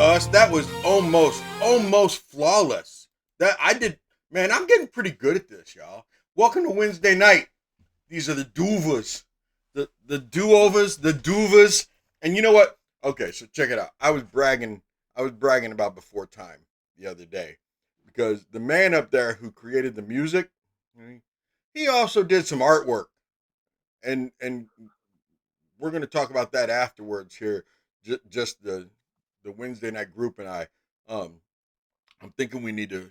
us. That was almost flawless. That I did, man. I'm getting pretty good at this, y'all. Welcome to Wednesday night. These are the duvas, the do-overs, the duvas, and you know what? Okay, so check it out. I was bragging about Before Time the other day because the man up there who created the music, he also did some artwork, and we're going to talk about that afterwards here. Just the Wednesday night group and I. I'm thinking we need to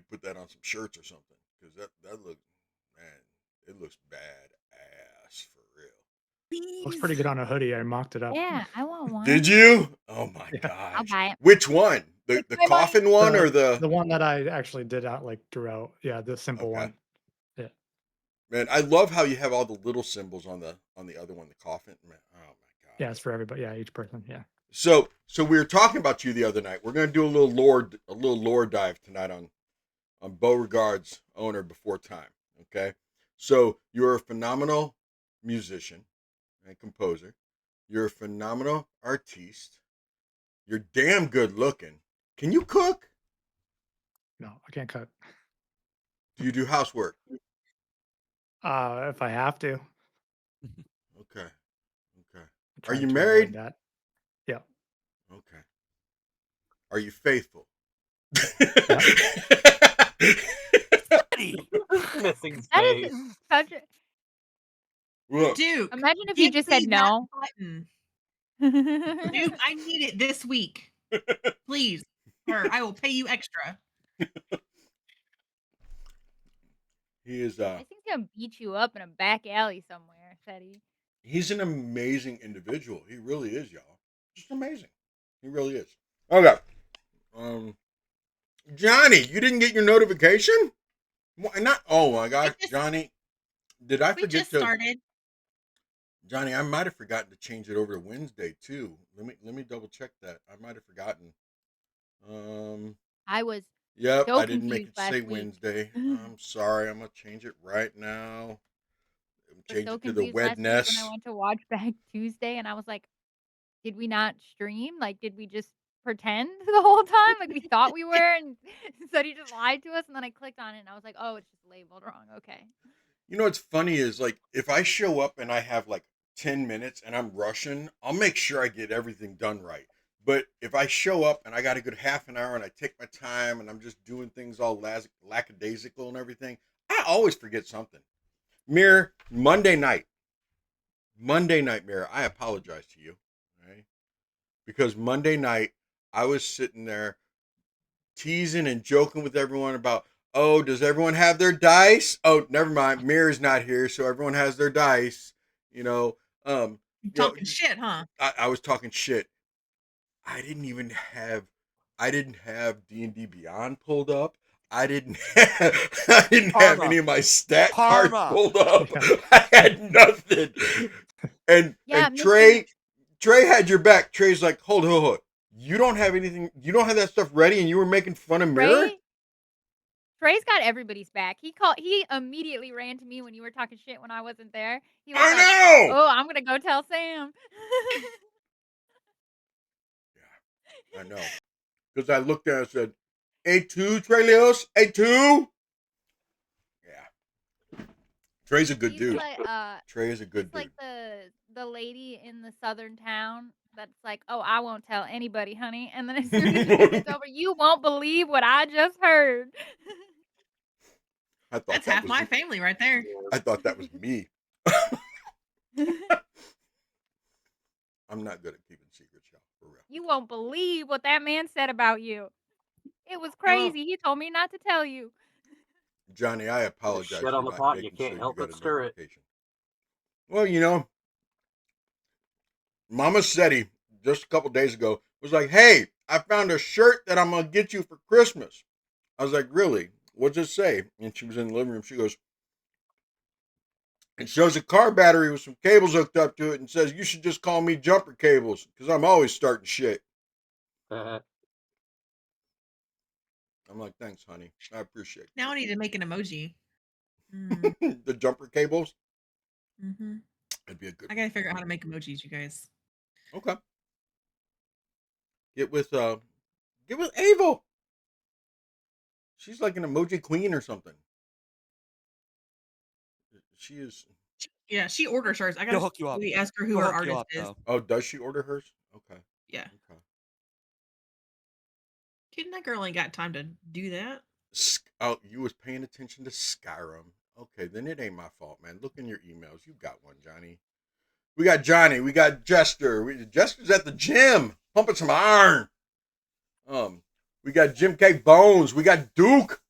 put that on some shirts or something because that looks, man, it looks badass for real. Looks pretty good on a hoodie. I mocked it up. Yeah, I want one. Did you? Oh my Yeah. gosh! I'll buy it. Which one? The coffin one or the one that I actually did out like throughout? Yeah, the simple one. Yeah. Man, I love how you have all the little symbols on the other one, the coffin. Man, oh my god. Yeah, it's for everybody. Yeah, each person. Yeah. So we were talking about you the other night. We're gonna do a little lore dive tonight on Beauregard's owner Before Time. Okay, so you're a phenomenal musician and composer. You're a phenomenal artiste. You're damn good looking. Can you cook? No, I can't cook. Do you do housework? If I have to. Okay. I Are try you to married? avoid that. Yeah. Okay. Are you faithful? Missing That space. is such a. Look, Duke, Imagine if you give just me said that no. button. Duke, I need it this week. Please. Or I will pay you extra. he is I think he's gonna beat you up in a back alley somewhere, Seti. he's an amazing individual. He really is, y'all. Just amazing. He really is. Okay. Johnny, you didn't get your notification? Why not? Oh my gosh, Johnny. Did I We forget just to started. Johnny, I might have forgotten to change it over to Wednesday too. Let me double check that. I might have forgotten. I was Yep, so I didn't make it confused last say week. Wednesday. I'm sorry. I'm gonna change it right now. I was Change so it to the confused last week when Wedness. I went to watch back Tuesday, and I was like, "Did we not stream? Like, did we just pretend the whole time? Like, we thought we were?" And Seti just lied to us. And then I clicked on it, and I was like, "Oh, it's just labeled wrong. Okay." You know what's funny is like if I show up and I have like 10 minutes and I'm rushing, I'll make sure I get everything done right. But if I show up and I got a good half an hour and I take my time and I'm just doing things all lackadaisical and everything, I always forget something. Mirror, Monday night, Mirror, I apologize to you, right? Because Monday night I was sitting there teasing and joking with everyone about, oh, does everyone have their dice? Oh, never mind. Mirror's not here, so everyone has their dice. You know, Talking shit, huh? I was talking shit. I didn't have D&D Beyond pulled up. I didn't have any of my stat cards pulled up. Yeah. I had nothing. And Trey had your back. Trey's like, hold. You don't have anything. You don't have that stuff ready, and you were making fun of Mirror. Trey's got everybody's back. He immediately ran to me when you were talking shit when I wasn't there. He was I know. Oh, I'm gonna go tell Sam. Yeah, I know. Because I looked at it and said, A2, Trey Leos, A2. Yeah. Trey's a good dude. Trey is a good dude. Like the lady in the southern town that's like, oh, I won't tell anybody, honey. And then as soon as it's over, you won't believe what I just heard. I thought that's half my family right there. I thought that was me. I'm not good at keeping secrets, y'all. For real. You won't believe what that man said about you. It was crazy. He told me not to tell you. Johnny, I apologize. Shit on the pot, you can't help but stir it. Well, you know, Mama Seti just a couple days ago was like, hey, I found a shirt that I'm going to get you for Christmas. I was like, really? What's it say? And she was in the living room. She goes, it shows a car battery with some cables hooked up to it and says, you should just call me Jumper Cables because I'm always starting shit. I'm like, thanks, honey. I appreciate it. Now I need to make an emoji. The Jumper Cables? Mm-hmm. That'd be a good I got to figure out how to make emojis, you guys. Okay. Get with Avo. She's like an emoji queen or something. She is. Yeah, she orders hers. I She'll gotta hook you up. we ask her who She'll her hook you artist up, is. though. Oh, does she order hers? Okay. Yeah. Okay. Kidding, that girl ain't got time to do that. Oh, you was paying attention to Skyrim. Okay, then it ain't my fault, man. Look in your emails. You got one, Johnny. We got Johnny. We got Jester. Jester's at the gym pumping some iron. We got Jim K. Bones. We got Duke.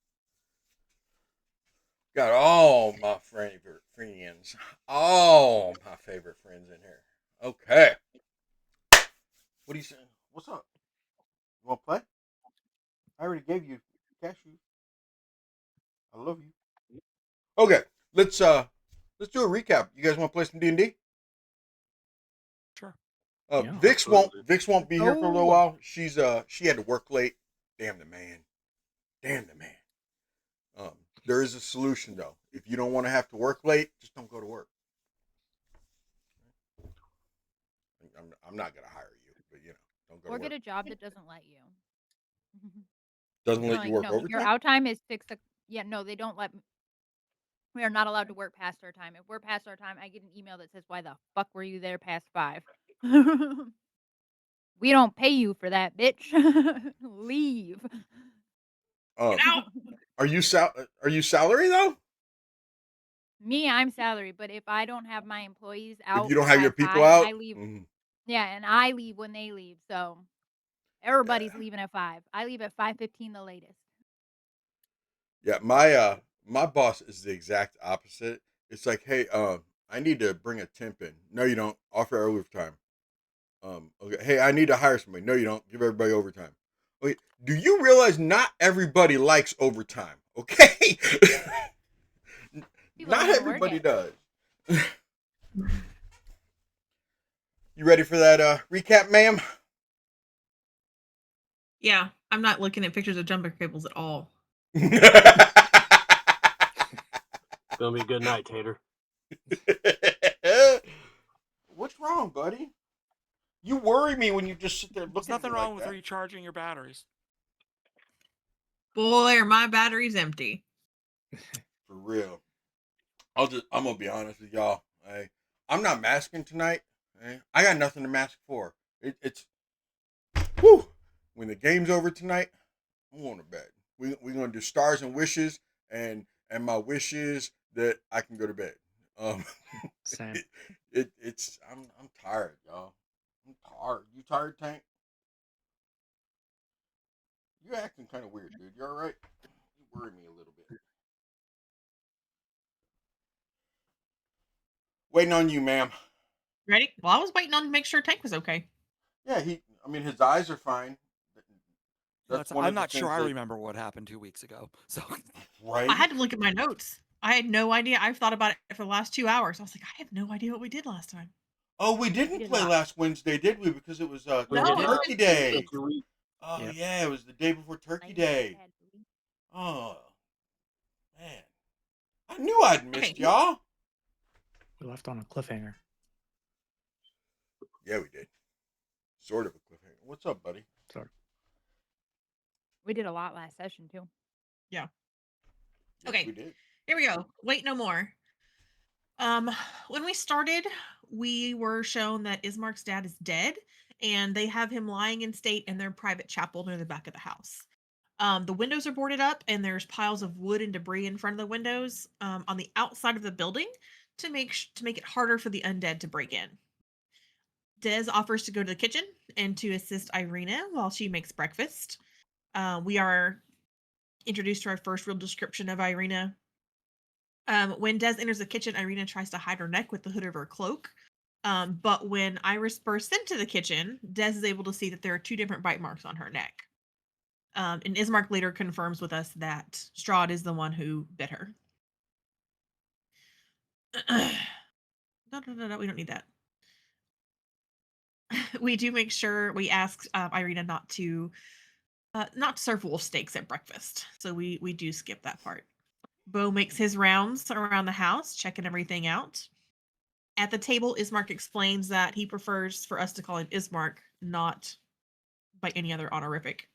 Got all my favorite friends. All my favorite friends in here. Okay. What are you saying? What's up? You want to play? I already gave you cashews. I love you. Okay, let's do a recap. You guys want to play some D&D? Sure. Yeah, Vix won't be here for a little while. She had to work late. Damn the man. There is a solution though. If you don't want to have to work late, just don't go to work. I'm not gonna hire you, but don't go Or to get work. a job that doesn't let you. Doesn't let Like, you work no, your overtime. out time is 6 o'clock. Yeah, no, they don't let. We are not allowed to work past our time. If we're past our time, I get an email that says, "Why the fuck were you there past 5?" We don't pay you for that, bitch. Leave. Um, Get out! are you salary though? Me, I'm salary, but if I don't have my employees out, If you don't have your by people 5, out, I leave. Yeah, and I leave when they leave. So everybody's Yeah. leaving at 5. I leave at 5:15 the latest. Yeah, my boss is the exact opposite. It's like, hey, I need to bring a temp in. No, you don't. Offer overtime. Okay. Hey, I need to hire somebody. No, you don't. Give everybody overtime. Okay. Do you realize not everybody likes overtime? Okay. People Not don't wanna work everybody it. does. You ready for that recap, ma'am? Yeah, I'm not looking at pictures of jumper cables at all. It's gonna be a good night, Tater. What's wrong, buddy? You worry me when you just sit there looking There's nothing at me wrong like with that. recharging your batteries. Boy, are my batteries empty. For real. I'm gonna be honest with y'all. I'm not masking tonight. I got nothing to mask for. It's whew. When the game's over tonight, I'm going to bed. We're gonna do stars and wishes, and my wish is that I can go to bed. Same. It's I'm tired, y'all. I'm tired. You tired, Tank? You're acting kind of weird, dude. You all right? You worry me a little bit. Waiting on you, ma'am. Ready? Well, I was waiting on to make sure Tank was okay. Yeah, his eyes are fine. I'm not sure I remember what happened 2 weeks ago. So Right? I had to look at my notes. I had no idea. I've thought about it for the last 2 hours. I was like, I have no idea what we did last time. Oh, we didn't play last Wednesday, did we? Because it was We No, did Turkey Day. We- Oh Yep. yeah, it was the day before Turkey Day. Oh man, I knew I'd missed Okay. y'all. We left on a cliffhanger. Yeah, we did. Sort of a cliffhanger. What's up, buddy? Sorry. We did a lot last session too. Yeah. Yes, Okay. we did. Here we go. Wait no more. When we started, we were shown that Ismark's dad is dead, and they have him lying in state in their private chapel near the back of the house. The windows are boarded up, and there's piles of wood and debris in front of the windows on the outside of the building to make it harder for the undead to break in. Des offers to go to the kitchen and to assist Irina while she makes breakfast. We are introduced to our first real description of Irina. When Des enters the kitchen, Irina tries to hide her neck with the hood of her cloak. But when Iris bursts into the kitchen, Des is able to see that there are 2 different bite marks on her neck. And Ismark later confirms with us that Strahd is the one who bit her. No, we don't need that. We do make sure we ask Irina not to serve wolf steaks at breakfast. So we do skip that part. Bo makes his rounds around the house, checking everything out. At the table, Ismark explains that he prefers for us to call him Ismark, not by any other honorific.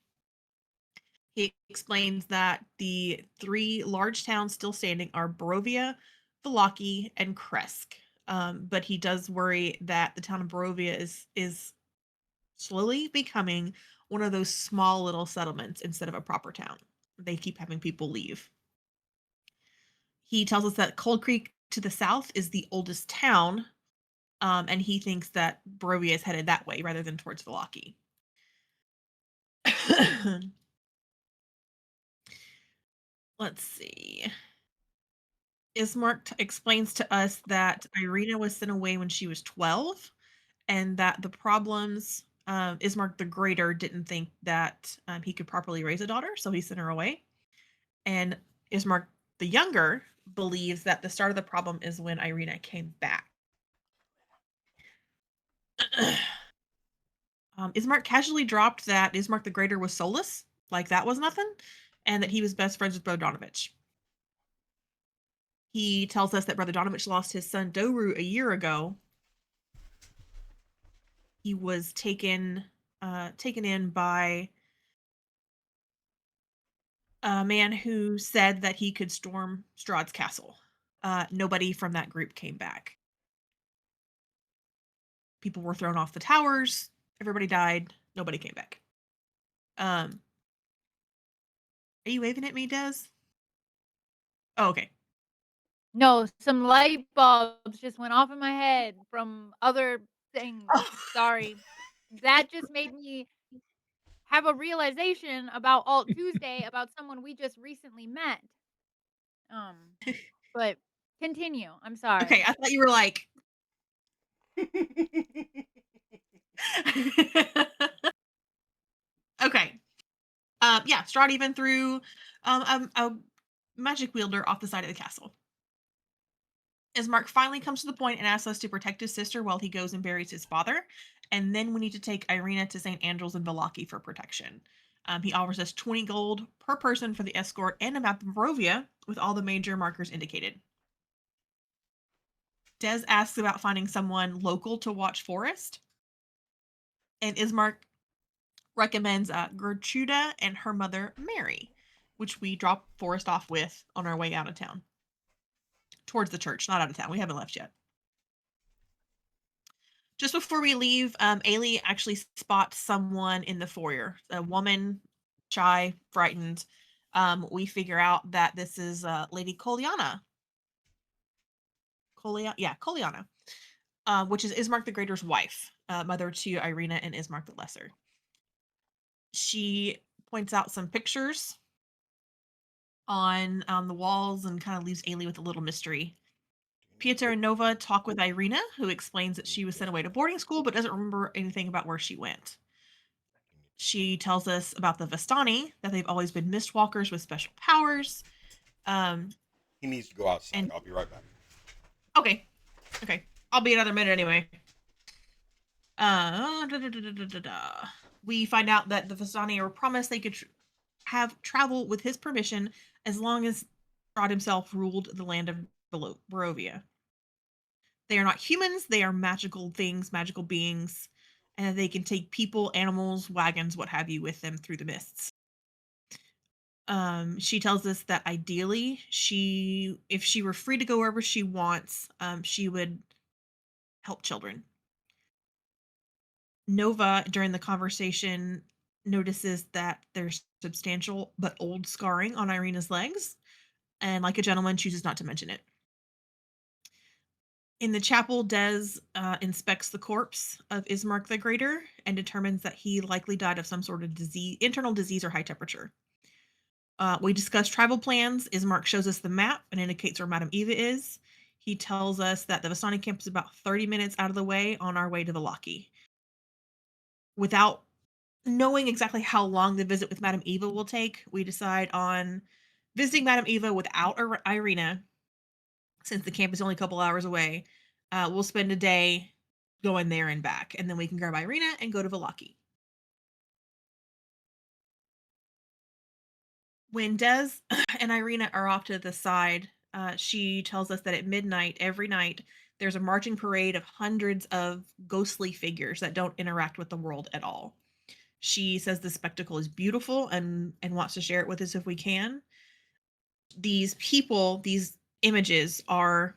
He explains that the 3 large towns still standing are Barovia, Vallaki, and Kresk. But he does worry that the town of Barovia is slowly becoming one of those small little settlements instead of a proper town. They keep having people leave. He tells us that Cold Creek to the south is the oldest town, and he thinks that Barovia is headed that way rather than towards Vallaki. Let's see. Ismark explains to us that Irina was sent away when she was 12, and that the problems, Ismark the Greater didn't think that he could properly raise a daughter, so he sent her away. And Ismark the Younger believes that the start of the problem is when Irina came back. Ismark casually dropped that Ismark the Greater was soulless, like that was nothing, and that he was best friends with Brother Donovich. He tells us that Brother Donovich lost his son Doru a year ago. He was taken in by a man who said that he could storm Strahd's castle. Nobody from that group came back. People were thrown off the towers. Everybody died. Nobody came back. Are you waving at me, Des? Oh, okay. No, some light bulbs just went off in my head from other things. Sorry. That just made me have a realization about Alt Tuesday about someone we just recently met. But continue. I'm sorry. Okay, I thought you were like. Okay. Yeah, Strahd even threw a magic wielder off the side of the castle. Ismark finally comes to the point and asks us to protect his sister while he goes and buries his father, and then we need to take Irina to St. Andrew's and Vallaki for protection. He offers us 20 gold per person for the escort and a map of Barovia with all the major markers indicated. Des asks about finding someone local to watch Forest, and Ismark recommends Gertruda and her mother Mary, which we drop Forest off with on our way out of town. Towards the church, not out of town. We haven't left yet. Just before we leave, Ailey actually spots someone in the foyer. A woman, shy, frightened. We figure out that this is Lady Koliana. Koliana. Which is Ismark the Greater's wife, mother to Irina and Ismark the Lesser. She points out some pictures on the walls and kind of leaves Ailey with a little mystery. Pieter and Nova talk with Irina, who explains that she was sent away to boarding school but doesn't remember anything about where she went. She tells us about the Vistani, that they've always been mistwalkers with special powers. He needs to go outside. I'll be right back. Okay. I'll be another minute anyway. We find out that the Vistani were promised they could have travel with his permission as long as Strahd himself ruled the land of Barovia. They are not humans, they are magical things, magical beings, and they can take people, animals, wagons, what have you, with them through the mists. She tells us that ideally, if she were free to go wherever she wants, she would help children. Nova, during the conversation, notices that there's substantial but old scarring on Irina's legs, and like a gentleman, chooses not to mention it. In the chapel, Des inspects the corpse of Ismark the Greater and determines that he likely died of some sort of internal disease or high temperature. We discuss travel plans. Ismark shows us the map and indicates where Madame Eva is. He tells us that the Vistani camp is about 30 minutes out of the way on our way to Vallaki. Without knowing exactly how long the visit with Madame Eva will take, we decide on visiting Madame Eva without Irina, since the camp is only a couple hours away. We'll spend a day going there and back, and then we can grab Irina and go to Vallaki. When Des and Irina are off to the side, she tells us that at midnight, every night, there's a marching parade of hundreds of ghostly figures that don't interact with the world at all. She says the spectacle is beautiful and wants to share it with us if we can. These people, these images are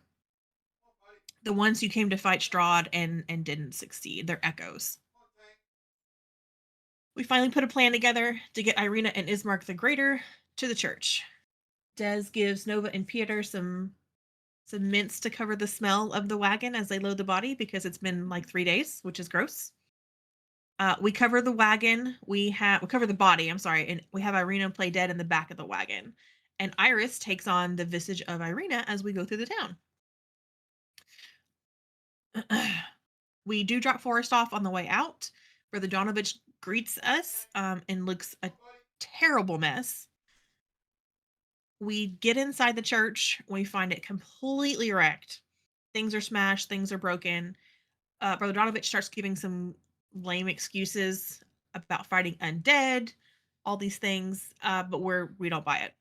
the ones who came to fight Strahd and didn't succeed. They're echoes. We finally put a plan together to get Irina and Ismark the Greater to the church. Des gives Nova and Peter some mints to cover the smell of the wagon as they load the body because it's been like 3 days, which is gross. We cover the wagon. We cover the body. I'm sorry, and we have Irina play dead in the back of the wagon, and Iris takes on the visage of Irina as we go through the town. We do drop Forrest off on the way out, where the Donovich greets us and looks a terrible mess. We get inside the church. We find it completely wrecked. Things are smashed. Things are broken. Brother Donovich starts giving some lame excuses about fighting undead, all these things, but we don't buy it.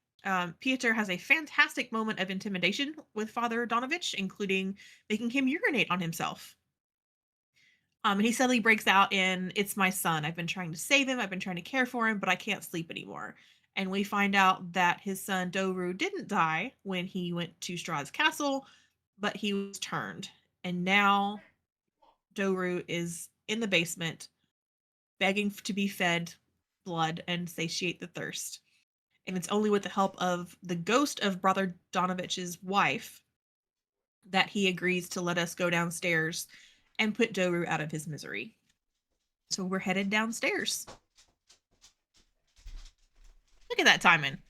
Peter has a fantastic moment of intimidation with Father Donovich, including making him urinate on himself. And he suddenly breaks out in, "It's my son. I've been trying to save him. I've been trying to care for him, but I can't sleep anymore." And we find out that his son Doru didn't die when he went to Strahd's castle, but he was turned. And now Doru is in the basement, begging to be fed blood and satiate the thirst. And it's only with the help of the ghost of Brother Donovich's wife that he agrees to let us go downstairs and put Doru out of his misery. So we're headed downstairs. Look at that timing.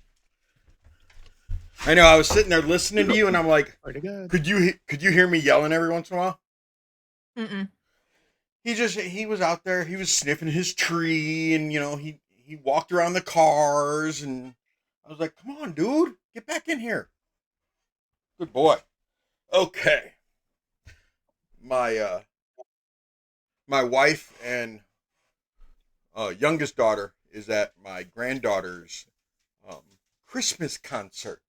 I know. I was sitting there listening to you, and I'm like, Pretty good. could you hear me yelling every once in a while? Mm-mm. He was out there. He was sniffing his tree, and he walked around the cars, and I was like, "Come on, dude, get back in here." Good boy. Okay. My wife and youngest daughter is at my granddaughter's Christmas concert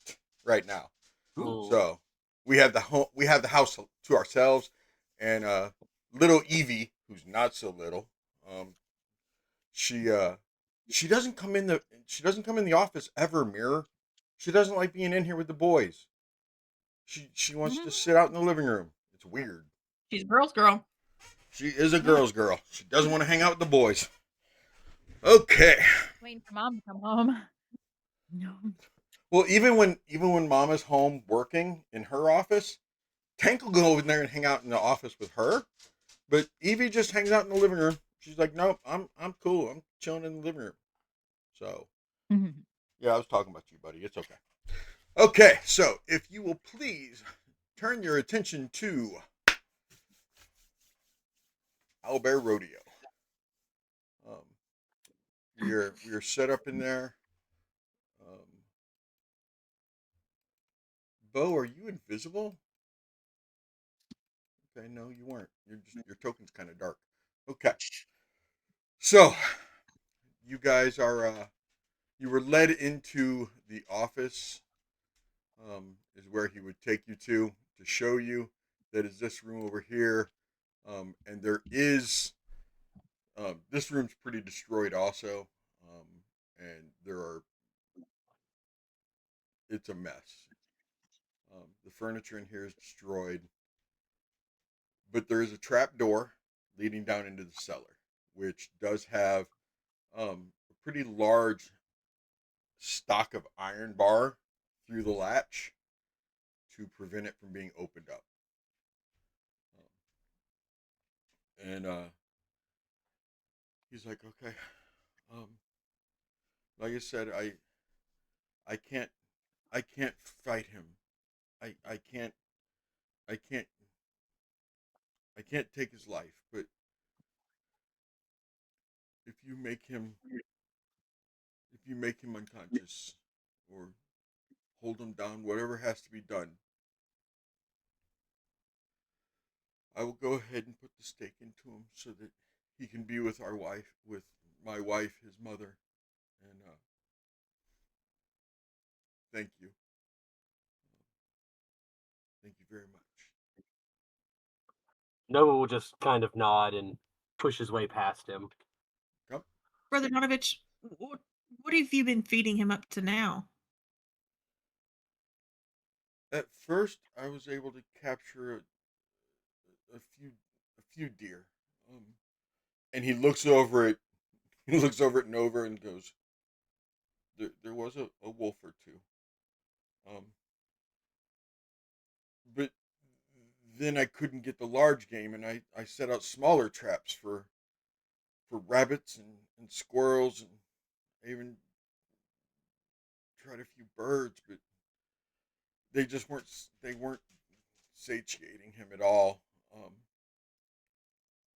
right now. Ooh. So we have the house to ourselves, and little Evie, who's not so little, she doesn't come in the office ever. Mirror, she doesn't like being in here with the boys. She wants to sit out in the living room. It's weird. She's a girl's girl. She is a girl's girl. She doesn't want to hang out with the boys. Okay. Waiting for mom to come home. No. Well, even when Mama's home working in her office, Tank will go over there and hang out in the office with her. But Evie just hangs out in the living room. She's like, "Nope, I'm cool. I'm chilling in the living room." So, yeah, I was talking about you, buddy. It's okay. Okay, so if you will please turn your attention to Owlbear Rodeo. We are set up in there. Bo, are you invisible? Okay, no, you weren't. Your token's kind of dark. Okay. So, you guys are you were led into the office. Is where he would take you to show you that is this room over here. And there is this room's pretty destroyed also. And it's a mess. The furniture in here is destroyed. But there is a trap door leading down into the cellar, which does have a pretty large stock of iron bar through the latch to prevent it from being opened up. And he's like, "Okay, like I said, I can't fight him. I can't take his life, but if you make him unconscious or hold him down, whatever has to be done, I will go ahead and put the stake into him so that he can be with my wife, his mother, and thank you. Thank you very much." Noah will just kind of nod and push his way past him. Come. Brother Donovich, what have you been feeding him up to now? At first, I was able to capture a few deer, and he looks over it. He looks over it Nova and goes, "There was a wolf or two, but then I couldn't get the large game, and I set out smaller traps for rabbits and squirrels, and I even tried a few birds, but they weren't satiating him at all. Um,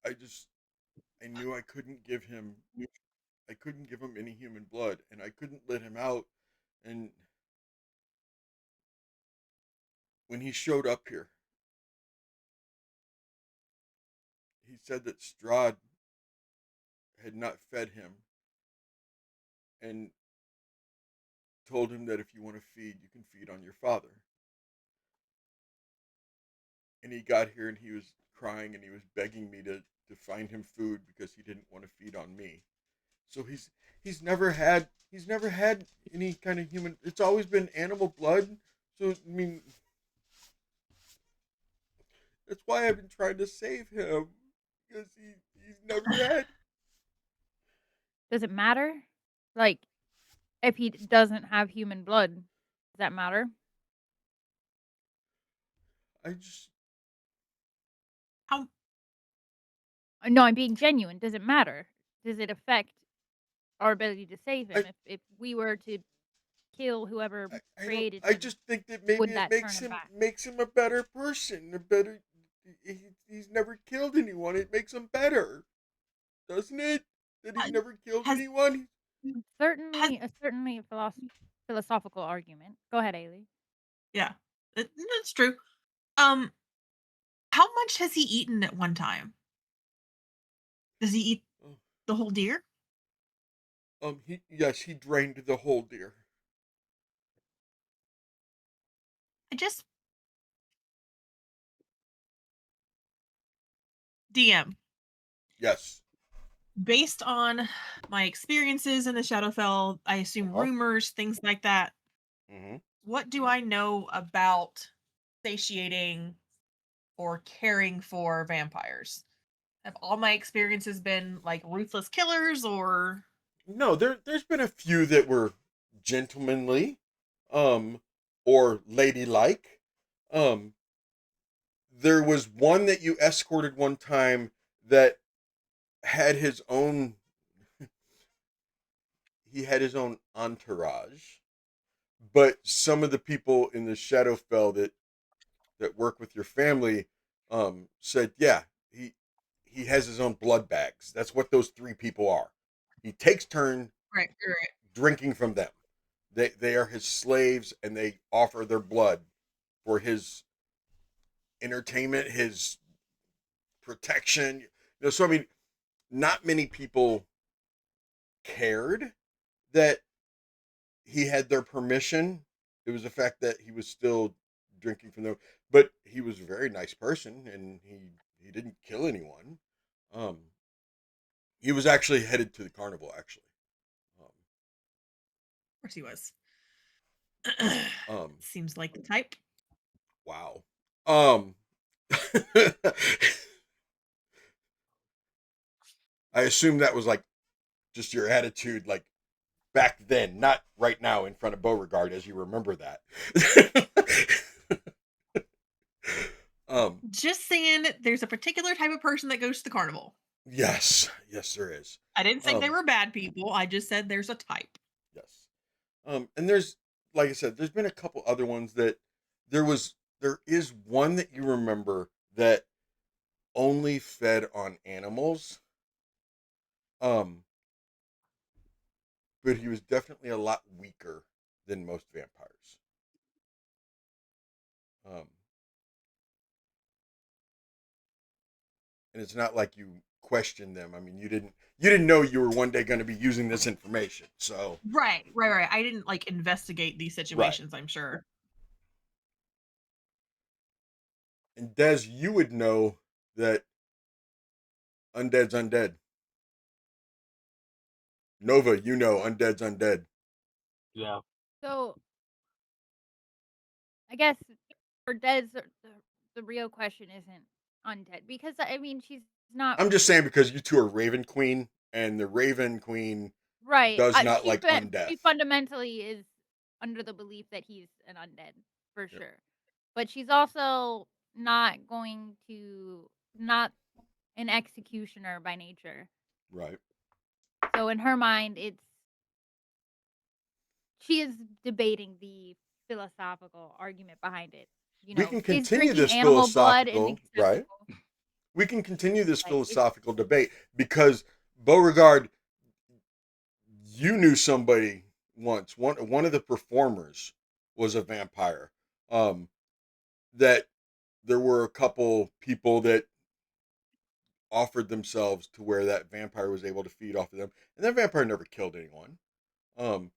I just I knew I couldn't give him any human blood, and I couldn't let him out. And when he showed up here, he said that Strahd had not fed him, and told him that if you want to feed, you can feed on your father. And he got here and he was crying and he was begging me to find him food because he didn't want to feed on me. So he's never had any kind of human. It's always been animal blood. So I mean, that's why I've been trying to save him, because he's never had. Does it matter? Like, if he doesn't have human blood, does that matter? I just How No, I'm being genuine. Does it matter? Does it affect our ability to save him? I If we were to kill whoever I don't. created I him, just think that maybe would it that turn him back? makes him a better person. A better. He's never killed anyone. It makes him better, doesn't it? That he's uh, never killed has anyone. has Certainly a philosophical argument. Go ahead, Ailey. yeah, that's true. Um, how much has he eaten at one time? Does he eat Oh, the whole deer? he drained the whole deer. I just DM Yes. based on my experiences in the Shadowfell. I Uh assume huh. rumors, things like that. Mm-hmm. What do I know about satiating or caring for vampires? Have all my experiences been like ruthless killers or No, there's been a few that were gentlemanly, um, or ladylike. Um, there was one that you escorted one time that had his own. He had his own entourage, but some of the people in the Shadowfell that work with your family, said, yeah, he has his own blood bags. That's what those three people are. He takes turn right. drinking from them. They are his slaves, and they offer their blood for his entertainment, his protection. So I mean, not many people cared that he had their permission. It was the fact that he was still drinking from them, but he was a very nice person, and he didn't kill anyone. Um, he was actually headed to the carnival. Actually, Of course he was. um, Seems like the type. wow. Um, I assume that was like just your attitude, like back then, not right now in front of Beauregard, as you remember that. um, Just saying there's a particular type of person that goes to the carnival. yes, there is. I didn't say they Um, were bad people. I just said there's a type. yes. And there's, like I said, there's been a couple other ones that there is one that you remember that only fed on animals. Um, but he was definitely a lot weaker than most vampires. Um, and it's not like you questioned them. I mean, you didn't know you were one day going to be using this information. So Right. I didn't like investigate these right. situations, I'm sure. And Des, you would know that undead's undead. Nova, you know, undead's undead. Yeah. So I guess for Des, the real question isn't undead because I mean she's not I'm just saying because you two are Raven Queen, and the Raven Queen right. does not She like undeath. she fundamentally is under the belief that he's an undead for Yep. sure, but she's also not an executioner by nature. Right. So in her mind, she is debating the philosophical argument behind it. You We know, can is continue drinking this animal blood philosophical, right? acceptable? We can continue this Like, philosophical debate because Beauregard, you knew somebody once. One of the performers was a vampire. That there were a couple people that offered themselves to where that vampire was able to feed off of them, and that vampire never killed anyone. Um,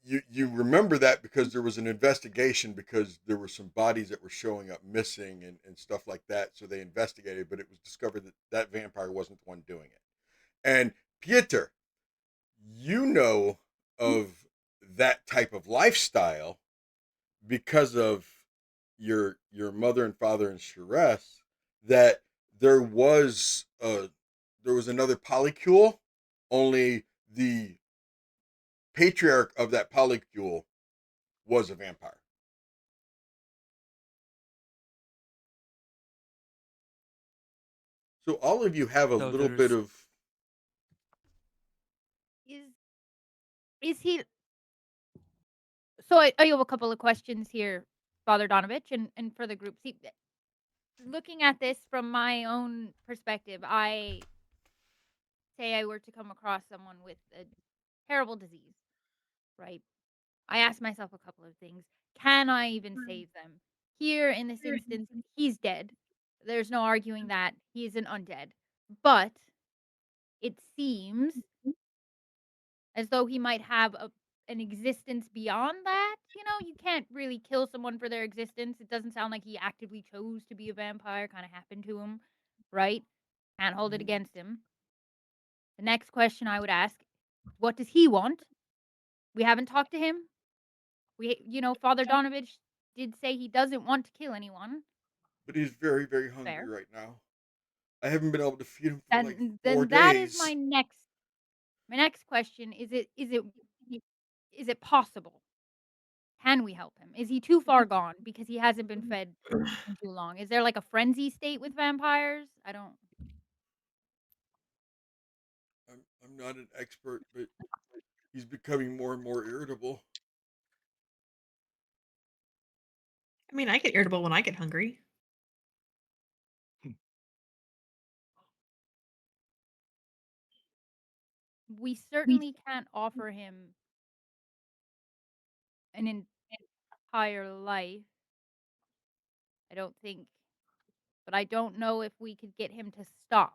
you remember that because there was an investigation because there were some bodies that were showing up missing and stuff like that. So they investigated, but it was discovered that that vampire wasn't the one doing it. And Pieter, you know of that type of lifestyle because of your mother and father in Shiraz, that there was another polycule, only the patriarch of that polycule was a vampire. So all of you have a So little bit there's of is he? So I have a couple of questions here, Father Donovich, and for the group. See, looking at this from my own perspective, I say I were to come across someone with a terrible disease, right? I ask myself a couple of things. Can I even save them? Here in this instance, he's dead. There's no arguing that he is an undead. But it seems as though he might have an existence beyond that. You know, you can't really kill someone for their existence. It doesn't sound like he actively chose to be a vampire, kind of happened to him, right? Can't hold it against him. The next question I would ask, what does he want? We haven't talked to him. Father Donovich did say he doesn't want to kill anyone. but he's very, very hungry Fair. right now. I haven't been able to feed him for Then like 4 then days. that is my next question. Is it possible? Can we help him? Is he too far gone because he hasn't been fed in too long? Is there like a frenzy state with vampires? I don't. I'm not an expert, but he's becoming more and more irritable. I mean, I get irritable when I get hungry. We certainly can't offer him an entire life. I don't think, but I don't know if we could get him to stop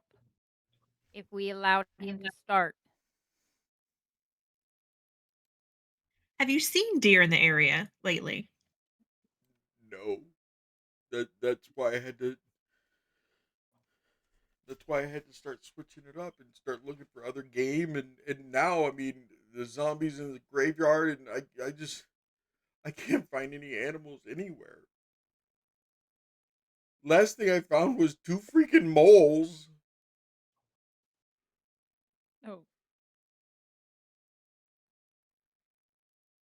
if we allowed him to start. Have you seen deer in the area lately? No, that's why I had to. That's why I had to start switching it up and start looking for other game. And now, I mean, the zombies in the graveyard, and I can't find any animals anywhere. Last thing I found was 2 freaking moles. Oh.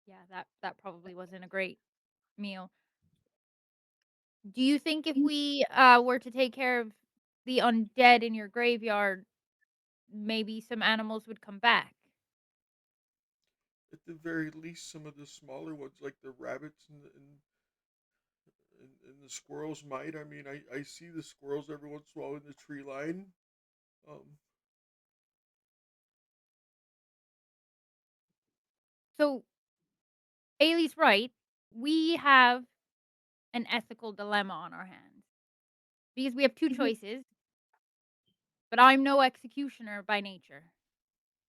Yeah, that probably wasn't a great meal. Do you think if we were to take care of the undead in your graveyard, maybe some animals would come back? At the very least, some of the smaller ones, like the rabbits and the squirrels, might. I mean, I see the squirrels every once in a while in the tree line. Um, So, Ailey's right. We have an ethical dilemma on our hands because we have two choices, but I'm no executioner by nature.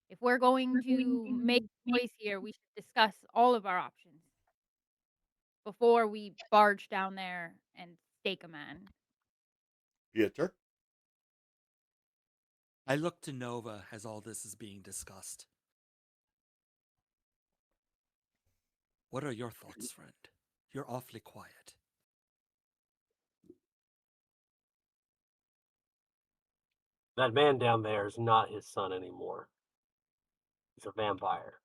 If we're going to make a choice here, we should discuss all of our options before we barge down there and stake a man. Pieter? I look to Nova as all this is being discussed. What are your thoughts, friend? You're awfully quiet. That man down there is not his son anymore. He's a vampire.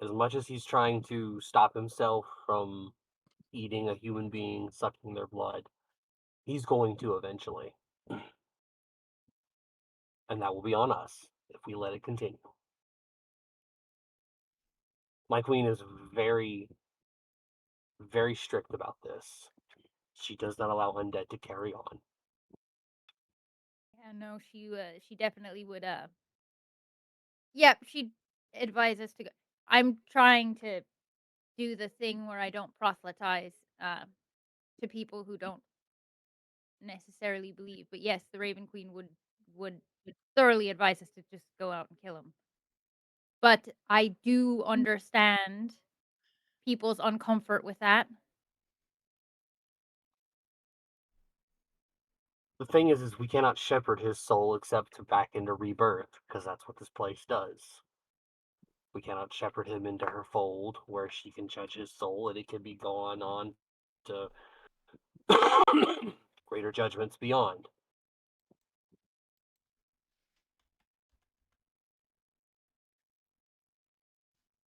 As much as he's trying to stop himself from eating a human being, sucking their blood, he's going to eventually. And that will be on us if we let it continue. My queen is very, very strict about this. She does not allow undead to carry on. Yeah, no, she definitely would yep, she'd advise us to go. I'm trying to do the thing where I don't proselytize to people who don't necessarily believe. But yes, the Raven Queen would thoroughly advise us to just go out and kill him. But I do understand people's uncomfort with that. The thing is we cannot shepherd his soul except to back into rebirth, because that's what this place does. We cannot shepherd him into her fold, where she can judge his soul, and it can be gone on to greater judgments beyond.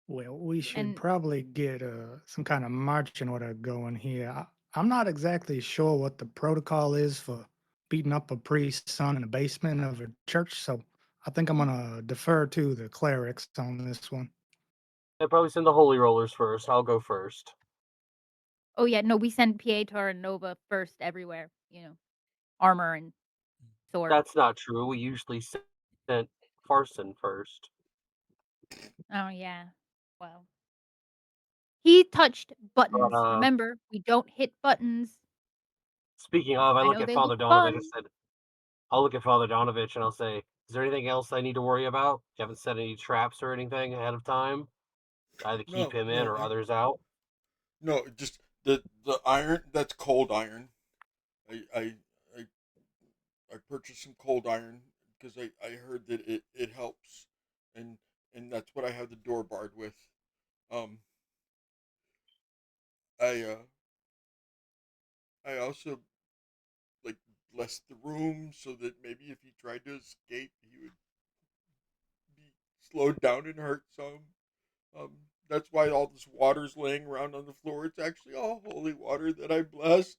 Well, we should And probably get some kind of marching order going here. I'm not exactly sure what the protocol is for beating up a priest's son in the basement of a church, so I think I'm gonna defer to the clerics on this one. I'd probably send the holy rollers first. I'll go first. oh yeah, no, we send Pietor and Nova first everywhere. Armor and sword. That's not true. We usually sent Farson first. Oh yeah. Well, he touched buttons. But Remember, we don't hit buttons. speaking of, I I look know at they Father look Donovich fun. and said, I'll look at Father Donovich and I'll say, is there anything else I need to worry about? You haven't set any traps or anything ahead of time? Either keep him in or others out? No, just the iron. That's cold iron. I I I, I purchased some cold iron because I heard that it helps, and that's what I have the door barred with. Um, I I also like blessed the room so that maybe if he tried to escape, he would be slowed down and hurt some. Um, that's why all this water's laying around on the floor. It's actually all holy water that I blessed,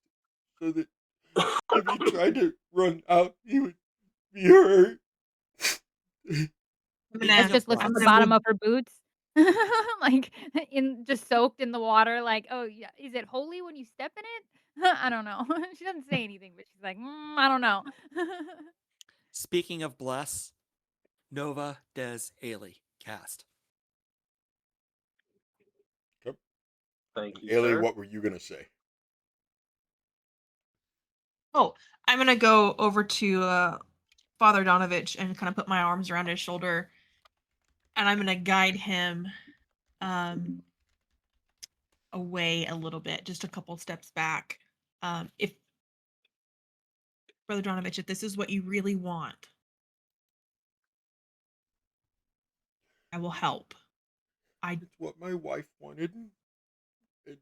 so that if he tried to run out, he would be hurt. That's just lifts I'm the gonna bottom move. of her boots. Like just soaked in the water. Like, oh yeah, is it holy when you step in it? I don't know. She doesn't say anything, but she's like, I don't know. Speaking of bless, Nova Des Ailey cast. Okay. Thank you, Ailey, sir. what were you gonna say? Oh, I'm gonna go over to Father Donovich and kind of put my arms around his shoulder, and I'm gonna guide him away a little bit, just a couple steps back. If Brother Donovich, if this is what you really want, I will help. It's what my wife wanted, and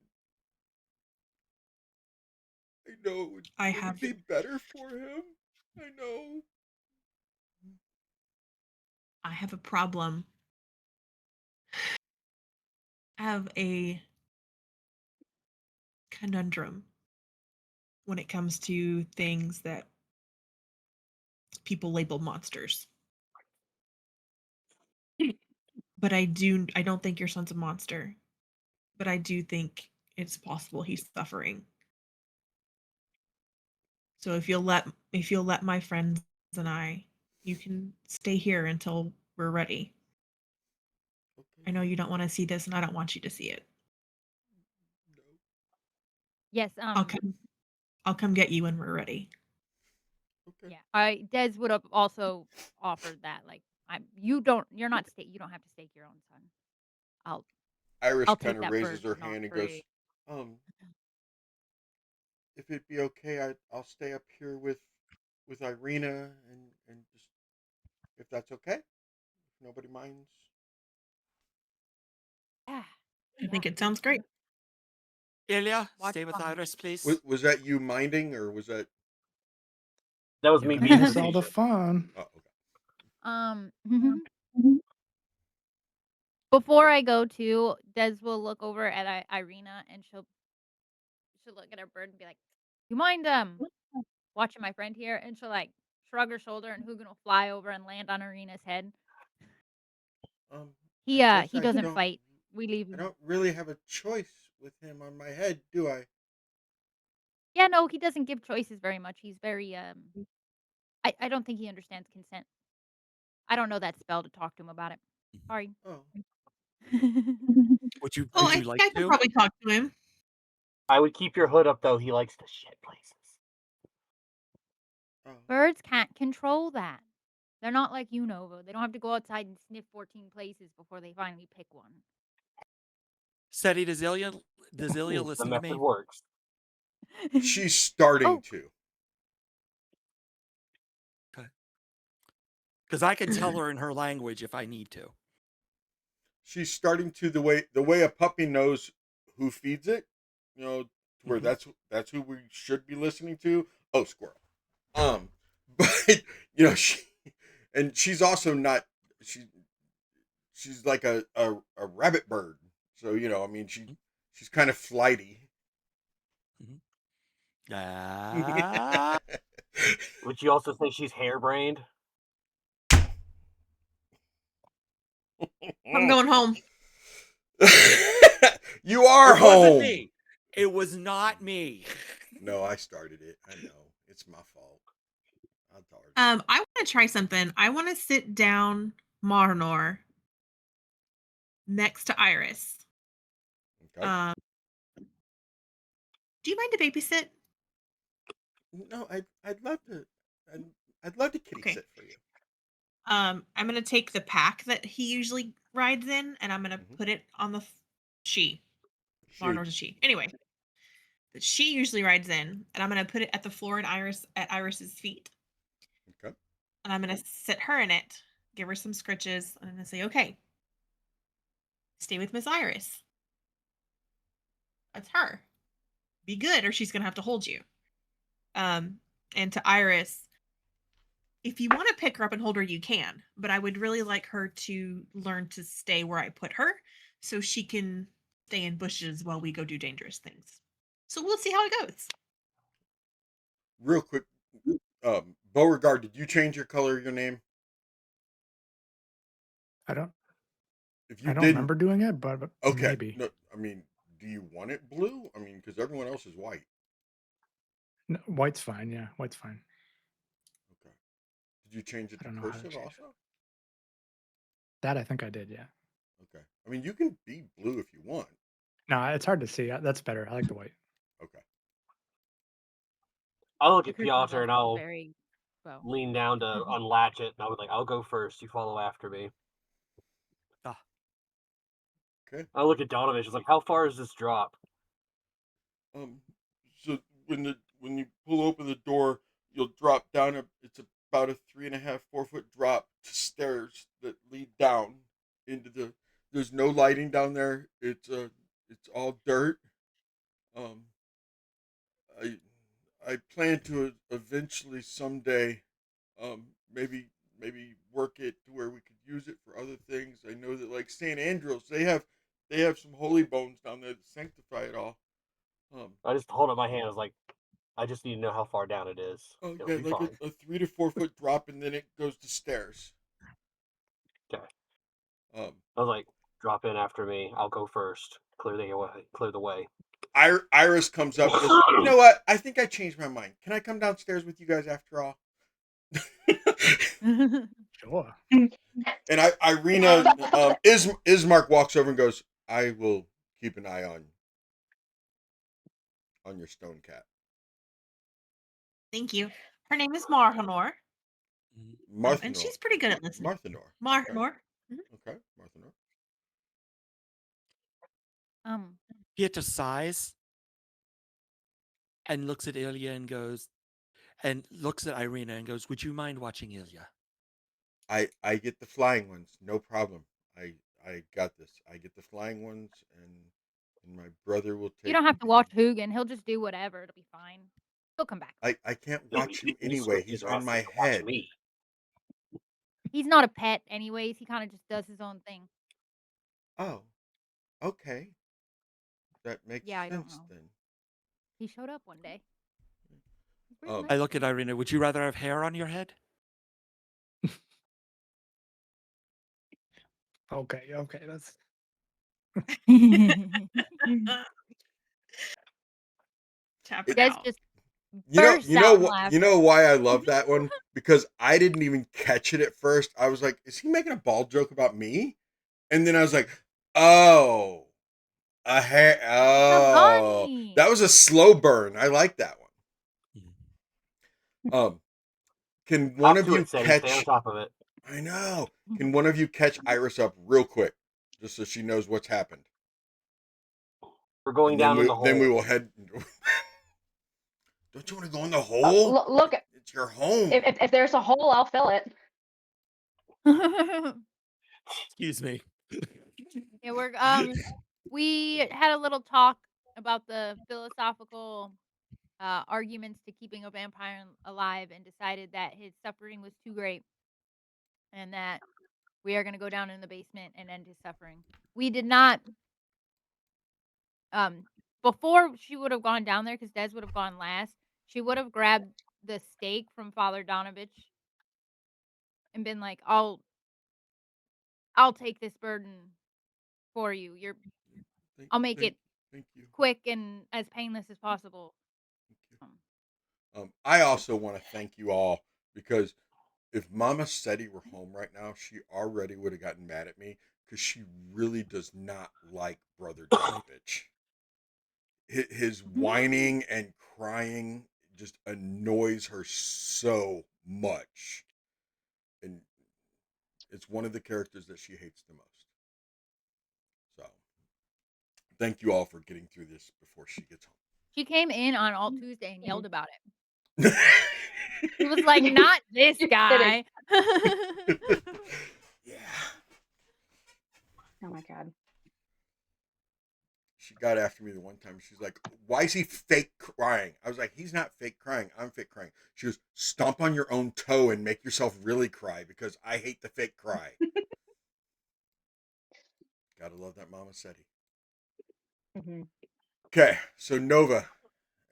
I know it would be better for him. I know. I have a problem. I have a conundrum when it comes to things that people label monsters. But I don't think your son's a monster. But I do think it's possible he's suffering. So if you'll let my friends and you can stay here until we're ready. Okay. I know you don't want to see this, and I don't want you to see it. No. Yes. I'll come get you when we're ready. Okay. Yeah. Des would have also offered that. Like, you don't have to stake your own son. Iris I'll kind take of that raises her burden off hand and for goes, you. if it'd be okay, I'll stay up here with Irina and just if that's okay, if nobody minds. I think it sounds great. Ilya, Watch stay with fun. Iris, please. Was that you minding, or was that? That was You me don't being miss all the facetious. fun. Oh, okay. Before I go to, Des will look over at Irina and she'll look at her bird and be like, "You mind watching my friend here?" And she'll like shrug her shoulder and Hugin will fly over and land on Irina's head. I He guess he I doesn't don't- fight. We leave I him. don't really have a choice with him on my head, do I? Yeah, no, he doesn't give choices very much. He's very I don't think he understands consent. I don't know that spell to talk to him about it. Sorry. Oh, Would you Oh, would I you think like I could to? probably talk to him. I would keep your hood up though. He likes to shit places. oh. Birds can't control that. They're not like you, Nova. They don't have to go outside and sniff 14 places before they finally pick one. Seti, does Ilya The listen to method me? works. She's starting to. Because I can tell her in her language if I need to. She's starting to the way a puppy knows who feeds it. You know, to where Mhm. that's who we should be listening to. Oh, squirrel. But she's also not she's like a rabbit bird. So I mean she's kind of flighty. Ah. Would you also say she's harebrained? I'm going home. You are It home. wasn't me. It was not me. No, I started it. I know. It's my fault. I want to try something. I want to sit down Marnor next to Iris. Okay. Do you mind to babysit? No, I'd love to. I'd love to kitty Okay. sit for you. I'm gonna take the pack that he usually rides in, and I'm gonna put it on the she. Marnor's a she. Anyway, that she usually rides in, and I'm gonna put it at the floor at Iris's feet. Okay. And I'm gonna sit her in it, give her some scritches, and I'm gonna say, "Okay, stay with Miss Iris. That's her. Be good, or she's gonna have to hold you." And to Iris, if you want to pick her up and hold her, you can. But I would really like her to learn to stay where I put her, so she can stay in bushes while we go do dangerous things. So we'll see how it goes. Real quick, Beauregard, did you change your color of your name? I don't If you I don't didn't, remember doing it, but okay. maybe. No, I mean, do you want it blue? I mean, because everyone else is white. No, white's fine. Yeah, white's fine. Okay. Did you change it I to don't know how to cursive change also? That I think I did. Yeah. Okay. I mean, you can be blue if you want. No, it's hard to see. That's better. I like the white. Okay. I'll look The at cursive is Piotr and also I'll very well. lean down to unlatch it, and I was like, "I'll go first. You follow after me." Okay. I look at Donovan. She's like, "How far is this drop?" So when you pull open the door, you'll drop down. It's about a 3.5, 4 foot drop to stairs that lead down into the. There's no lighting down there. It's all dirt. Um, I plan to eventually someday, maybe work it to where we could use it for other things. I know that like St. Andrews, they have some holy bones down there that sanctify it all. I just hold up my hand. I was like, "I just need to know how far down it is. Oh It'll yeah, be like fine." a 3 to 4 foot drop, and then it goes to stairs. Okay. Um, I was like, "Drop in after me. I'll go first. Clear the way." Iris comes up and goes, "You know what? I think I changed my mind. Can I come downstairs with you guys after all?" Sure. And Irina, Ismark walks over and goes, "I will keep an eye on your stone cat." Thank you. Her name is Marhanor. Marthanor. And she's pretty good at listening. Marthanor. Marhanor. Okay, Marthanor. Piotr sighs and looks at Ilya and goes, and looks at Irina and goes, "Would you mind watching Ilya?" I get the flying ones, no problem. I got this. I get the flying ones, and my brother will take. You don't have to watch Hugin. He'll just do whatever. It'll be fine. He'll come back. I can't No, watch him he anyway. switches He's her on ass my to watch head. me. He's not a pet, anyways. He kind of just does his own thing. Oh, okay. That makes Yeah, I don't sense know. then. He showed up one day. He's pretty Um, I nice. look at Irina. Would you rather have hair on your head? Okay, that's Tap it Des out. just You know, bursts out laughing. you know why I love that one? Because I didn't even catch it at first. I was like, is he making a ball joke about me? And then I was like, oh, a hair. Oh, bunny. that was a slow burn. I like that one. Can one Hop of to you it, Seti. Stay on catch? top of it. I know. Can one of you catch Iris up real quick, just so she knows what's happened? We're going And then down in the hole. Then we will head. Don't you want to go in the hole? Look, It's your home. if there's a hole, I'll fill it. Excuse me. Yeah, we had a little talk about the philosophical arguments to keeping a vampire alive and decided that his suffering was too great and that we are going to go down in the basement and end his suffering. We did not before she would have gone down there, because Des would have gone last, she would have grabbed the steak from Father Donovich and been like, I'll take this burden for you. I'll make it Thank you. quick and as painless as possible. I also want to thank you all, because if Mama Seti were home right now, she already would have gotten mad at me, because she really does not like Brother Donovich. His whining and crying just annoys her so much. And it's one of the characters that she hates the most. So, thank you all for getting through this before she gets home. She came in on Alt Tuesday and yelled about it. She was like, not this guy. Yeah. Oh my god. She got after me the one time. She's like, why is he fake crying? I was like, he's not fake crying. I'm fake crying. She goes, stomp on your own toe and make yourself really cry, because I hate the fake cry. Gotta love that Mama Seti. Mm-hmm. Okay, so Nova,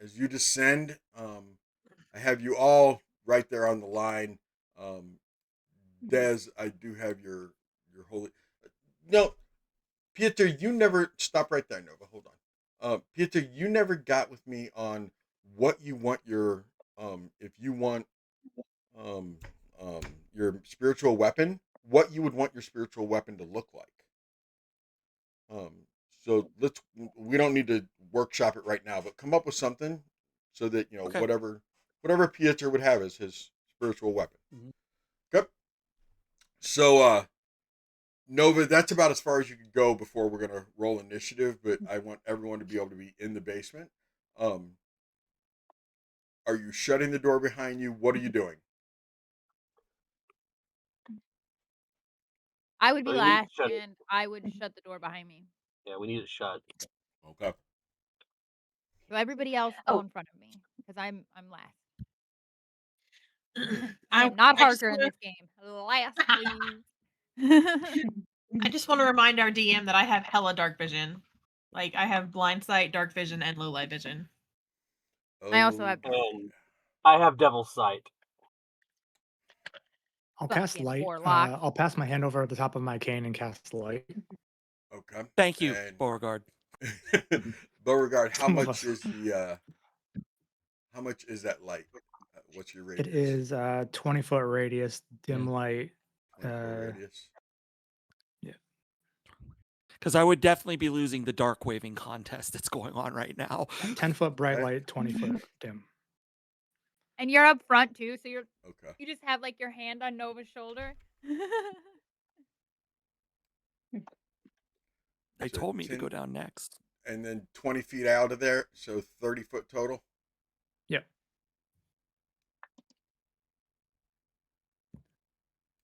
as you descend, I have you all right there on the line. Des, I do have your holy. No, Pieter, you never stop right there, Nova. Hold on. Pieter, you never got with me on what you want your if you want um your spiritual weapon, what you would want your spiritual weapon to look like. So we don't need to workshop it right now, but come up with something so that Okay. whatever Pieter would have as his spiritual weapon. Mhm. Okay. So Nova, that's about as far as you can go before we're gonna roll initiative, but I want everyone to be able to be in the basement. Are you shutting the door behind you? What are you doing? I would be We need to last, shut it. and I would shut the door behind me. Yeah, we need it shut. Okay. So everybody else go in front of me, because I'm last. I am not Harker in this game. Last, please. I just want to remind our DM that I have hella dark vision. Like I have blind sight, dark vision, and low light vision. I also have Oh, dark And I have devil's sight. I'll Fucking cast light. warlock. I'll pass my hand over at the top of my cane and cast light. Okay. Thank you, And Beauregard. Beauregard, how Some of much us. is the how much is that light? What's your radius? It is 20-foot radius, dim light. 20-foot radius. Yeah. Because I would definitely be losing the dark waving contest that's going on right now. 10-foot bright Okay. light, 20-foot dim. And you're up front too, so Okay. you just have like your hand on Nova's shoulder. They So told me to 10 go down next. And then 20 feet out of there, so 30-foot total. Yep.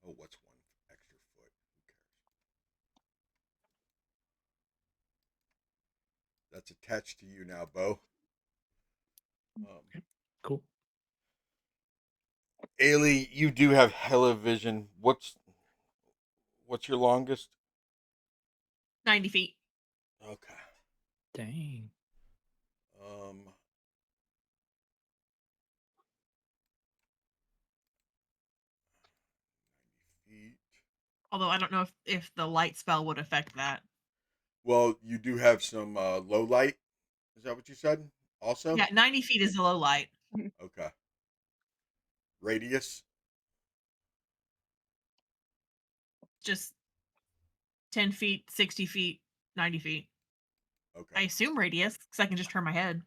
Oh, what's one extra foot? Who cares? That's attached to you now, Bo. Cool. Ailey, you do have hella vision. What's your longest? 90 feet. Okay. Dang. Feet. Although I don't know if the light spell would affect that. Well, you do have some low light. Is that what you said? Also. Yeah, 90 feet is a low light. Okay. Radius. Just 10 feet, 60 feet, 90 feet. Okay. I assume radius because I can just turn my head.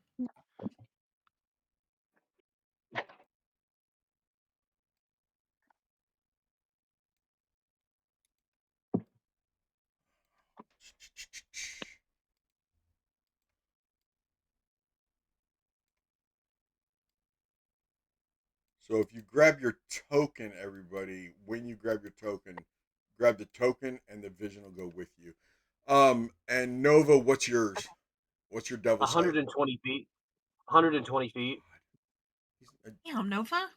So if you grab your token, everybody, when you grab your token, grab the token and the vision will go with you. And Nova, what's yours? What's your devil sight? 120 feet. 120 feet. Damn, Nova.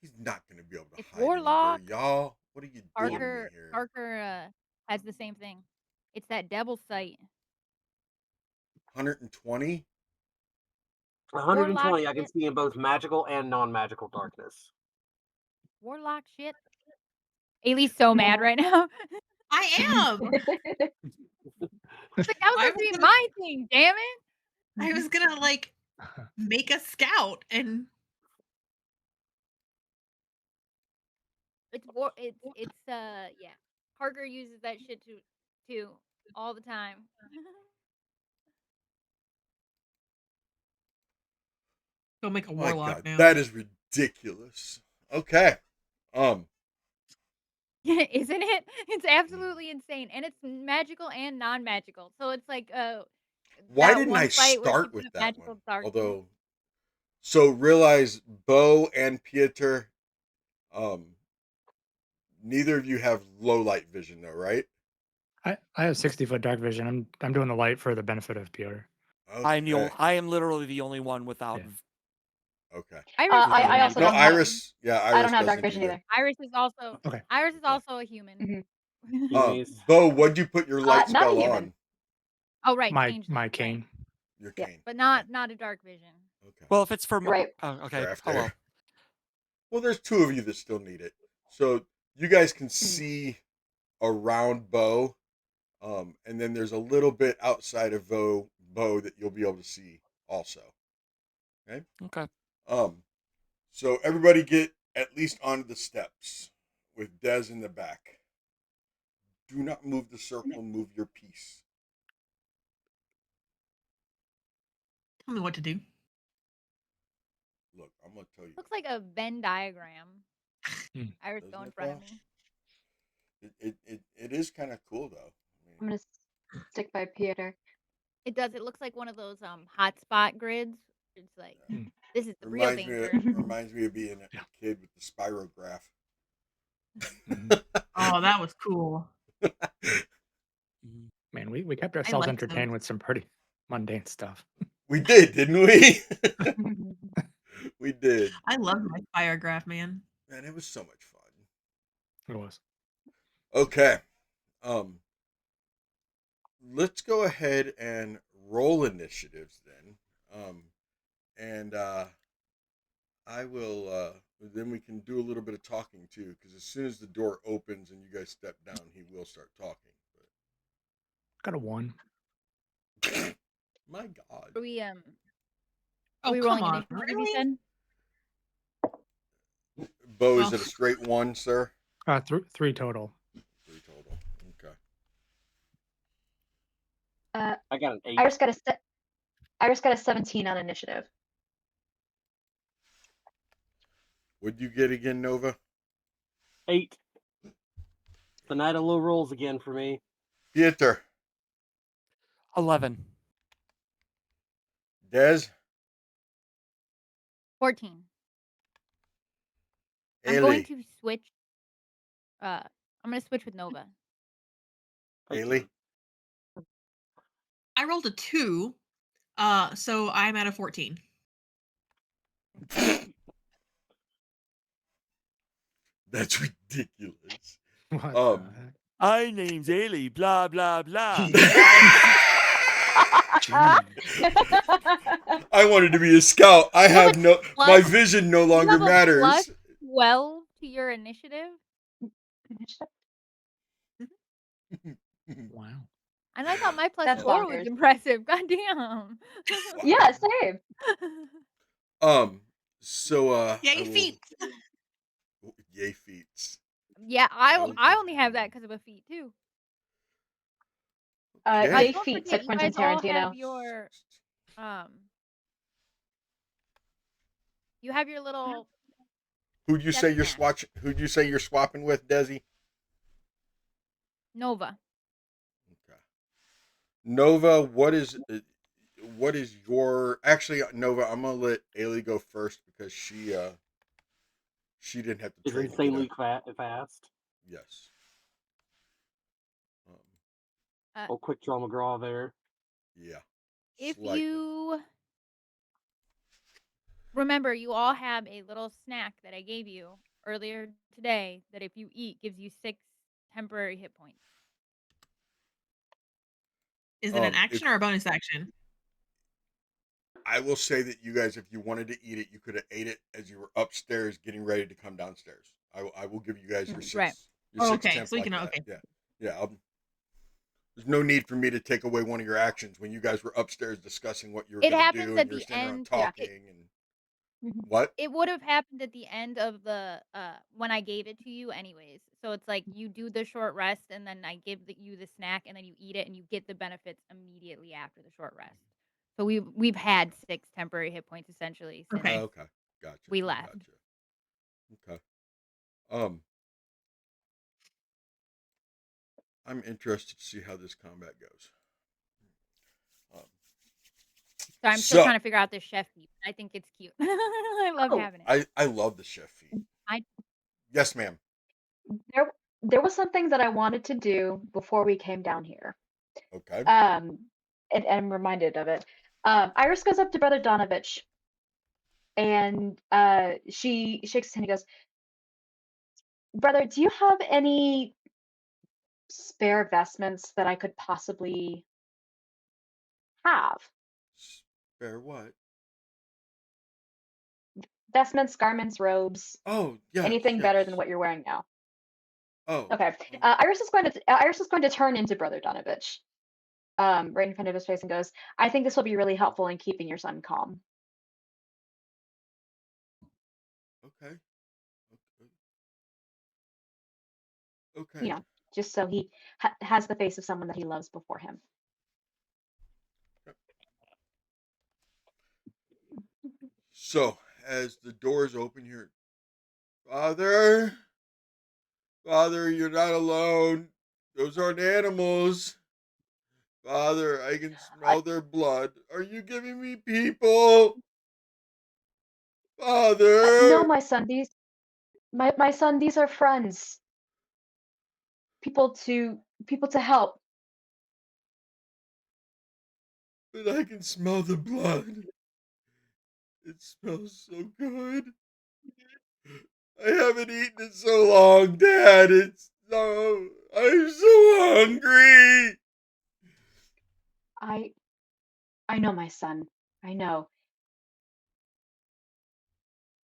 He's not going to be able to It's hide anywhere, Warlock. y'all. What are you doing to me here? Parker has the same thing. It's that devil sight. 120? 120, I can shit. see in both magical and non-magical darkness. Warlock shit. Ailey's so mad right now. I am. It's like, that was supposed to be my thing, damn it. I was gonna like make a scout and It's yeah. Parker uses that shit too all the time. go make a My warlock God, now. that is ridiculous. Okay. Yeah, isn't it? It's absolutely insane, and it's magical and non-magical. So it's like Why that didn't one I fight where she start put with a that magical one? darkness. Although, so realize Bo and Pieter, neither of you have low light vision though, right? I have 60-foot dark vision. I'm doing the light for the benefit of Peter. Okay. I am literally the only one without. Yeah. Okay. Iris is I a also No, don't have. Iris. Yeah, Iris I don't have dark doesn't vision either. Iris is also Okay. Iris is also a human. Nice. Bo, what'd you put your light Not a spell human. on? Oh right, My change that, right. cane. Your Yeah. cane. But not a dark vision. Okay. Well, if it's for Right. okay. Crafter. Oh well. Well, there's two of you that still need it. So you guys can see around Bo. And then there's a little bit outside of Bo that you'll be able to see also. Okay? Okay. So everybody get at least onto the steps with Dez in the back. Do not move the circle, move your piece. Tell me what to do. Look, I'm gonna tell you. Looks like a Venn diagram. Iris, Doesn't go in it, front of though? me. It is kind of cool though. I'm gonna stick by Peter. It does. It looks like one of those hotspot grids. It's like this is the real danger. Reminds me of being a kid with the spirograph. Oh, that was cool. Man, we kept ourselves entertained with some pretty mundane stuff. We did, didn't we? We did. I loved my spirograph, man. Man, it was so much fun. It was. Okay. Let's go ahead and roll initiatives then. And I will then we can do a little bit of talking too, because as soon as the door opens and you guys step down, he will start talking. Got a 1. My God. Are we Oh, we come rolling on. initiative, you Really? said? Bo, is Well- it a straight 1, sir? 3 total. 3 total. Okay. I got an 8. Iris got a 17 on initiative. What'd you get again, Nova? 8. The night of low rolls again for me. Pieter. 11. Dez. 14. I'm Ailey. going to switch. I'm gonna switch with Nova. Ailey. I rolled a 2, So I'm at a 14. That's ridiculous. What Um, the heck? My name's Ailey, blah, blah, blah. Jeez. I wanted to be a scout. I have a no, my plus- vision no You longer have a matters. plus 12 to your initiative. Wow. And I thought my plus That's 4 was bonkers. impressive. Goddamn. Yeah, same. So Yay, I will- feet. Yay feats. Yeah, I I will only have that because of a feat too. Okay. Yay Don't feet, forget, said you Quentin guys all Tarantino. have your you have your little Who'd you Step say you're snack. Who'd you say you're swapping with, Desi? Nova. Okay. Nova, what is your actually Nova? I'm gonna let Ailey go first because she didn't have to Is train. to insanely get fast. yes. Oh, quick draw McGraw there. Yeah. If Slightly. you remember, you all have a little snack that I gave you earlier today that if you eat gives you 6 temporary hit points. Is it an if- action or a bonus action? I will say that you guys, if you wanted to eat it, you could have ate it as you were upstairs getting ready to come downstairs. I will give you guys your six. Right. Your Oh, six okay, temp so we like can- that. okay. Yeah. There's no need for me to take away one of your actions when you guys were upstairs discussing what you were It going to happens do, at and you're the standing around end. talking and Mhm. what? It would have happened at the end of the when I gave it to you anyways. So it's like you do the short rest and then I give you the snack and then you eat it and you get the benefits immediately after the short rest. So we've had 6 temporary hit points essentially since Okay. Okay, gotcha. we left. Gotcha. Okay. I'm interested to see how this combat goes. So I'm still trying to figure out this chef feat. I think it's cute. I love Oh, having it. I love the chef feat. I Yes, ma'am. There was something that I wanted to do before we came down here. Okay. And I'm reminded of it. Iris goes up to Brother Donovich and she shakes his hand and goes, Brother, do you have any spare vestments that I could possibly have? Spare what? Vestments, garments, robes, Oh, yeah. anything better than what you're wearing now. Oh. Okay. Iris is going to turn into Brother Donovich, right in front of his face, and goes, I think this will be really helpful in keeping your son calm. Okay. You know, just so he has the face of someone that he loves before him. So, as the doors open here, Father, you're not alone. Those aren't animals. Father, I can smell their blood. Are you giving me people? Father. No, my son. My son. These are friends. People to help. But I can smell the blood. It smells so good. I haven't eaten in so long, Dad. I'm so hungry. I know, my son. I know.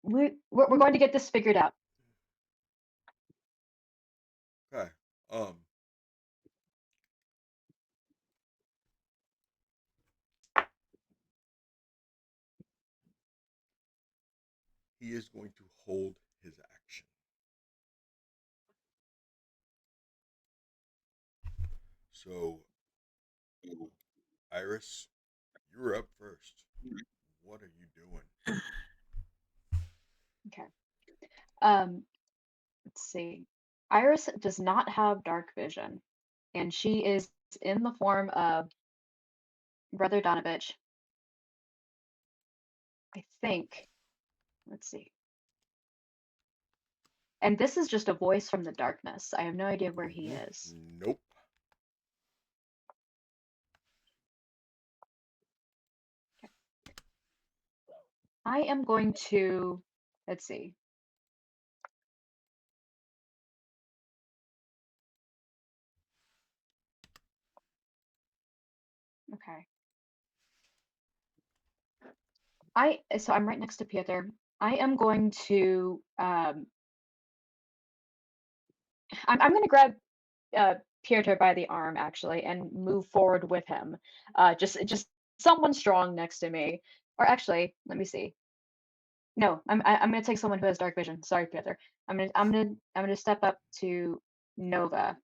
We're going to get this figured out. Okay. He is going to hold his action. So, Iris, you're up first. What are you doing? Okay. Let's see. Iris does not have dark vision, and she is in the form of Brother Donovich. I think. Let's see. And this is just a voice from the darkness. I have no idea where he is. Nope. I am going to, let's see. Okay. So I'm right next to Peter. I am going to I'm going to grab Piotr by the arm actually and move forward with him. Just someone strong next to me. Or actually, let me see. No, I'm going to take someone who has dark vision. Sorry, Piotr. I'm going to step up to Nova,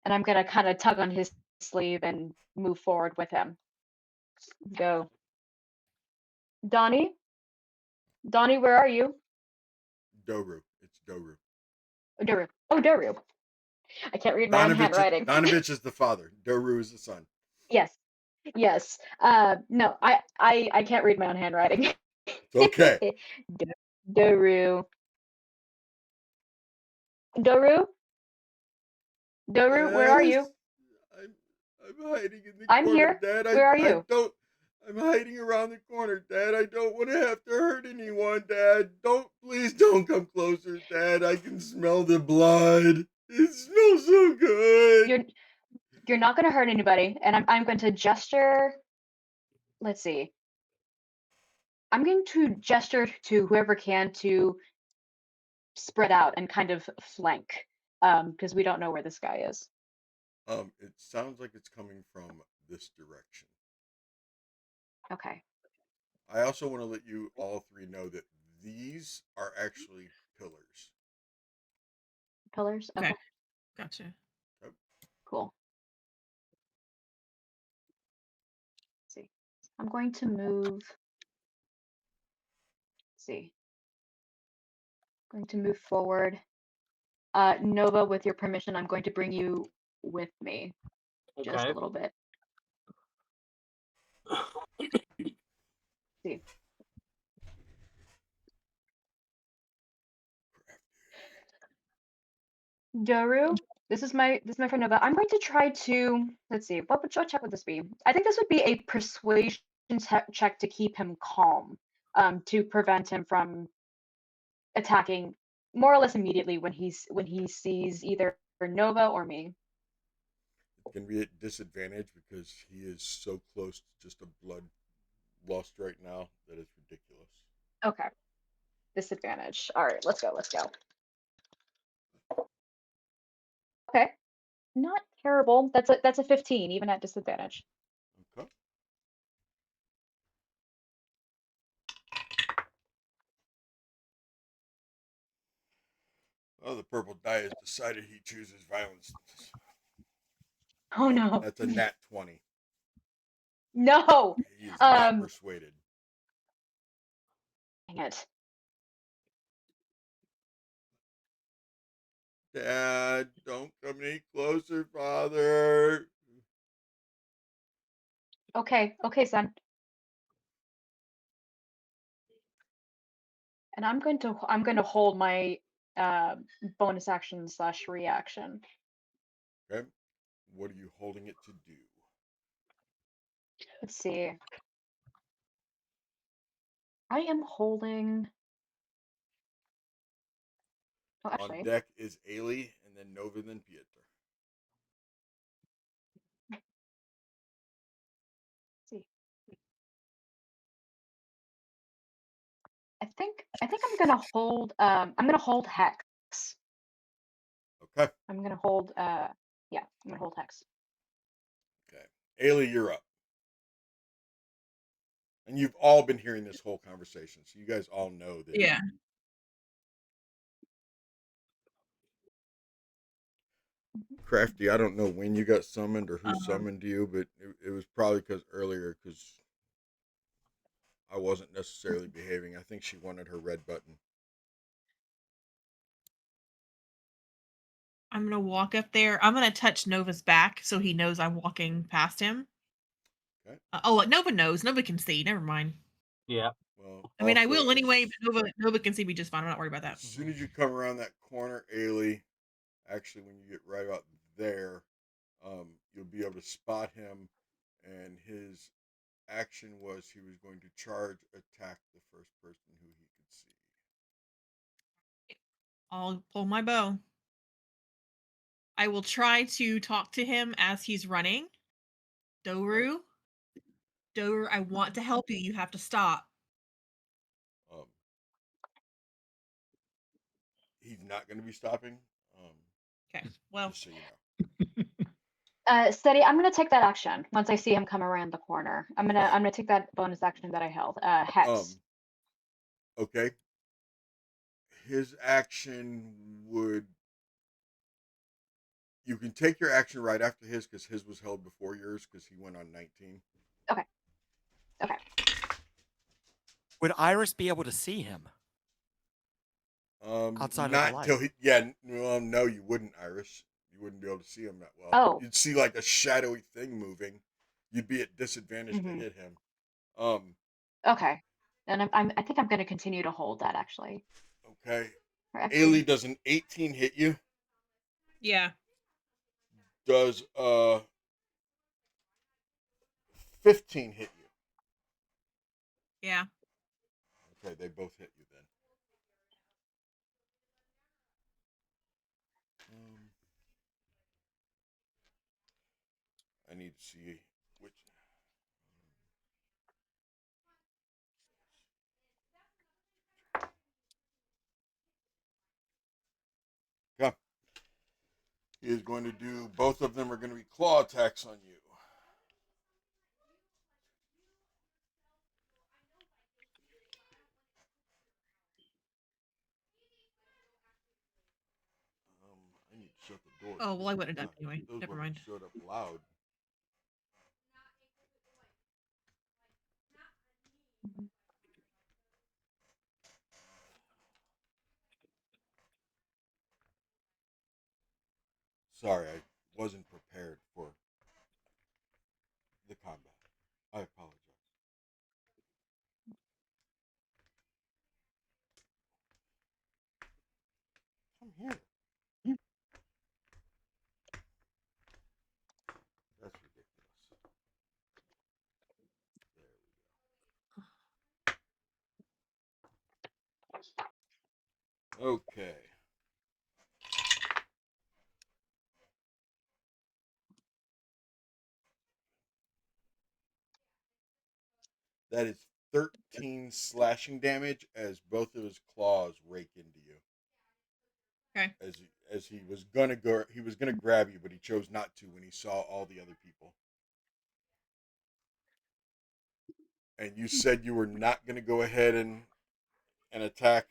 and I'm going to kind of tug on his sleeve and move forward with him. Go. Donnie? Donnie, where are you? Doru. It's Doru. Oh, Doru. Oh, Doru. I can't read my own handwriting. Donovich is the father. Doru is the son. Yes. Yes. No, I can't read my own handwriting. It's okay. Doru. Doru? Doru, where are you? I'm hiding in the I'm corner, here. Dad. Where are you? I'm hiding around the corner, Dad. I don't want to have to hurt anyone, Dad. Please don't come closer, Dad. I can smell the blood. It smells so good. You're not going to hurt anybody, and I'm going to gesture. Let's see. I'm going to gesture to whoever can to spread out and kind of flank, because we don't know where this guy is. It sounds like it's coming from this direction. Okay. I also want to let you all three know that these are actually pillars. Pillars? Okay. Okay. Gotcha. Cool. Let's see. I'm going to move. Let's see. I'm going to move forward. Nova, with your permission, I'm going to bring you with me just Okay. a little bit. See. Doru, this is my friend Nova. I'm going to try to, let's see, what check would this be? I think this would be a persuasion check to keep him calm, to prevent him from attacking more or less immediately when he sees either Nova or me. It's going to be at disadvantage because he is so close to just a blood lust right now that it's ridiculous. Okay. Disadvantage. All right, let's go. Okay. Not terrible. That's a 15 even at disadvantage. Okay. Oh, the purple die has decided he chooses violence. Oh no. That's a nat 20. No. He is not persuaded. Dang it. Dad, don't come any closer, Father. Okay, son. And I'm going to hold my bonus action / reaction. Okay. What are you holding it to do? Let's see. I am holding. Oh, actually. On deck is Ailey, and then Nova, then Pieter. Let's see. I think I'm gonna hold. I'm gonna hold Hex. Okay. I'm gonna hold. Yeah, I'm gonna hold Hex. Okay. Ailey, you're up. And you've all been hearing this whole conversation, so you guys all know that. Yeah. Crafty, I don't know when you got summoned or who summoned you, but it was probably because I wasn't necessarily behaving. I think she wanted her red button. I'm gonna walk up there. I'm gonna touch Nova's back so he knows I'm walking past him. Okay. Nova knows. Nova can see. Never mind. Yeah. Well, I mean, I will anyway, but Nova can see me just fine. I'm not worried about that. As soon as you come around that corner, Ailey, actually, when you get right about there, you'll be able to spot him, and his action was he was going to charge attack the first person who he could see. I'll pull my bow. I will try to talk to him as he's running. Doru, I want to help you. You have to stop. He's not going to be stopping. Okay. Well, just so you know. Steady, I'm gonna take that action once I see him come around the corner. I'm gonna take that bonus action that I held. Hex. Okay. His action would. You can take your action right after his because his was held before yours because he went on 19. Okay. Okay. Would Iris be able to see him? Outside of the not light. till he. Yeah. No, you wouldn't, Iris. You wouldn't be able to see him that well. Oh. You'd see like a shadowy thing moving. You'd be at disadvantage to hit him. Okay. And I think I'm gonna continue to hold that actually. Okay. Or actually- Ailey, does an 18 hit you? yeah. Does 15 hit you? Yeah. Okay, they both hit you then. I need to see which. Okay. He is going to do. Both of them are going to be claw attacks on you. I need to shut the door. Oh, well, I wouldn't have done God, anyway. those Never women mind. showed up loud. Sorry, I wasn't prepared for the combat. I apologize. Come here. That's ridiculous. There we go. Okay. That is 13 slashing damage as both of his claws rake into you. Okay. As he was gonna grab you, but he chose not to when he saw all the other people. And you said you were not gonna go ahead and attack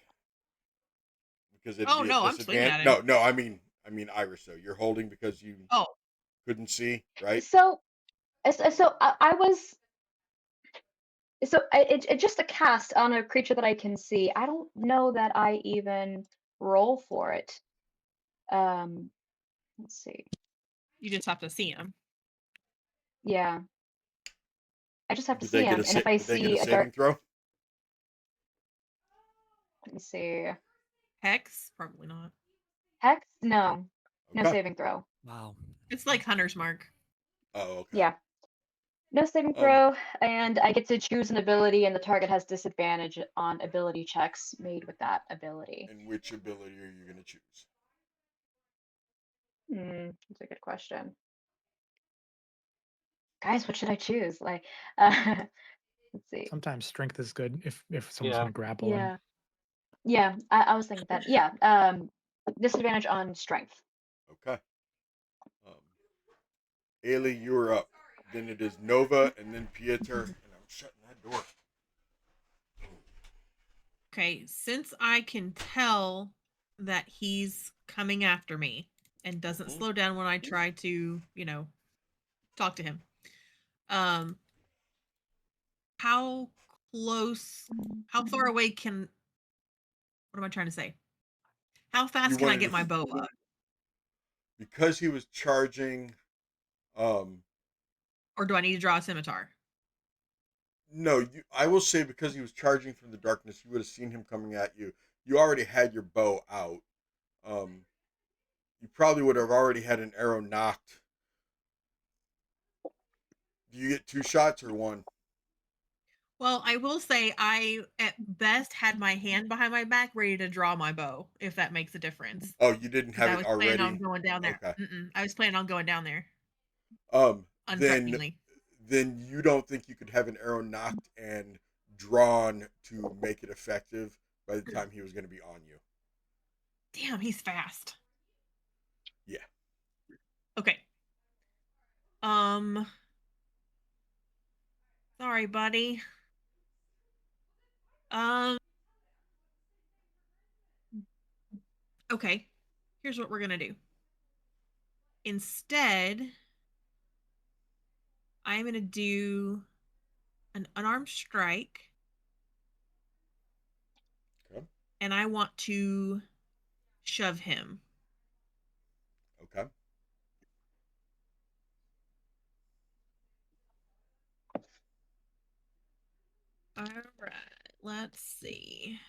because it'd Oh, be no, a I'm swinging disadvantage. at him. No, I mean Iris. So you're holding because you Oh. couldn't see, right? So I was. So it's just a cast on a creature that I can see. I don't know that I even roll for it. Let's see. You just have to see him. Yeah. I just have to Did see they get him, and if I Did they get see a a saving dark, throw? let me see. Hex? Probably not. Hex? No, no Okay. saving throw. Wow. It's like Hunter's Mark. Oh, okay. Yeah, no saving throw, and I get to choose an ability, and the target has disadvantage on ability checks made with that ability. And which ability are you going to choose? That's a good question. Guys, what should I choose? Like, let's see. Sometimes strength is good if someone's Yeah. gonna grapple him. Yeah, I was thinking that. Yeah, disadvantage on strength. Okay. Ailey, you're up. Then it is Nova, and then Pieter, and I'm shutting that door. Okay, since I can tell that he's coming after me and doesn't slow down when I try to, talk to him. How close, how far away what am I trying to say? How fast can I wanted get to my bow up? Because he was charging, Or do I need to draw a scimitar? no, I will say because he was charging from the darkness, you would have seen him coming at you. You already had your bow out. You probably would have already had an arrow knocked. Do you get 2 shots or 1? Well, I will say I at best had my hand behind my back ready to draw my bow, if that makes a difference. Oh, you didn't 'Cause have I it was planning on already? going down there. Okay. I was planning on going down there Then unthreateningly. you don't think you could have an arrow knocked and drawn to make it effective by the time he was going to be on you? Damn, he's fast. Yeah. Okay. Sorry, buddy. Okay. Here's what we're gonna do. Instead, I'm gonna do an unarmed strike. Okay. And I want to shove him. Okay. All right. Let's see.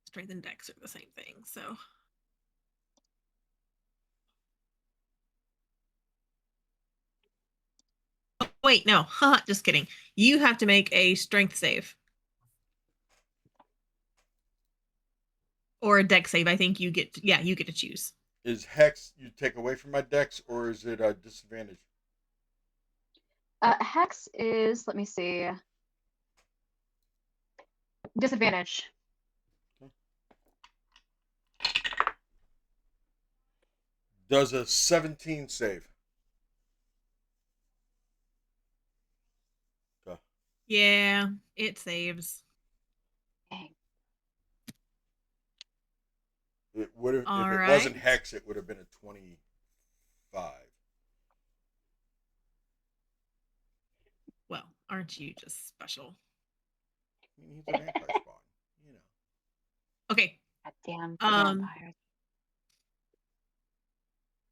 Strength and dex are the same thing, so. Oh, wait, no. Haha, just kidding. You have to make a strength save. Or a dex save. I think you get you get to choose. Is Hex you take away from my dex, or is it a disadvantage? Hex is, let me see, disadvantage. Does a 17 save? Okay. Yeah, it saves. Dang. It would have, All if it right. wasn't Hex, it would have been a 25. Well, aren't you just special? I mean, he's a vampire spawn, you know. Okay. Goddamn Um, vampires.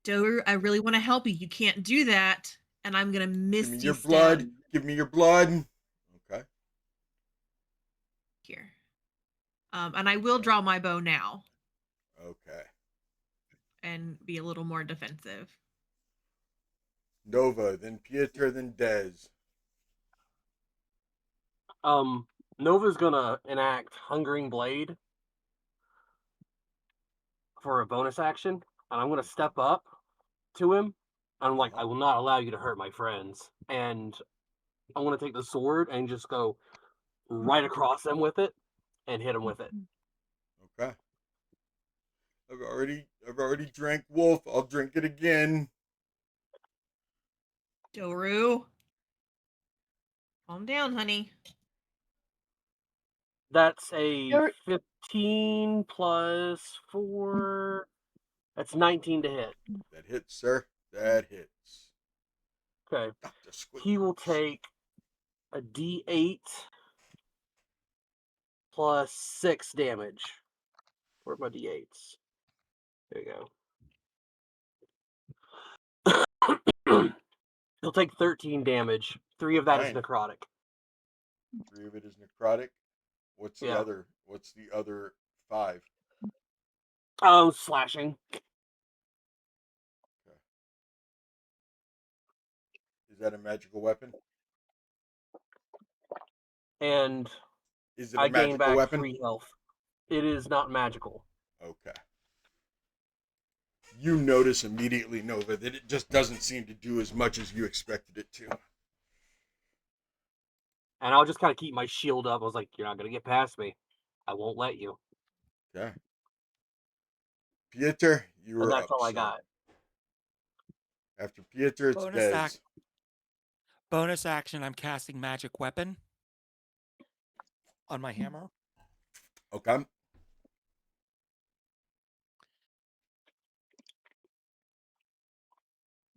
Doer, I really want to help you. You can't do that, and I'm gonna Give me misty your step blood. Give me your blood. Okay. here. And I will draw my bow now Okay. and be a little more defensive. Nova, then Pieter, then Dez. Nova's gonna enact Hungering Blade for a bonus action, and I'm gonna step up to him. I'm like, I will not allow you to hurt my friends, and I want to take the sword and just go right across them with it and hit him with it. Okay. I've already drank Wolf. I'll drink it again. Doru, calm down, honey. That's a You're- 15 plus 4. That's 19 to hit. That hits, sir. That hits. Okay. Dr. Squid. He will take a D8 plus 6 damage. Where are my D8s? There you go. He'll take 13 damage. 3 of that is Fine. necrotic. 3 of it is necrotic. What's the Yeah. other? What's the other 5? Slashing. Okay. Is that a magical weapon? And Is it a I gain magical back weapon? 3 health. It is not magical. Okay. You notice immediately, Nova, that it just doesn't seem to do as much as you expected it to. And I'll just kind of keep my shield up. I was like, you're not going to get past me. I won't let you. Okay. Pieter, you And were that's up, all I sir. got. After Pieter, it's Dez. Bonus action, I'm casting Magic Weapon on my hammer. Okay.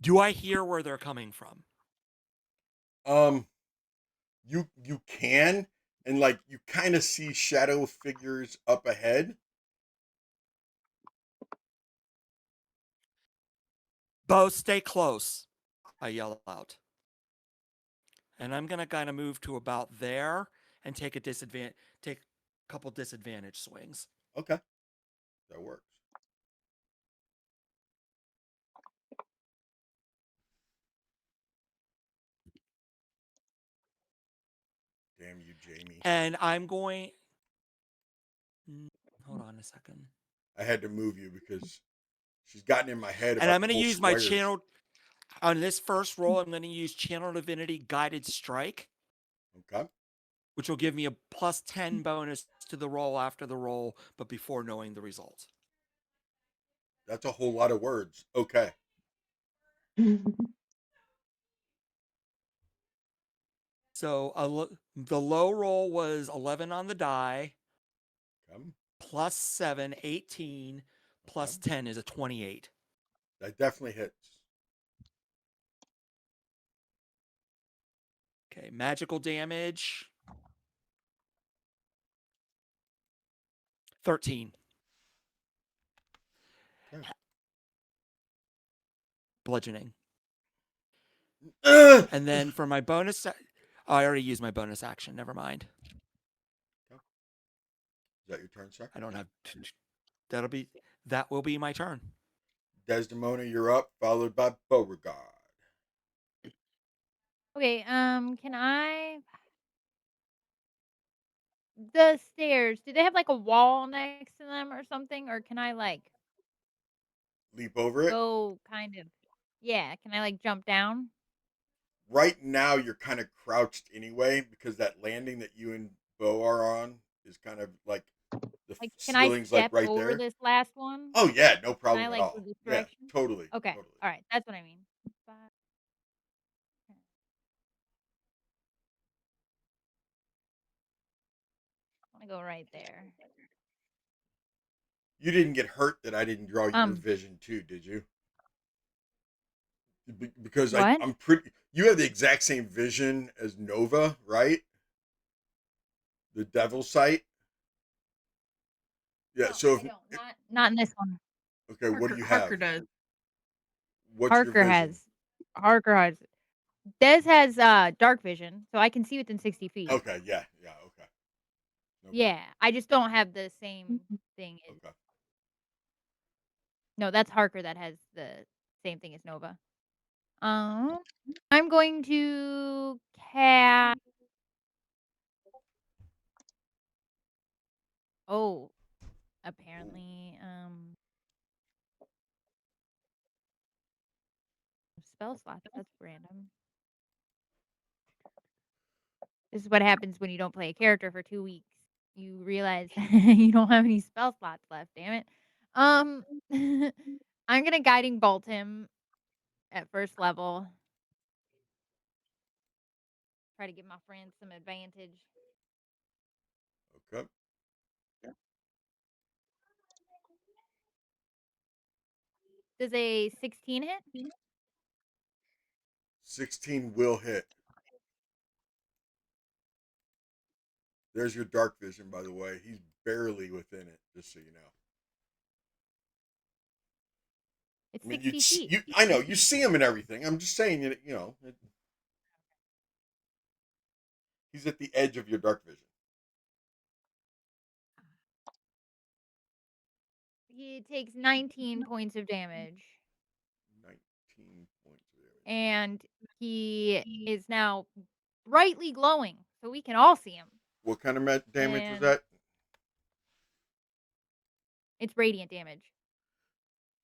Do I hear where they're coming from? You can, and like you kind of see shadow figures up ahead. Bo, stay close, I yell out. And I'm gonna kind of move to about there and take a couple disadvantage swings. Okay. That works. Damn you, Jamie. And I'm going. Hold on a second. I had to move you because she's gotten in my head And about I'm the going to whole use my squares. channel. On this first roll, I'm going to use Channel Divinity Guided Strike, Okay. which will give me a plus 10 bonus to the roll after the roll, but before knowing the result. That's a whole lot of words. Okay. So the low roll was 11 on the die, Okay. plus 7, 18, plus 10 is a 28. That definitely hits. Okay, magical damage. 13. Okay. Bludgeoning. Is And then for my bonus, I already used my bonus action. Never mind. that your turn, sir? I don't have. That will be my turn. Desdemona, you're up, followed by Beauregard. Okay, can I the stairs, do they have like a wall next to them or something? Or can I like Leap over it. go kind of yeah, can I like jump down? Right now, you're kind of crouched anyway because that landing that you and Bo are on is kind of like the Like can I ceiling's like step right over there. this last one? Oh yeah, no Can problem I at like go all. this Yeah, direction? totally. Okay. Totally. All right, that's what I mean. Five, 10. I want to go right there. You didn't get hurt that I didn't draw your Um, vision too, did you? Because what? I'm pretty. You have the exact same vision as Nova, right? The Devil Sight. Yeah. No, So I if don't. Not in this one. okay, what do you have? Harker does. What's your vision? Harker has. Des has dark vision, so I can see within 60 feet. Okay. Yeah. Yeah. Okay. No Yeah, I just don't have the same thing as. problem. Okay. No, that's Harker that has the same thing as Nova. I'm going to cast. Oh, apparently, spell slots. That's random. This is what happens when you don't play a character for 2 weeks. You realize you don't have any spell slots left. Damn it. I'm gonna guiding bolt him at first level. Try to give my friends some advantage. Okay. Does a 16 hit? 16 will hit. There's your dark vision, by the way. He's barely within it, just so you know. It's I mean, 60 feet. I know you see him and everything. I'm just saying, he's at the edge of your dark vision. He takes 19 points of damage. 19 points of damage. And he is now brightly glowing, so we can all see him. What kind of damage was And that? it's radiant damage.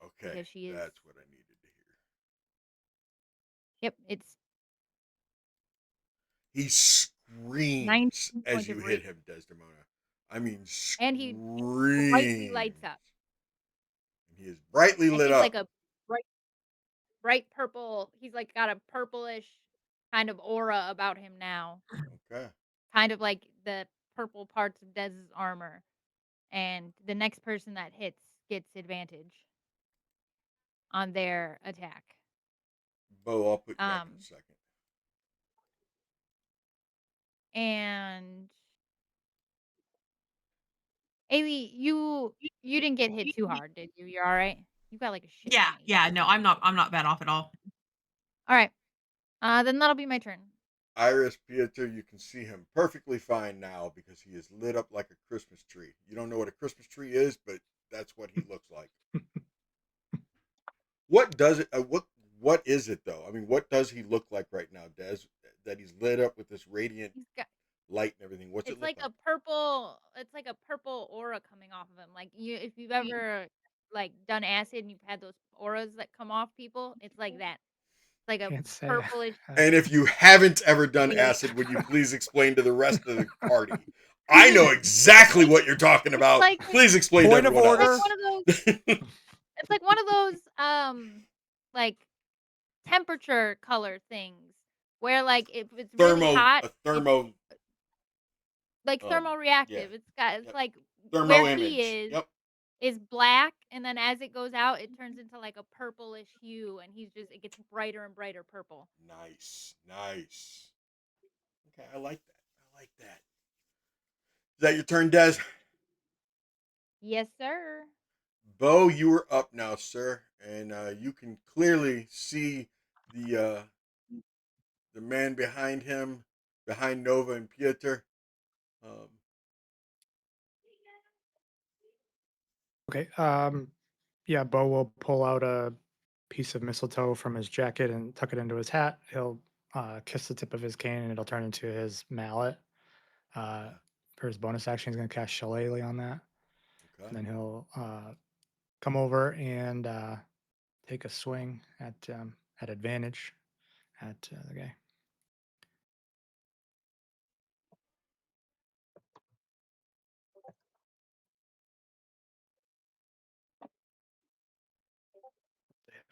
Okay, Because she is. that's what I needed to hear. Yep, it's He screams 19 as points you of hit him, Desdemona. I mean, and he brightly screams. lights up. And he is brightly And lit he's up. like a bright purple. He's like got a purplish kind of aura about him now. Okay. Kind of like the purple parts of Dez's armor. And the next person that hits gets advantage on their attack. Bo, I'll put you back in a second. And Ailey, you didn't get hit too hard, did you? You're all right. You got like a shit. Yeah, ton of yeah. No, I'm not bad off at all. All right. Then that'll be my turn. Iris Pieter, you can see him perfectly fine now because he is lit up like a Christmas tree. You don't know what a Christmas tree is, but that's what he looks like. What does it? What is it though? I mean, what does he look like right now, Des? That he's lit up with this radiant light and everything. What's it It's look like like? a purple. It's like a purple aura coming off of him. Like if you've ever like done acid and you've had those auras that come off people, it's like that. It's like a Can't say. purplish. And if you haven't ever done Yeah. acid, would you please explain to the rest of the party? I know exactly what you're talking about. like- Please explain Point to of everyone order. else. One of those. It's like one of those like temperature color things where like if it's really hot, a thermo, like thermoreactive. It's Yep. like thermo where image. he Yep. is black, and then as it goes out, it turns into like a purplish hue, and it gets brighter and brighter purple. Nice. Okay, I like that. Is that your turn, Des? Yes, sir. Bo, you are up now, sir, and you can clearly see the man behind him, behind Nova and Pieter. Okay. Yeah, Bo will pull out a piece of mistletoe from his jacket and tuck it into his hat. He'll kiss the tip of his cane and it'll turn into his mallet. For his bonus action, he's going to cast Shillelagh on that. Okay. And then he'll come over and take a swing at advantage at the guy.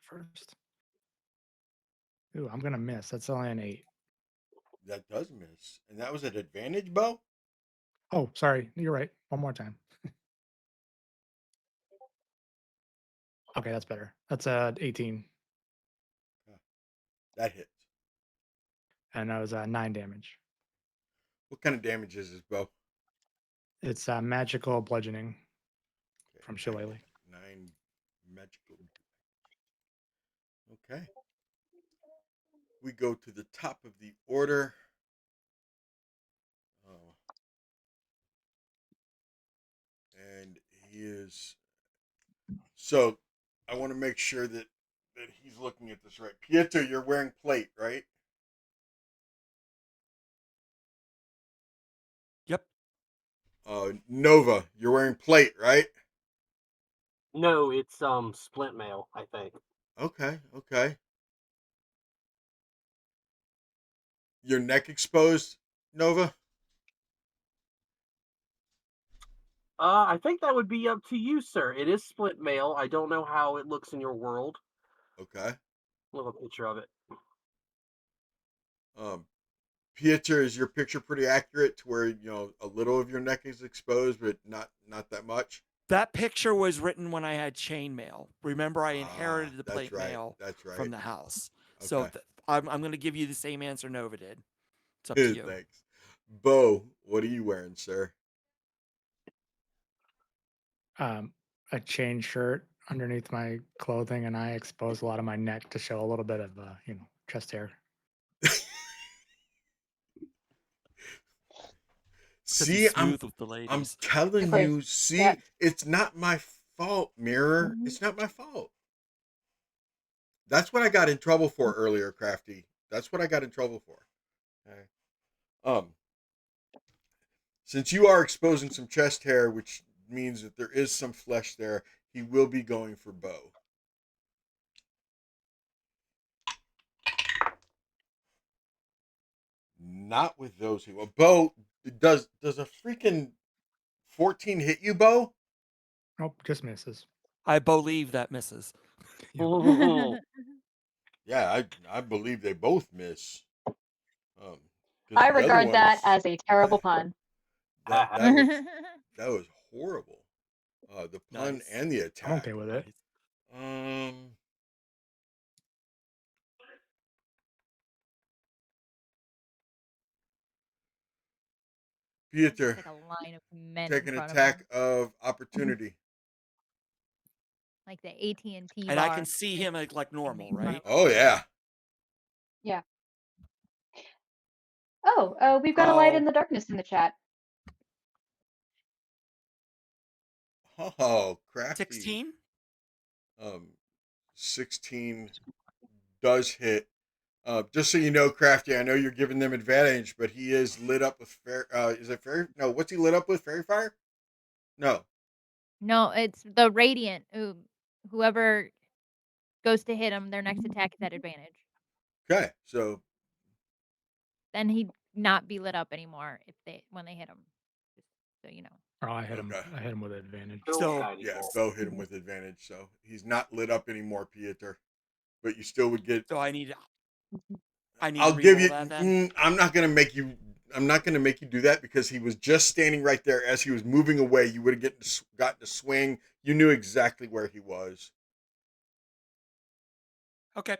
First. Ooh, I'm gonna miss. That's only an 8. That does miss, and that was at advantage, Bo. Oh, sorry. You're right. One more time. Okay, that's better. That's 18, That hits. and that was 9 damage. What kind of damage is this, Bo? It's magical bludgeoning Okay, from Shillelagh. 9 magical. Okay. We go to the top of the order. And he is. So, I want to make sure that he's looking at this right. Pieter, you're wearing plate, right? Yep. Nova, you're wearing plate, right? No, it's splint mail, I think. Okay. Your neck exposed, Nova? I think that would be up to you, sir. It is split mail. I don't know how it looks in your world. Okay. We'll have a picture of it. Pieter, is your picture pretty accurate to where a little of your neck is exposed, but not that much? That picture was written when I had chainmail. Remember, I inherited the that's plate right. mail That's right. from the house. Okay. So I'm going to give you the same answer Nova did. It's up to you. Thanks. Bo, what are you wearing, sir? A chain shirt underneath my clothing, and I expose a lot of my neck to show a little bit of chest hair. See, I'm with the ladies. I'm telling Of course. you. See, Yeah. it's not my fault, Mirror. Mhm. It's not my fault. That's what I got in trouble for earlier, Crafty. That's what I got in trouble for. Okay. Since you are exposing some chest hair, which means that there is some flesh there, he will be going for Bo. Not with those people. Bo, does a freaking 14 hit you, Bo? Nope, just misses. I believe that misses. Yeah, I believe they both miss. I regard that as a terrible pun. That was horrible. The pun Nice. and the attack. I'm okay with it. Pieter, Like a line of men take in an front attack of him, of opportunity. like the AT&T And bar. I can see him like normal, in front right? of him. Oh yeah. Yeah. Oh, we've got a light in the darkness in the chat. Oh, crafty. 16? 16 does hit. Just so you know, Crafty, I know you're giving them advantage, but he is lit up with is it fairy? No, what's he lit up with? Fairy fire? No. No, it's the radiant. Whoever goes to hit him, their next attack is at advantage. Okay, so Then he'd not be lit up anymore when they hit him. Just so you know. Oh, I hit him. Okay. I hit him with advantage. Still So- tiny yeah, bolt. Bo hit him with advantage, so he's not lit up anymore, Pieter. But you still would get. So I need I'll to give reroll you. that then. I'm not gonna make you. I'm not gonna make you do that because he was just standing right there as he was moving away. You would have gotten to swing. You knew exactly where he was. Okay.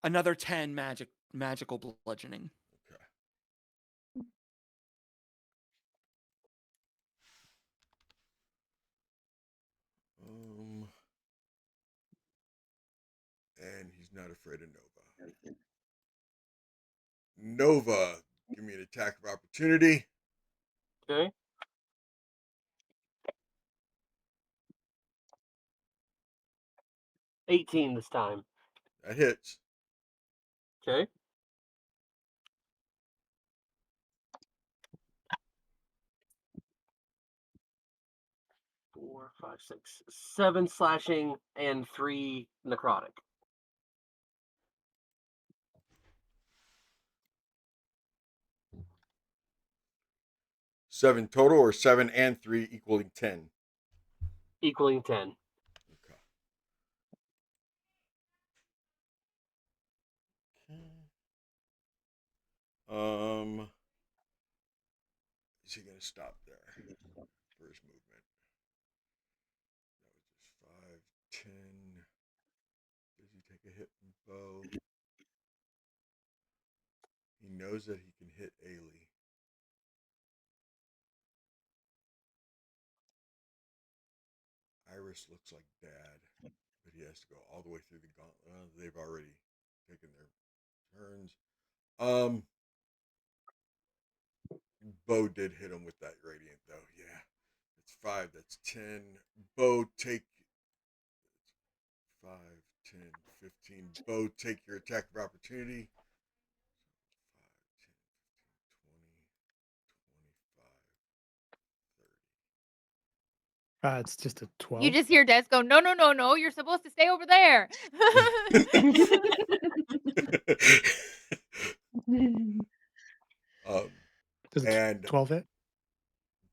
Another 10 magical bludgeoning. Okay. And he's not afraid of Nova. Nova, give me an attack of opportunity. Okay. $18 this time. That hits. Okay. Four, five, six, 7 slashing and 3 necrotic. Seven total, or 7 and 3 equaling 10. Equaling 10. Okay. Is he gonna stop there for his movement? That was just 5, 10. Does he take a hit from Bo? He knows that he can hit Ailey. Iris looks like Dad, but he has to go all the way through the gauntlet. They've already taken their turns. Bo did hit him with that radiant, though. Yeah, it's 5. That's 10. Bo, take 5, 10, 15. Bo, take your attack of opportunity. 5, 10, 15, 20, 25, 30. It's just a 12. You just hear Des go, no, no, no, no. You're supposed to stay over there. Does a and 12 hit?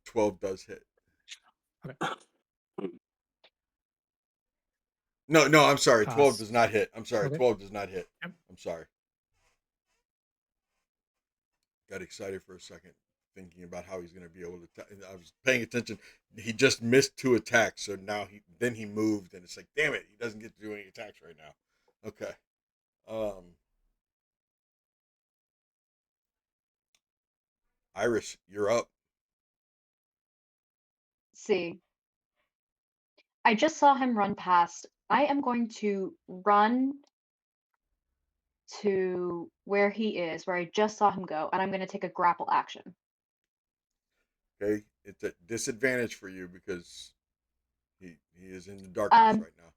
12 does hit. Okay. No, I'm sorry. 12 does not hit. I'm sorry. Okay. 12 does not hit. Yep. I'm sorry. Got excited for a second thinking about how he's going to be able to. I was paying attention. He just missed 2 attacks, so now he moved, and it's like, damn it, he doesn't get to do any attacks right now. Okay. Iris, you're up. See. I just saw him run past. I am going to run to where he is, where I just saw him go, and I'm going to take a grapple action. Okay, it's a disadvantage for you because he is in the darkness right now.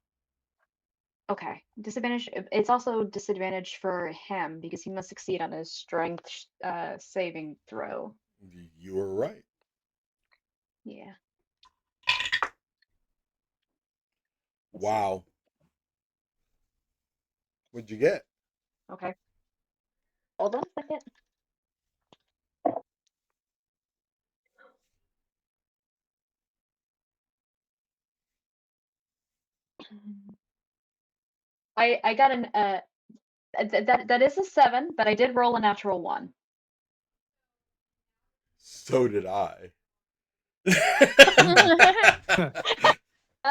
Okay, disadvantage. It's also disadvantage for him because he must succeed on his strength saving throw. You were right. Yeah. Wow. What'd you get? Okay. Hold on a second. I got an that is a 7, but I did roll a natural 1. So did I.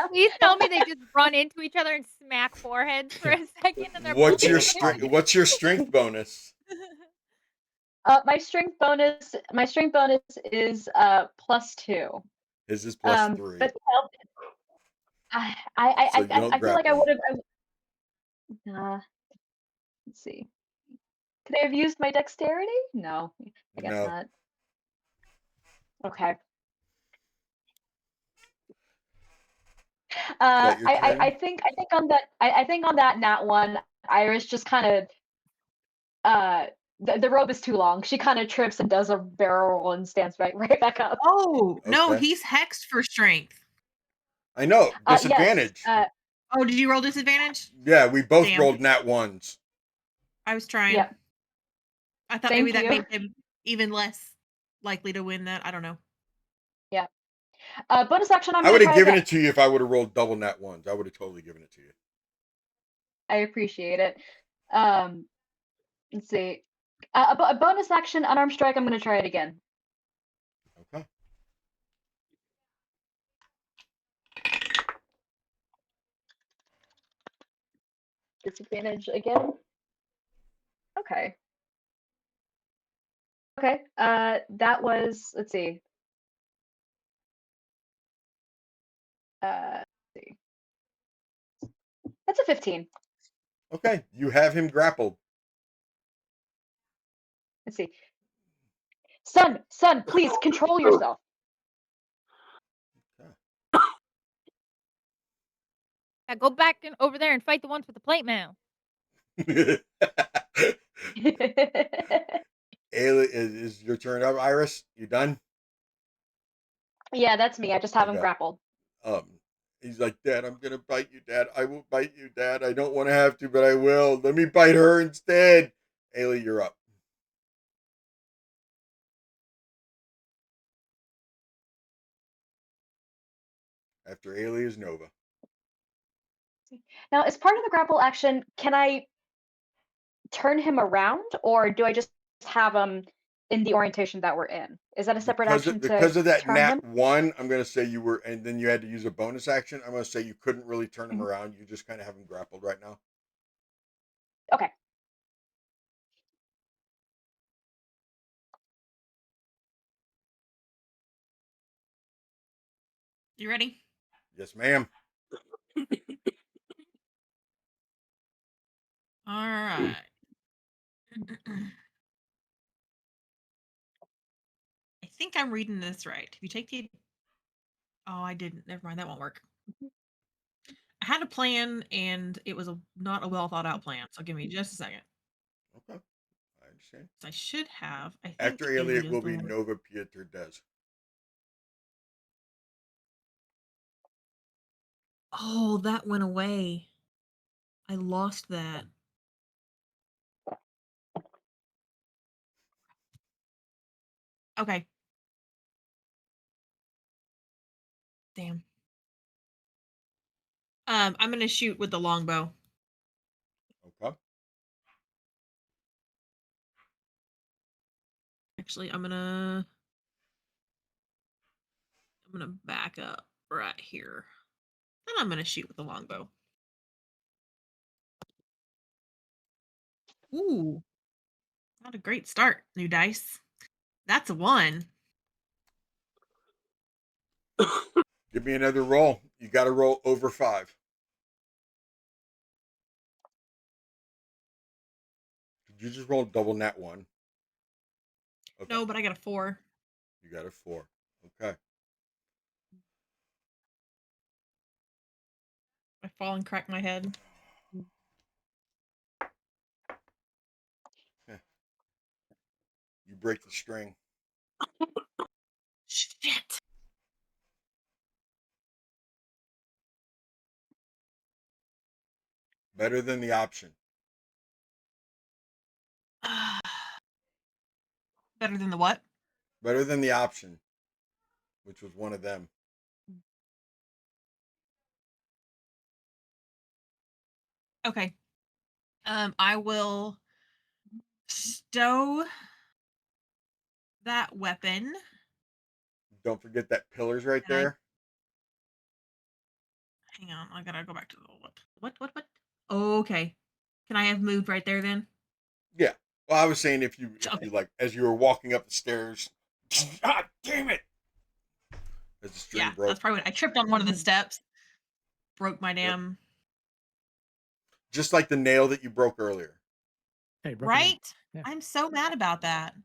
Please tell me they just run into each other and smack foreheads for a second. And they're What's both your dead. strength? What's your strength bonus? My strength bonus is +2. His is +3. But I So you don't I feel like I grapple. would have. Let's see. Could I have used my dexterity? No, I guess No. not. Okay. that your turn? I think on that nat one, Iris just kind of the rope is too long. She kind of trips and does a barrel roll and stands right back up. Oh no, Okay. he's hexed for strength. I know. Yes. Disadvantage. Oh, did you roll disadvantage? Yeah, we both Damn. rolled nat ones. I was trying. Yeah. I thought Thank maybe that you. made him even less likely to win that. I don't know. Yeah. Bonus action. I'm I would gonna have try given again. it to you if I would have rolled double nat ones. I would have totally given it to you. I appreciate it. Let's see. A bonus action, unarmed strike. I'm gonna try it again. Okay. Disadvantage again. Okay. Okay. That was. Let's see. Let's see. That's a 15. Okay. You have him grappled. Let's see. Son, please control yourself. Yeah, go back over there and fight the ones with the plate mail. Is your turn up, Iris? You done? Yeah, that's me. I just have him Okay. grappled. He's like, Dad, I'm gonna bite you, Dad. I will bite you, Dad. I don't want to have to, but I will. Let me bite her instead. Ailey, you're up. After Ailey is Nova. Now, as part of the grapple action, can I turn him around, or do I just have him in the orientation that we're in? Is that a separate action Because to of that turn nat him? one, I'm gonna say you were, and then you had to use a bonus action. I'm gonna say you couldn't really turn him Mhm. around. You just kind of have him grappled right now. Okay. You ready? Yes, ma'am. All right. I think I'm reading this right. If you take the. Oh, I didn't. Never mind. That won't work. I had a plan, and it was not a well thought out plan. So give me just a second. Okay, I understand. I should have. I think After Ailey, it is will the be one- Nova Pieter Des. Oh, that went away. I lost that. Okay. Damn. I'm gonna shoot with the longbow. Okay. Actually, I'm gonna back up right here. Then I'm gonna shoot with the longbow. Ooh. Not a great start, new dice. That's a 1. Give me another roll. You got to roll over 5. Did you just roll double nat 1? Okay. No, but I got a 4. You got a 4. Okay. I fall and crack my head. You break the string. Shit. Better than the option. Better than the what? Better than the option, which was one of them. Okay. I will stow that weapon. Don't forget that pillar's right And I- there. Hang on, I gotta go back to the what? Oh, okay. Can I have moved right there then? Yeah. Well, I was saying if you Okay. like as you were walking up the stairs. God damn it! As the string Yeah, broke. that's probably what I tripped on one of the steps. Broke my damn. Just like the nail that you broke earlier. Hey, broke it in. Right? Yeah. I'm so mad about that.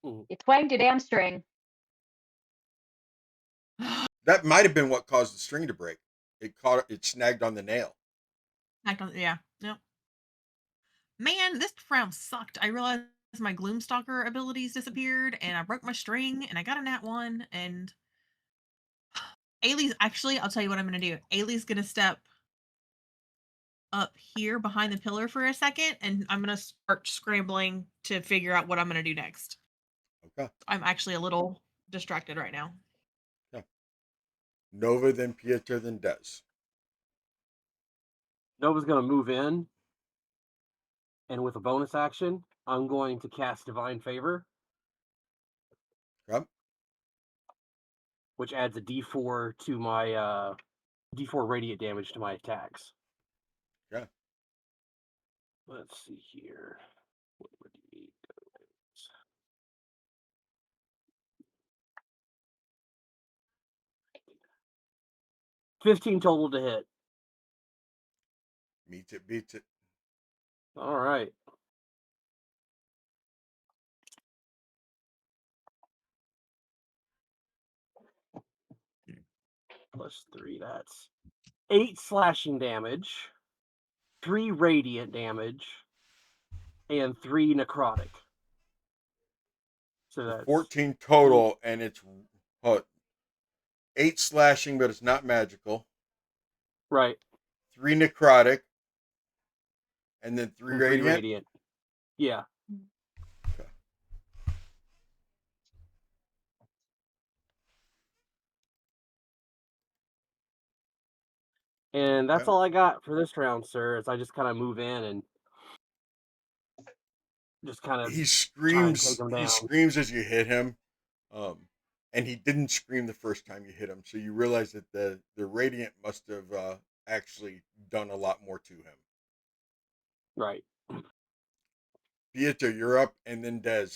You twanged your damn string. That might have been what caused the string to break. it snagged on the nail. Yeah. Yep. Man, this round sucked. I realized my Gloomstalker abilities disappeared, and I broke my string, and I got a nat 1, and Ailey's actually, I'll tell you what I'm gonna do. Ailey's gonna step up here behind the pillar for a second, and I'm gonna start scrambling to figure out what I'm gonna do next. Okay. I'm actually a little distracted right now. Nova, then Pietro, then Des. Nova's going to move in, and with a bonus action, I'm going to cast Divine Favor, Okay. which adds a D4 to my D4 radiant damage to my attacks. Okay. Let's see here. What would he go? 15 total to hit. Meets it, beats it. All right. Plus 3, that's 8 slashing damage, 3 radiant damage, and 3 necrotic. So that's 14 total, and it's 8 slashing, but it's not magical. right. 3 necrotic, and then 3 And 3 radiant. radiant. Yeah. Okay. And that's Okay. all I got for this round, sir. Is I just kind of move in and just kind of He try and take screams. him He down. screams as you hit him, and he didn't scream the first time you hit him. So you realize that the radiant must have actually done a lot more to him. Right. Pietro, you're up, and then Des.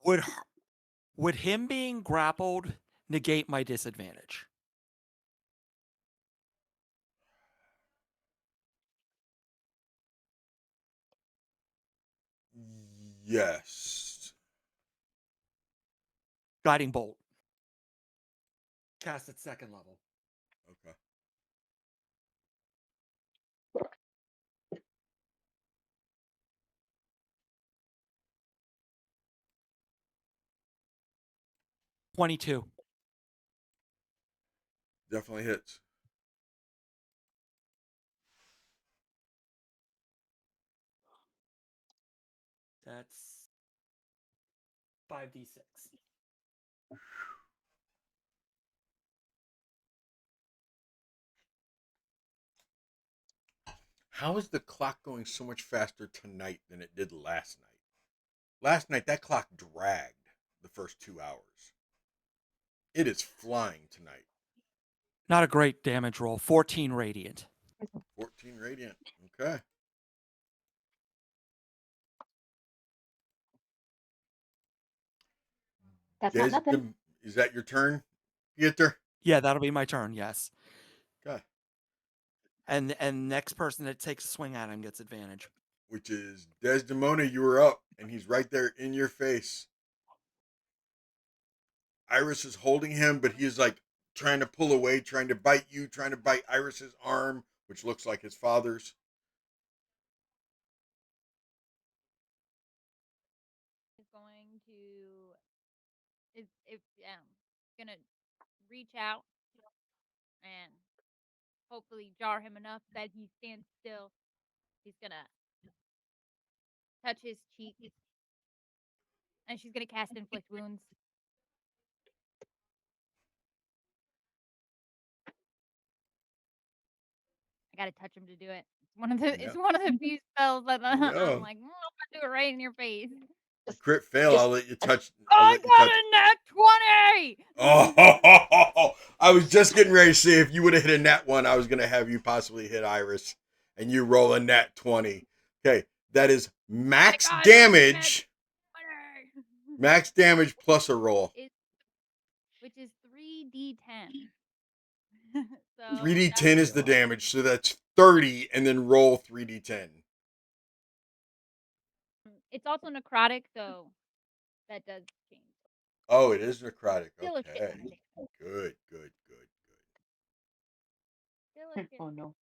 Would him being grappled negate my disadvantage? Yes. Guiding bolt. Cast at 2nd level. Okay. $22. Definitely hits. That's 5d6. How is the clock going so much faster tonight than it did last night? Last night, that clock dragged the first 2 hours. It is flying tonight. Not a great damage roll. 14 radiant. 14 radiant. Okay. That's not nothing. Is that your turn, Pieter? Yeah, that'll be my turn. Yes. Okay. And next person that takes a swing at him gets advantage. Which is Desdemona. You were up, and he's right there in your face. Iris is holding him, but he is like trying to pull away, trying to bite you, trying to bite Iris's arm, which looks like his father's. Is going to gonna reach out and hopefully jar him enough that he stands still. He's gonna touch his cheek, and she's gonna cast inflict wounds. I gotta touch him to do it. It's one of the few spells that I'm like, I'm gonna do it right in your face. Crit fail, I'll let you touch. I got a nat 20! Oh, I was just getting ready to say if you would have hit a nat 1, I was going to have you possibly hit Iris, and you roll a nat 20. Okay, that is max damage. Max damage plus a roll. Which is 3d10. So 3d10 is the damage, so that's 30, and then roll 3d10. It's also necrotic, so that does change. Oh, it is necrotic. Still a shit ton Okay. of damage. Good, good, good, good. Delicate. Oh no.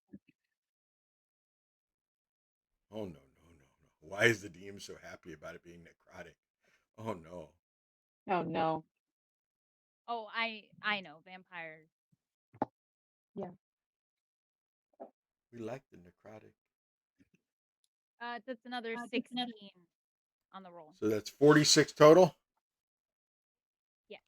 Oh no, no, no, no. Why is the DM so happy about it being necrotic? Oh no. Oh no. Oh, I know vampires. Yeah. We like the necrotic. That's another 16 on the roll. So that's 46 total. Yeah.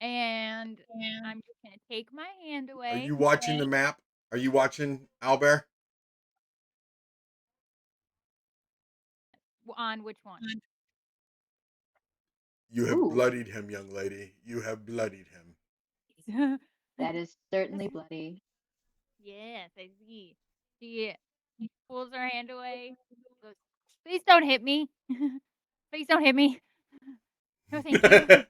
And I'm just gonna take my hand away. Are you watching the map? Are you watching Albert? On which one? You have Ooh. bloodied him, young lady. You have bloodied him. That is certainly bloody. Yes, I see. She pulls her hand away. Goes, please don't hit me. Please don't hit me. No, thank you.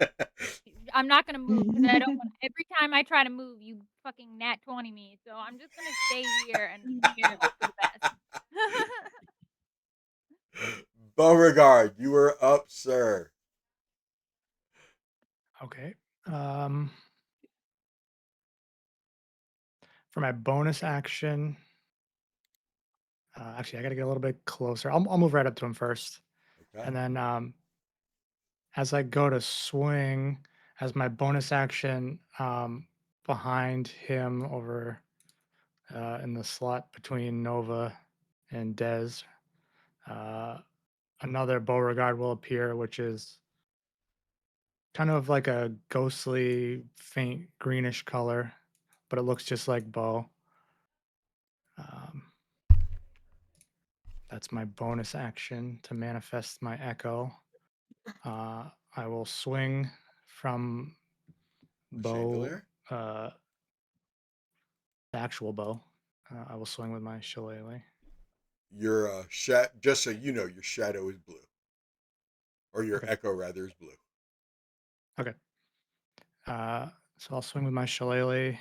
I'm not gonna move because I don't want. Every time I try to move, you fucking nat 20 me. So I'm just gonna stay here and hope for the best. Beauregard, you are up, sir. Okay. For my bonus action, actually, I got to get a little bit closer. I'll move right up to him first, Okay. and then as I go to swing, as my bonus action, behind him over in the slot between Nova and Dez, another Beauregard will appear, which is kind of like a ghostly, faint greenish color, but it looks just like Bo. That's my bonus action to manifest my echo. I will swing from The Bo, chandelier? the actual Bo. I will swing with my shillelagh. Your just so you know, your shadow is blue, or your Okay. echo rather is blue. Okay. So I'll swing with my shillelagh.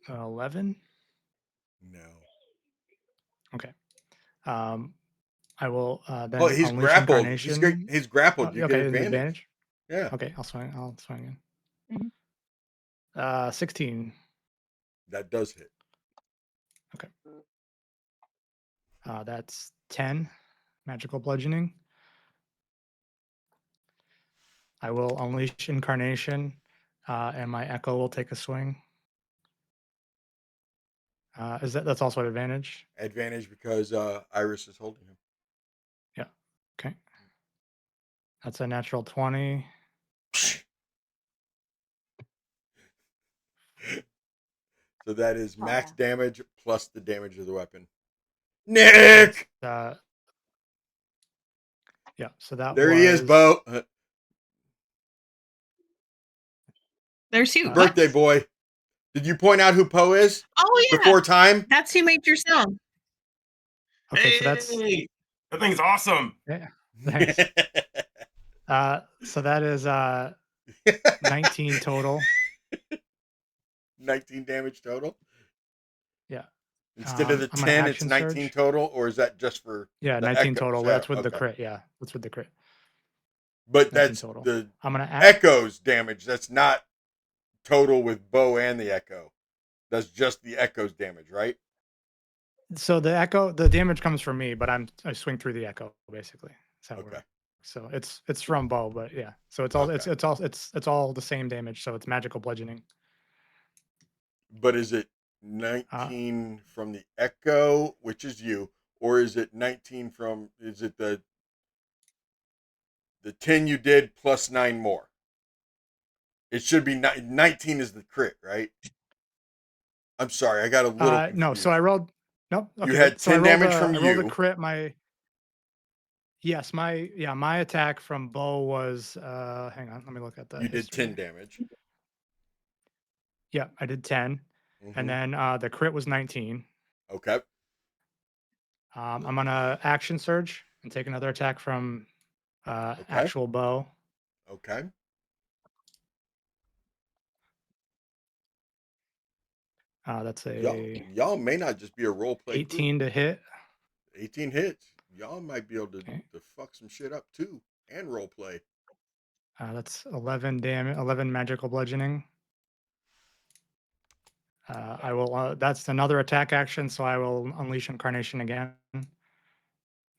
11. No. Okay. I will Oh, then he's unleash grappled. incarnation. He's grappled. You get Okay, the advantage. Yeah. Okay, I'll swing. I'll swing in. Mhm. 16. That does hit. Okay. That's 10 magical bludgeoning. I will unleash incarnation, and my echo will take a swing. That's also an advantage? Advantage because Iris is holding him. Yeah. Okay. That's a natural 20. So that is Oh, max yeah. damage plus the damage of the weapon. Nick! Yeah, so that There was... he is, Bo. There's who? What? Birthday boy. Did you point out who Poe is Oh yeah, before time? that's who made your sound. Okay, so that's... Hey, that thing's awesome. Yeah, thanks. So that is 19 total. 19 damage total? Yeah. Instead of the I'm gonna 10, it's action 19 surge. total, or is that just for Yeah, the 19 echo? total. So, That's with the okay. crit. Yeah, that's with the crit. But 19 that's total. the I'm gonna echo's damage. That's not total with Bo and the echo. That's just the echo's damage, right? So the echo, the damage comes from me, but I swing through the echo basically. That's how it Okay. works. So it's from Bo, but yeah. So it's all Okay. it's all the same damage. So it's magical bludgeoning. But is it 19 from the echo, which is you, or is it 19 from? Is it the 10 you did plus 9 more? It should be 19 is the crit, right? I'm sorry, I got a little confused. No, so I rolled. Nope. Okay. You had 10 so I rolled damage from I rolled a you. crit. Yes, my attack from Bo was hang on, let me look at that. You did history. 10 damage. Yeah, I did 10. Mhm. And then the crit was 19. Okay. I'm gonna action surge and take another attack from Okay. actual Bo. Okay. That's Y'all, a y'all may not just be a role play. 18 to hit. 18 hits. Y'all might be able to, Okay. to fuck some shit up too and role play. That's 11 damage, 11 magical bludgeoning. I will. That's another attack action, so I will unleash Incarnation again.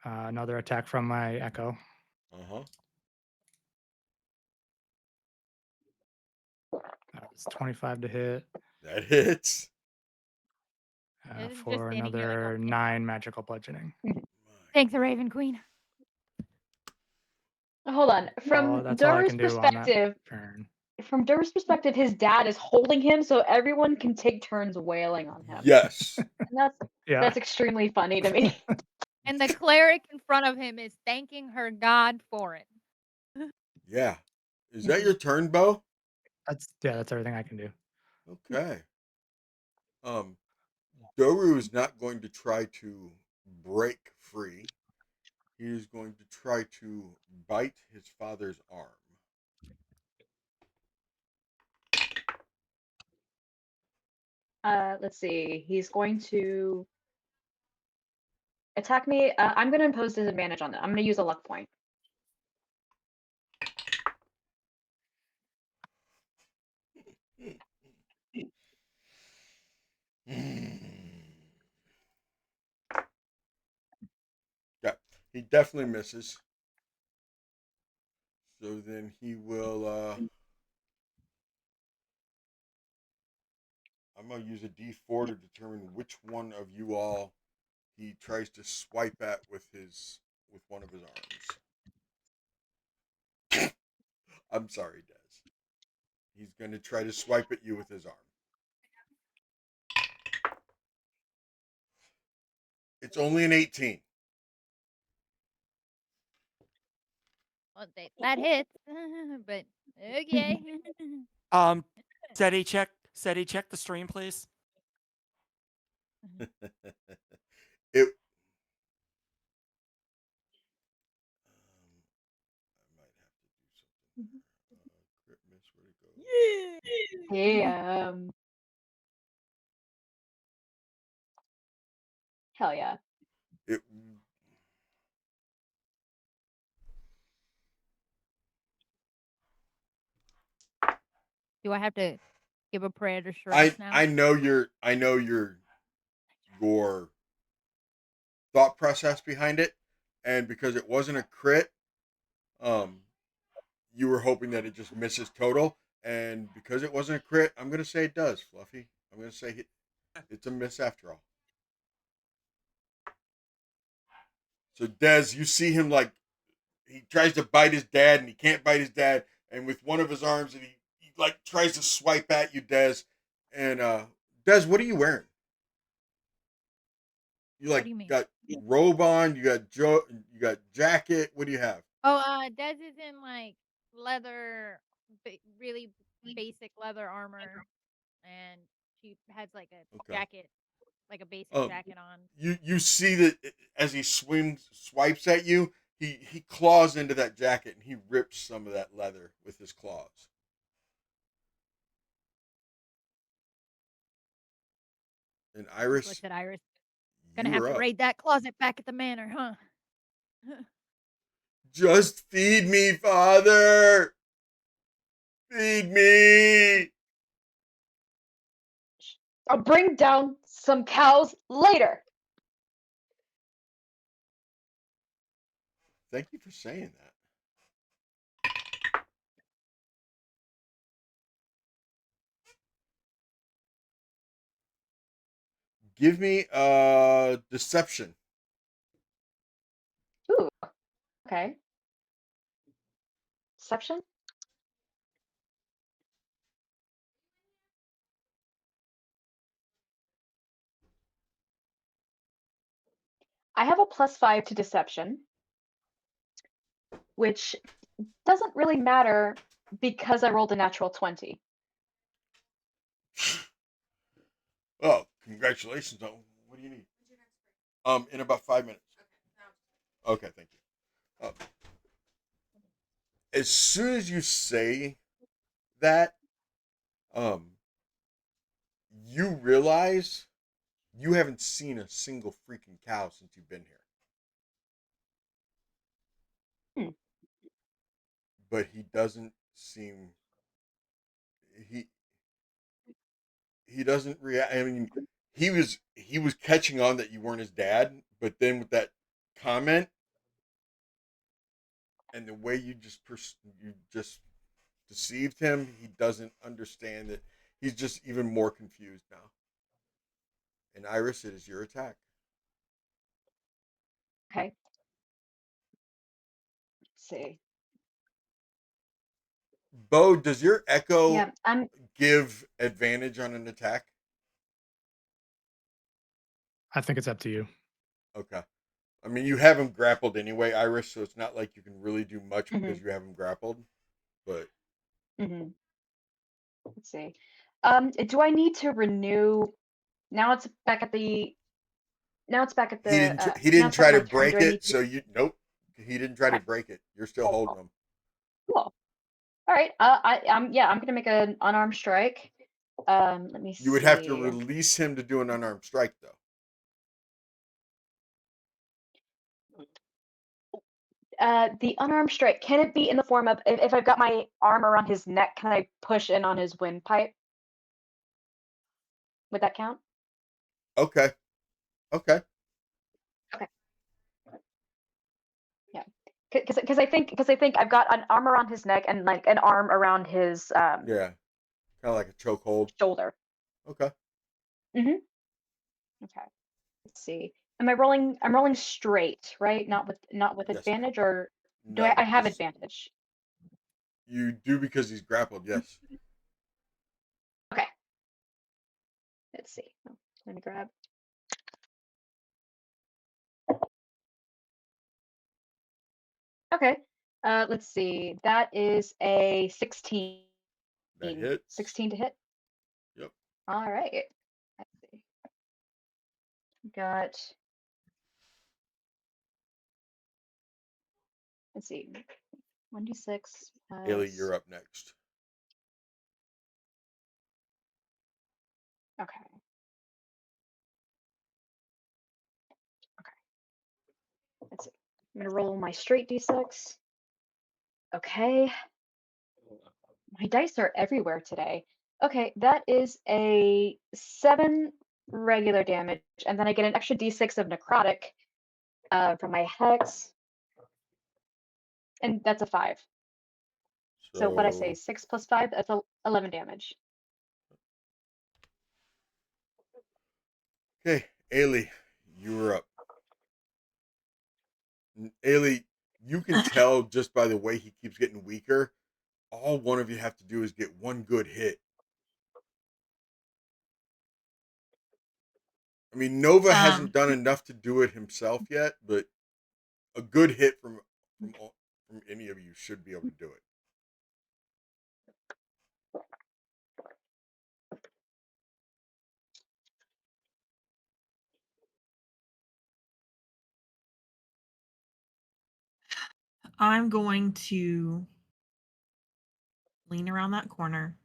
Another attack from my Echo. Uh-huh. It's 25 to hit. That hits. This is just For standing here like, another okay. 9 magical bludgeoning. Thanks, Raven Queen. Hold on. From That's all I Dur's can do on that perspective, turn. his dad is holding him so everyone can take turns wailing on him. Yes. And Yeah. that's extremely funny to me. And the cleric in front of him is thanking her god for it. Yeah. Is that your turn, Bo? That's everything I can do. Okay. Doru is not going to try to break free. He is going to try to bite his father's arm. Let's see. He's going to attack me. I'm going to impose disadvantage on that. I'm going to use a luck point. Yeah, he definitely misses. So then he will. I'm gonna use a D4 to determine which one of you all he tries to swipe at with one of his arms. I'm sorry, Des. He's gonna try to swipe at you with his arm. It's only an 18. Well, that hits, but okay. Seti, check the stream, please. It. I might have to do something. Crit miss, where'd it go? Yeah. Hell yeah. It. Do I have to give a prayer to Strahd now? I know your thought process behind it, and because it wasn't a crit, you were hoping that it just misses total, and because it wasn't a crit, I'm gonna say it does, Fluffy. I'm gonna say it's a miss after all. So Des, you see him like he tries to bite his dad, and he can't bite his dad, and with one of his arms, and he like tries to swipe at you, Des, and Des, what are you wearing? You What like do you mean? got robe on, you got jacket. What do you have? Oh, Des is in like leather, really basic leather armor, and she has like a jacket, like a basic jacket on. You see that as he swipes at you, he claws into that jacket and he rips some of that leather with his claws. And Iris, Looks at Iris. Gonna you have are to up. raid that closet back at the manor, huh? Just feed me, Father. Feed me. I'll bring down some cows later. Thank you for saying that. Give me deception. Ooh. Okay. Deception? I have a +5 to deception, which doesn't really matter because I rolled a natural 20. Oh, congratulations. What do you need? In about 5 minutes. Okay, thank you. As soon as you say that, you realize you haven't seen a single freaking cow since you've been here. Hmm. But he doesn't seem he he doesn't react. I mean, he was catching on that you weren't his dad, but then with that comment and the way you just deceived him, he doesn't understand that. He's just even more confused now. And Iris, it is your attack. Okay. Let's see. Bo, does your echo Yeah, I'm. give advantage on an attack? I think it's up to you. Okay. I mean, you have him grappled anyway, Iris, so it's not like you can really do much Mhm. because you have him grappled. But Let's see. Do I need to renew? Now it's back at the. Now it's back at the. he Now didn't it's back try my to turn. break Do I need it, to? so you nope. He didn't try to Okay. break it. You're still holding him. Cool. All right. I'm gonna make an unarmed strike. Let me see. You would have to release him to do an unarmed strike, though. The unarmed strike, can it be in the form of if I've got my arm around his neck, can I push in on his windpipe? Would that count? Okay. Okay. Okay. Yeah. Because I think I've got an arm around his neck and like an arm around his Yeah. Kind of like a chokehold. shoulder. Okay. Okay. Let's see. Am I rolling? I'm rolling straight, right? Not with Yes, ma'am. advantage, or do No, I have just advantage? you do because he's grappled. Yes. Okay. Let's see. Let me grab. Okay. Let's see. That is a 16. That hits. 16 to hit. Yep. All right. Let's see. Got. Let's see. 1d6. Ailey, you're up next. Okay. Let's see. I'm gonna roll my straight d6. Okay. My dice are everywhere today. Okay, that is a 7 regular damage, and then I get an extra d6 of necrotic from my hex, and that's a 5. So what I say, 6 plus 5, that's 11 damage. Okay, Ailey, you're up. Ailey, you can tell just by the way he keeps getting weaker. All one of you have to do is get one good hit. I mean, Nova hasn't done enough to do it himself yet, but a good hit from any of you should be able to do it. I'm going to lean around that corner.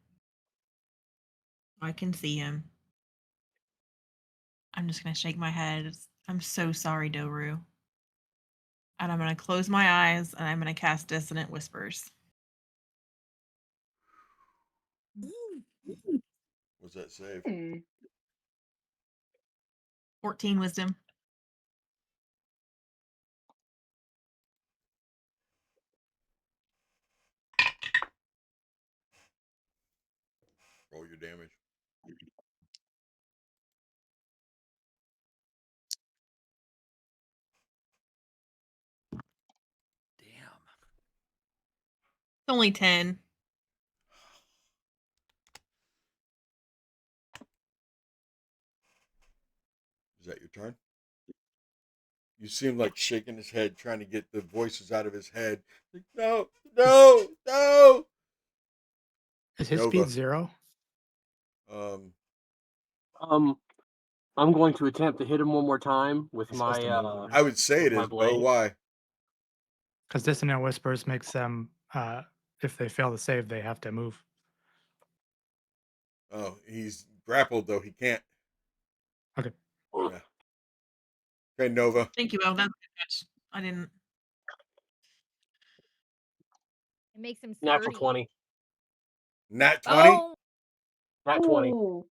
I can see him. I'm just going to shake my head. I'm so sorry, Doru. And I'm going to close my eyes and I'm going to cast Dissonant Whispers. What's that save? 14 wisdom. Roll your damage. Damn. It's only 10. Is that your turn? You see him like shaking his head, trying to get the voices out of his head. Like, no, no, no. Is his Nova. speed 0? I'm going to attempt to hit him one more time with He's supposed to move, my. right? I would say with it my is, Bo. blade. Why? Because Dissonant Whispers makes them, if they fail to save, they have to move. Oh, he's grappled though. He can't. Okay. Yeah. Okay, Nova. Thank you, Will. That's a good catch. I didn't. It makes him Natural sturdy. 20. Nat 20. Oh, Nat 20. Ooh.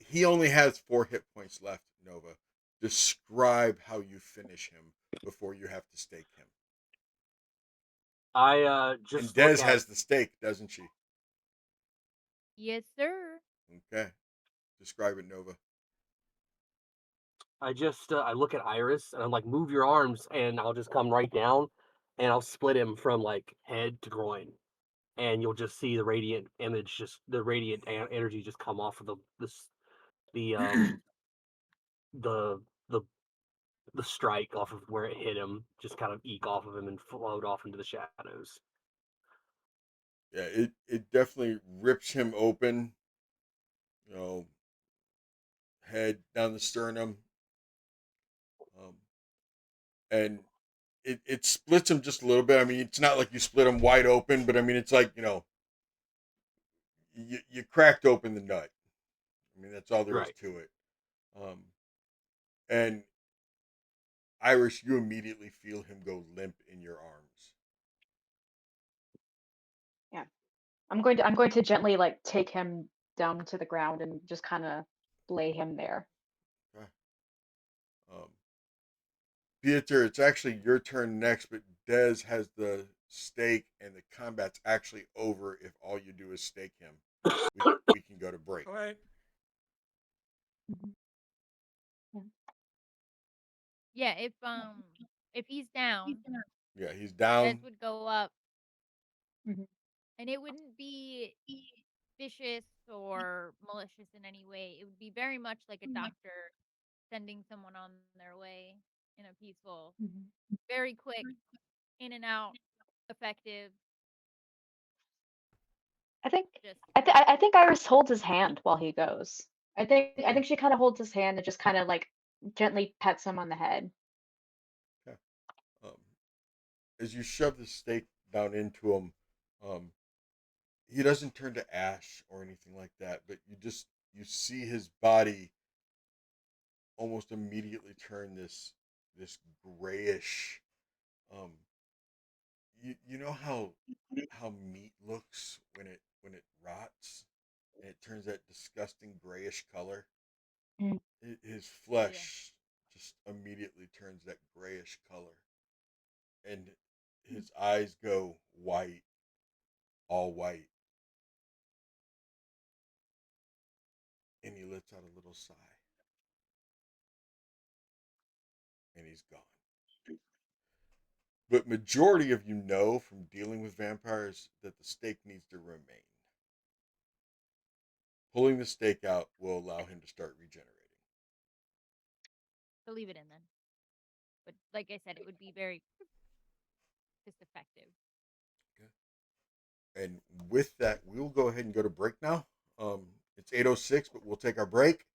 He only has 4 hit points left. Nova, describe how you finish him before you have to stake him. I just And Des look at has the stake, doesn't she? yes, sir. Okay. Describe it, Nova. I look at Iris and I'm like, move your arms, and I'll just come right down, and I'll split him from like head to groin, and you'll just see the radiant image, just the radiant energy just come off of the the the strike off of where it hit him, just kind of eke off of him and float off into the shadows. Yeah, it definitely rips him open. You know, head down the sternum. And it splits him just a little bit. I mean, it's not like you split him wide open, but I mean, it's like, you know, you cracked open the nut. I mean, that's all there is Right. to it. And Iris, you immediately feel him go limp in your arms. Yeah. I'm going to gently like take him down to the ground and just kind of lay him there. Okay. Pieter, it's actually your turn next, but Des has the stake, and the combat's actually over if all you do is stake him. We can go to break. All right. Yeah, if he's down, Yeah, he's Des down. would go up, Mhm. and it wouldn't be vicious or malicious in any way. It would be very much like a doctor sending someone on their way in a peaceful, Mhm. very quick, in and out, effective. Just I think Iris holds his hand while he goes. I Okay. think she kind of holds his hand and just kind of like gently pets him on the head. Okay. As you shove the stake down into him, he doesn't turn to ash or anything like that, but you see his body almost immediately turn this grayish. You know how meat looks when it rots and it turns that disgusting grayish color. Mm. His flesh just immediately turns that grayish color, and his eyes go white, all white, and he lets out a little sigh, and he's gone. But majority of you know from dealing with vampires that the stake needs to remain. Pulling the stake out will allow him to start regenerating. to leave it in then. But like I said, it would be very just effective. Okay. And with that, we will go ahead and go to break now. It's 8:06, but we'll take our break.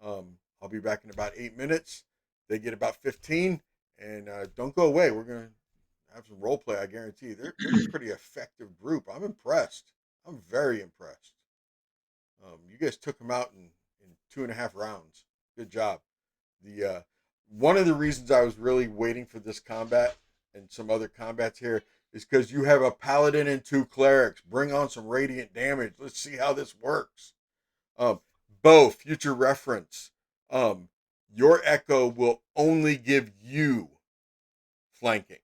I'll be back in about 8 minutes. They get about 15, and don't go away. We're gonna have some role play. I guarantee you. They're a pretty effective group. I'm impressed. I'm very impressed. You guys took them out in 2.5 rounds. Good job. The one of the reasons I was really waiting for this combat and some other combats here is because you have a paladin and 2 clerics. Bring on some radiant damage. Let's see how this works. Bo, future reference. Your echo will only give you flanking.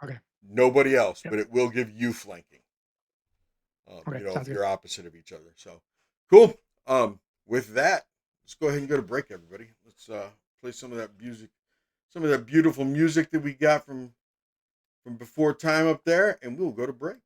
Okay. Nobody else, Yep. but it will give you flanking. Okay, You know, sounds if good. you're opposite of each other. So cool. With that, let's go ahead and go to break, everybody. Let's play some of that music, some of that beautiful music that we got from before time up there, and we'll go to break.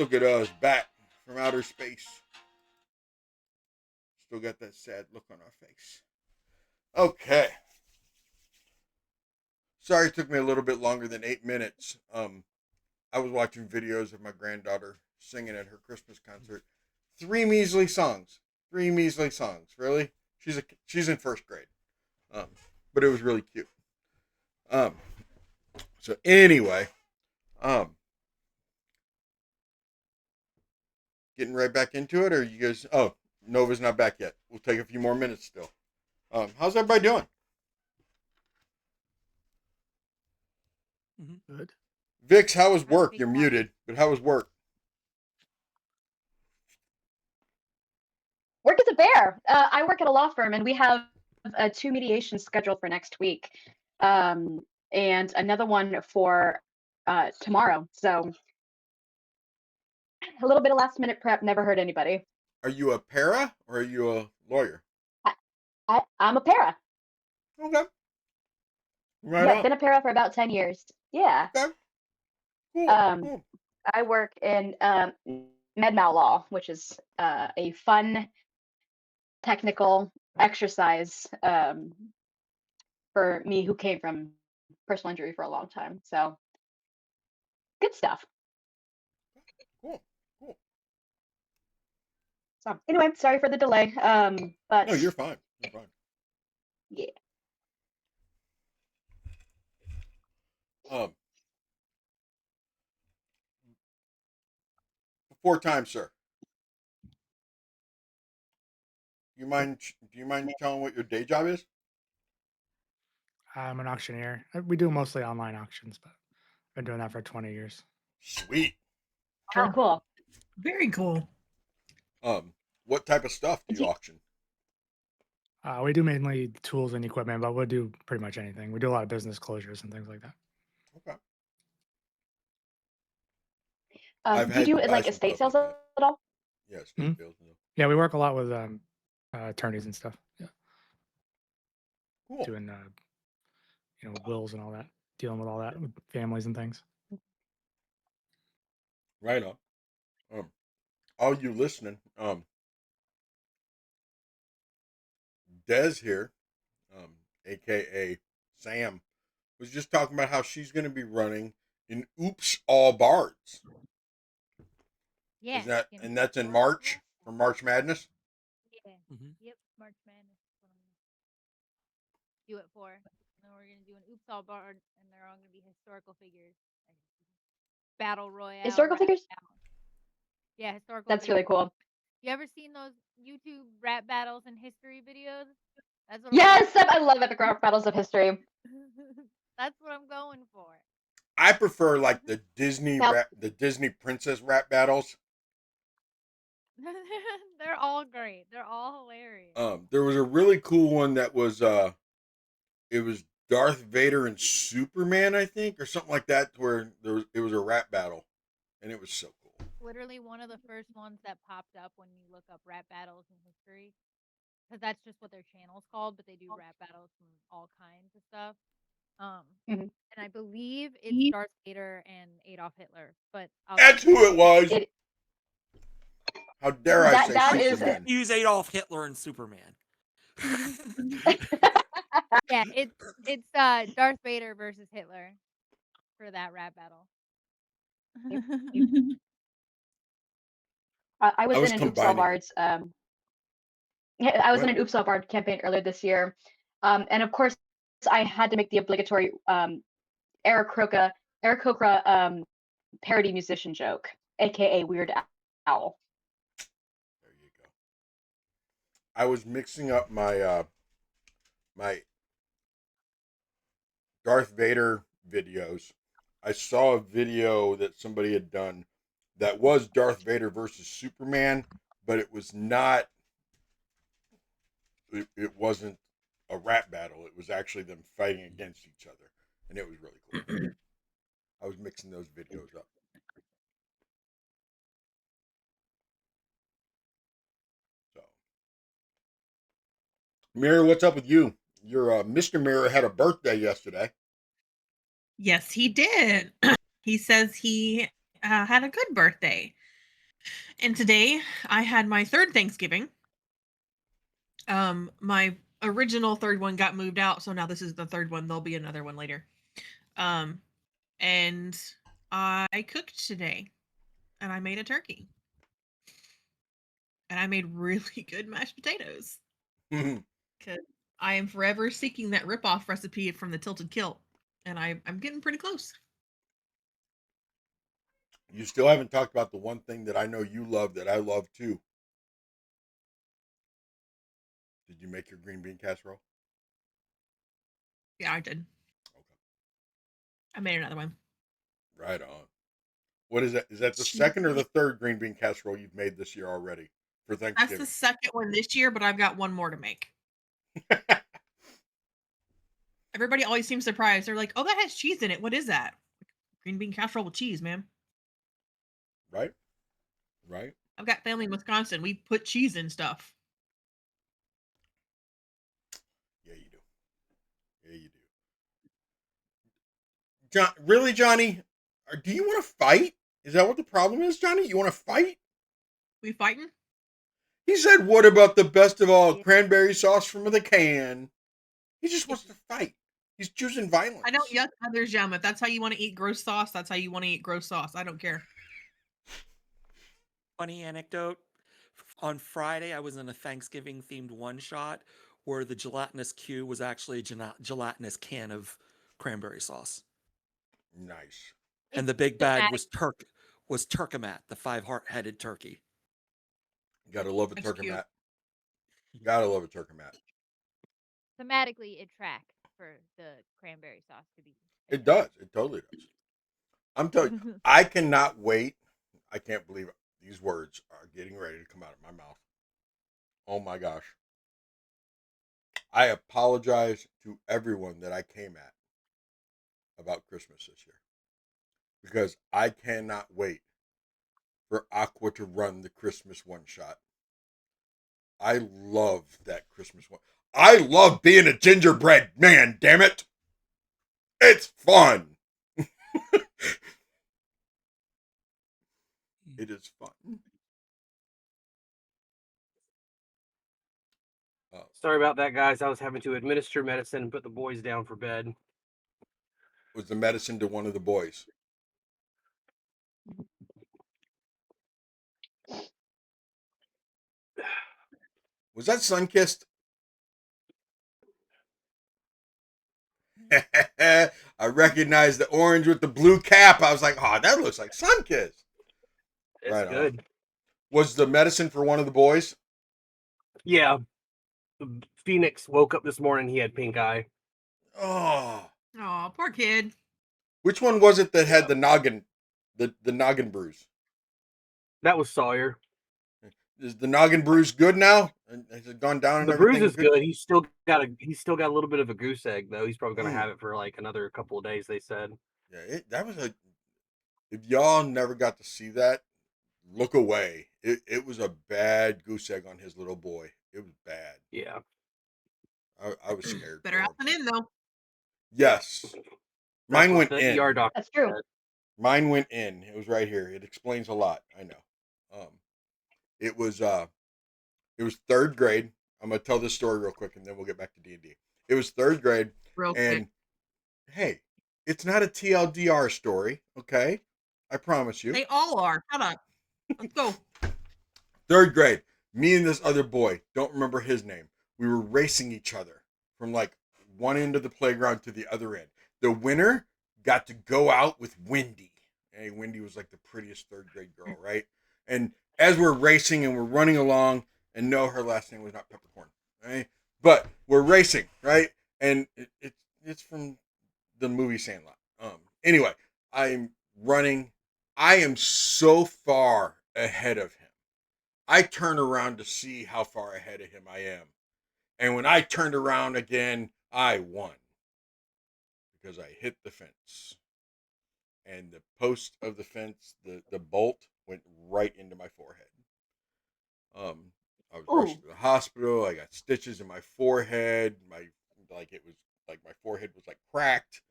Look at us back from outer space. Still got that sad look on our face. Okay. Sorry it took me a little bit longer than 8 minutes. I was watching videos of my granddaughter singing at her Christmas concert. 3 measly songs. 3 measly songs. Really? She's in first grade. But it was really cute. So anyway, getting right back into it, or you guys? Oh, Nova's not back yet. We'll take a few more minutes still. How's everybody doing? Good. Vix, how was work? Big You're one. muted, but how was work? Work is a bear. I work at a law firm, and we have 2 mediations scheduled for next week, and another one for tomorrow. So a little bit of last minute prep never hurt anybody. Are you a para or are you a lawyer? I'm a para. Okay. Right Yeah, on. been a para for about 10 years. Yeah. Okay. Cool. Cool. I work in med mal law, which is a fun technical exercise for me who came from personal injury for a long time. So good stuff. Cool. So anyway, sorry for the delay. But No, you're fine. You're fine. Yeah. Before time, sir. Do you mind telling what your day job is? I'm an auctioneer. We do mostly online auctions, but I've been doing that for 20 years. Sweet. Really cool. Very cool. What type of stuff do you auction? We do mainly tools and equipment, but we'll do pretty much anything. We do a lot of business closures and things like that. Okay. Do you do to buy like some estate stuff sales like at all? Yeah, estate sales. Yeah, we work a lot with attorneys and stuff. Yeah, Cool. doing wills and all that, dealing with all that with families and things. Right on. All you listening, Des here, aka Sam, was just talking about how she's going to be running in Oops All Bards. Yeah. And that's in March for March Madness. Yeah. Yep. March Madness. Do it for. And then we're gonna do an Oops All Bard, and they're all gonna be historical figures. Battle royale. Historical figures? Battle. Yeah, historical. That's figures. really cool. You ever seen those YouTube rap battles and history videos? That's what Yes, I love epic rap battles of history. That's what I'm going for. I prefer like the Disney the Disney princess rap battles. They're all great. They're all hilarious. There was a really cool one that was it was Darth Vader and Superman, I think, or something like that, where it was a rap battle, and it was so cool. Literally one of the first ones that popped up when you look up rap battles in history, because that's just what their channel's called, but they do rap battles from all kinds of stuff. And I believe it's Darth Vader and Adolf Hitler, but that's who it was. How dare I say Superman? Use Adolf Hitler and Superman. Yeah, it's Darth Vader versus Hitler for that rap battle. I was in an Oops All Bards. I was in an Oops All Bard campaign earlier this year, and of course, I had to make the obligatory Eric Kokra parody musician joke, aka Weird Owl. There you go. I was mixing up my my Darth Vader videos. I saw a video that somebody had done that was Darth Vader versus Superman, but it was not. It wasn't a rap battle. It was actually them fighting against each other, and it was really cool. I was mixing those videos up. So, Mirror, what's up with you? Your Mr. Mirror had a birthday yesterday. Yes, he did. He says he had a good birthday. And today I had my third Thanksgiving. My original third one got moved out, so now this is the third one. There'll be another one later. And I cooked today, and I made a turkey, and I made really good mashed potatoes because I am forever seeking that rip-off recipe from the Tilted Kilt, and I'm getting pretty close. You still haven't talked about the one thing that I know you love that I love too. Did you make your green bean casserole? Yeah, I did. Okay. I made another one. Right on. What is that? Is that the second or the third green bean casserole you've made this year already for That's Thanksgiving? the second one this year, but I've got one more to make. Everybody always seems surprised. They're like, "Oh, that has cheese in it. What is that?" Green bean casserole with cheese, man. Right? Right? I've got family in Wisconsin. We put cheese in stuff. Yeah, you do. Yeah, you do. John, really, Johnny? Do you want to fight? Is that what the problem is, Johnny? You want to fight? We fighting? He said, "What about the best of all cranberry sauce from the can?" He just wants to fight. He's choosing violence. I don't yuck others' yum. If that's how you want to eat gross sauce, that's how you want to eat gross sauce. I don't care. Funny anecdote. On Friday, I was in a Thanksgiving themed one shot where the gelatinous Q was actually a gelatinous can of cranberry sauce. Nice. And the big bag was Turkomat, the 5-headed turkey. Gotta love a That's cute. Turkomat. Gotta love a Turkomat. Thematically, it tracks for the cranberry sauce to be. It does. It totally does. I'm telling you, I cannot wait. I can't believe it. These words are getting ready to come out of my mouth. Oh my gosh. I apologize to everyone that I came at about Christmas this year because I cannot wait for Aqua to run the Christmas one shot. I love that Christmas one. I love being a gingerbread man, damn it. It's fun. It is fun. Sorry about that, guys. I was having to administer medicine and put the boys down for bed. Was the medicine to one of the boys? Was that Sunkissed? I recognized the orange with the blue cap. I was like, oh, that looks like Sunkissed. It's Right good. on. Was the medicine for one of the boys? Yeah. Phoenix woke up this morning. He had pink eye. Oh. Oh, poor kid. Which one was it that had the noggin, the noggin bruise? That was Sawyer. Is the noggin bruise good now? Has it gone down? The bruise is good. He's still got a little bit of a goose egg though. He's probably gonna have it for like another couple of days. They said. Yeah, that was a. If y'all never got to see that, look away. It was a bad goose egg on his little boy. It was bad. Yeah. I was scared. Better out than in though. Yes. Mine went in. ER doctor That's true. said. Mine went in. It was right here. It explains a lot. I know. It was third grade. I'm gonna tell this story real quick, and then we'll get back to D&D. It was third grade, Real and quick. hey, it's not a TLDR story, okay? I promise you. They all are. Shut up. Let's go. Third grade. Me and this other boy, don't remember his name. We were racing each other from like one end of the playground to the other end. The winner got to go out with Wendy. Hey, Wendy was like the prettiest third grade girl, right? And as we're racing and we're running along, and no, her last name was not Peppercorn, right? But we're racing, right? And it's from the movie Sandlot. Anyway, I'm running. I am so far ahead of him. I turn around to see how far ahead of him I am. And when I turned around again, I won. Because I hit the fence. And the post of the fence, the bolt went right into my forehead. I was rushed to the hospital. I got stitches in my forehead. My forehead was like cracked.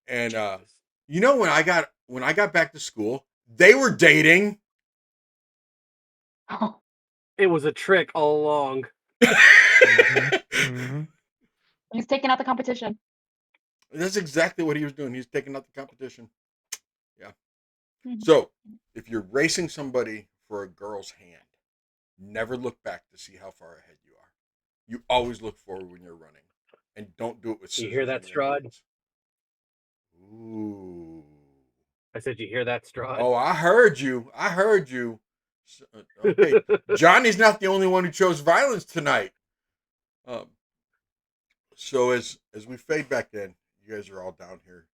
And you know when I got back to school, they were dating. Oh, It was a trick all along. Mm-hmm. he's taking out the competition. That's exactly what he was doing. He's taking out the competition. Yeah. Mhm. So, if you're racing somebody for a girl's hand, never look back to see how far ahead you are. You always look forward when you're running, and don't do it with You scissors hear that, in your Strahd? hands. Ooh. I said, you hear that, Strahd? Oh, I heard you. I heard you. Okay, Johnny's not the only one who chose violence tonight. So as we fade back in, you guys are all down here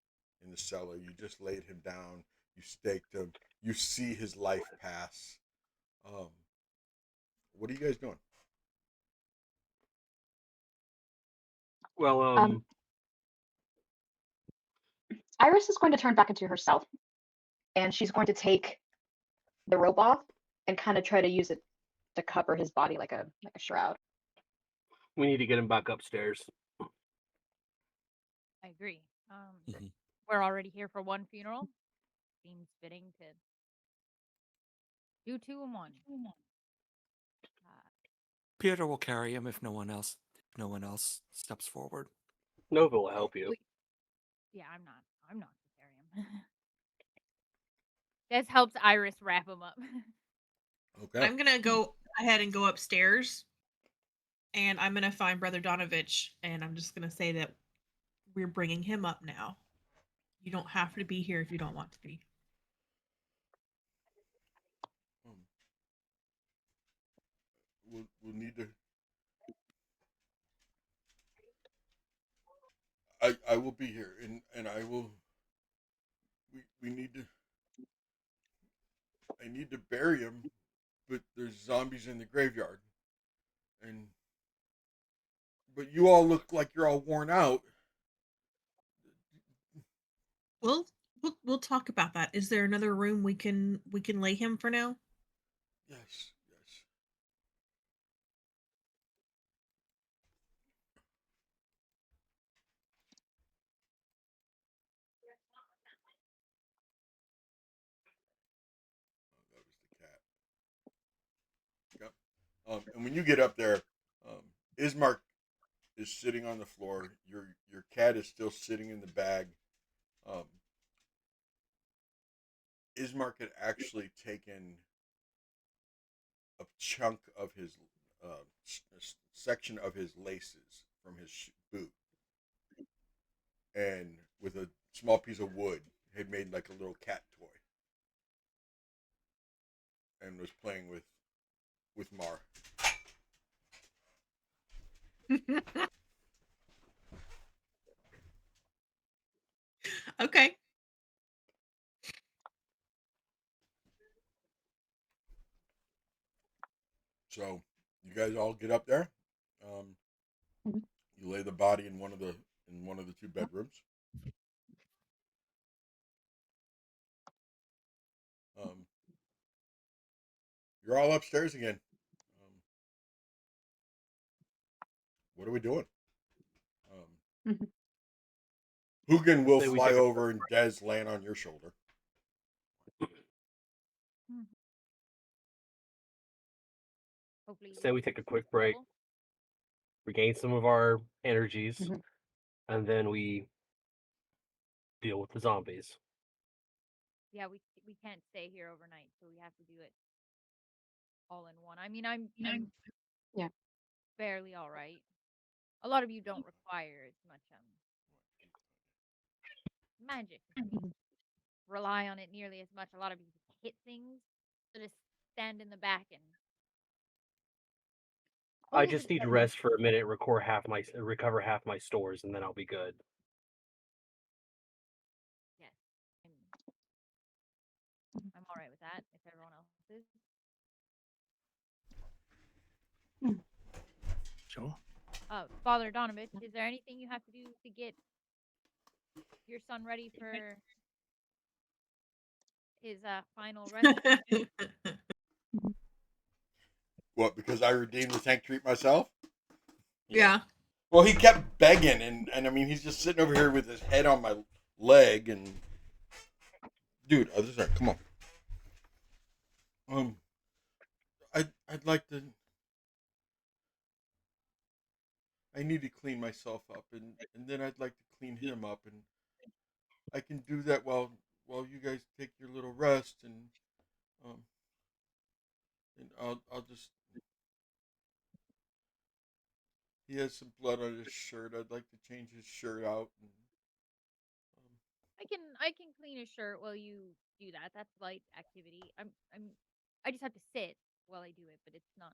in the cellar. You just laid him down. You staked him. You see his life pass. What are you guys doing? Well, Iris is going to turn back into herself, and she's going to take the rope off and kind of try to use it to cover his body like a shroud. we need to get him back upstairs. I agree. Mhm. We're already here for one funeral. Seems fitting to do two in one. Peter will carry him if no one else steps forward. Nova will help you. Yeah, I'm not gonna carry him. This helps Iris wrap him up. Okay. I'm gonna go ahead and go upstairs, and I'm gonna find Brother Donovich, and I'm just gonna say that we're bringing him up now. You don't have to be here if you don't want to be. We'll need to. I will be here, and I will. We need to. I need to bury him, but there's zombies in the graveyard, and but you all look like you're all worn out. We'll talk about that. Is there another room we can lay him for now? Yes, yes. That was the cat. Yep. And when you get up there, Ismark is sitting on the floor. Your cat is still sitting in the bag. Um, Ismark had actually taken a chunk of his section of his laces from his boot, and with a small piece of wood, had made like a little cat toy, and was playing with Mar. Okay. So you guys all get up there. Um, Mhm. you lay the body in one of the two bedrooms. Um, you're all upstairs again. What are we doing? Mhm. Hugin will Say we fly take a over and Des land on your shoulder. Hopefully, Say we leave take a some quick break, trouble. regain some of our energies, Mhm. and then we deal with the zombies. Yeah, we can't stay here overnight, so we have to do it all in one. I mean, I'm Yeah. fairly all right. A lot of you don't require as much magic. Mhm. Rely on it nearly as much. A lot of you hit things, so just stand in the back and I hold just it need to steady. rest for a minute, recover half my stores, and then I'll be good. Yes, I'm all right with that. If everyone else is. Sure. Father Donovich, is there anything you have to do to get your son ready for his final rest? What? Because I redeemed the tank treat myself? Yeah. Well, he kept begging, and I mean, he's just sitting over here with his head on my leg, and dude, other side, come on. I'd like to. I need to clean myself up, and then I'd like to clean him up, and I can do that while you guys take your little rest, um and I'll just. He has some blood on his shirt. I'd like to change his shirt out. And, I can clean a shirt while you do that. That's light activity. I just have to sit while I do it, but it's not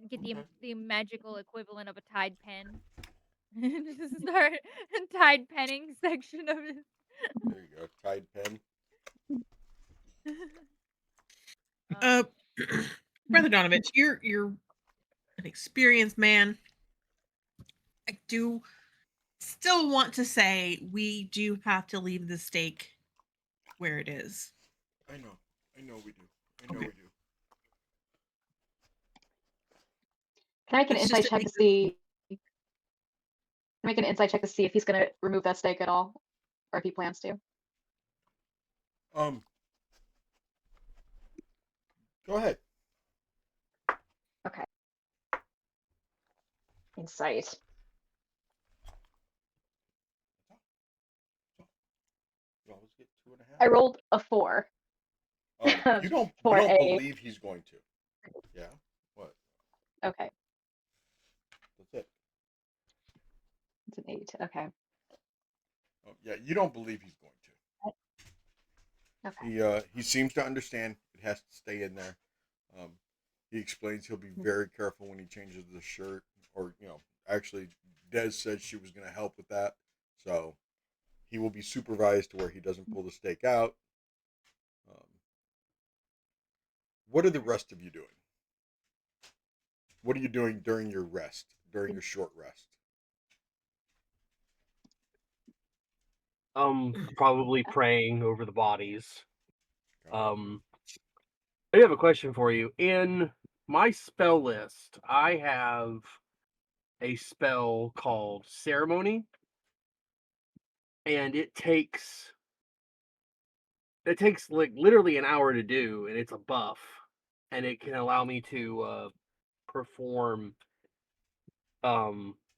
get okay. the magical equivalent of a Tide pen. Just start Tide penning section of it. There you go. Tide pen. Uh, Brother Donovich, you're an experienced man. I do still want to say we do have to leave the stake where it is. I know we do. I know Okay. we do. Can I make an It's insight just check to see? Make an insight check to see if he's going to remove that stake at all, or if he plans to. Go ahead. Okay. Insight. You always get 2.5. I rolled a 4. You don't For a believe he's going to. Yeah. What? okay. That's it. It's an 8. Okay. Oh, yeah, you don't believe he's going to. Okay. He seems to understand it has to stay in there. He explains he'll be very careful when he changes the shirt, or actually, Des said she was going to help with that, so he will be supervised to where he doesn't pull the stake out. What are the rest of you doing? What are you doing during your rest, during your short rest? Probably praying over the bodies. Okay. I have a question for you. In my spell list, I have a spell called Ceremony, and it takes like literally an hour to do, and it's a buff, and it can allow me to perform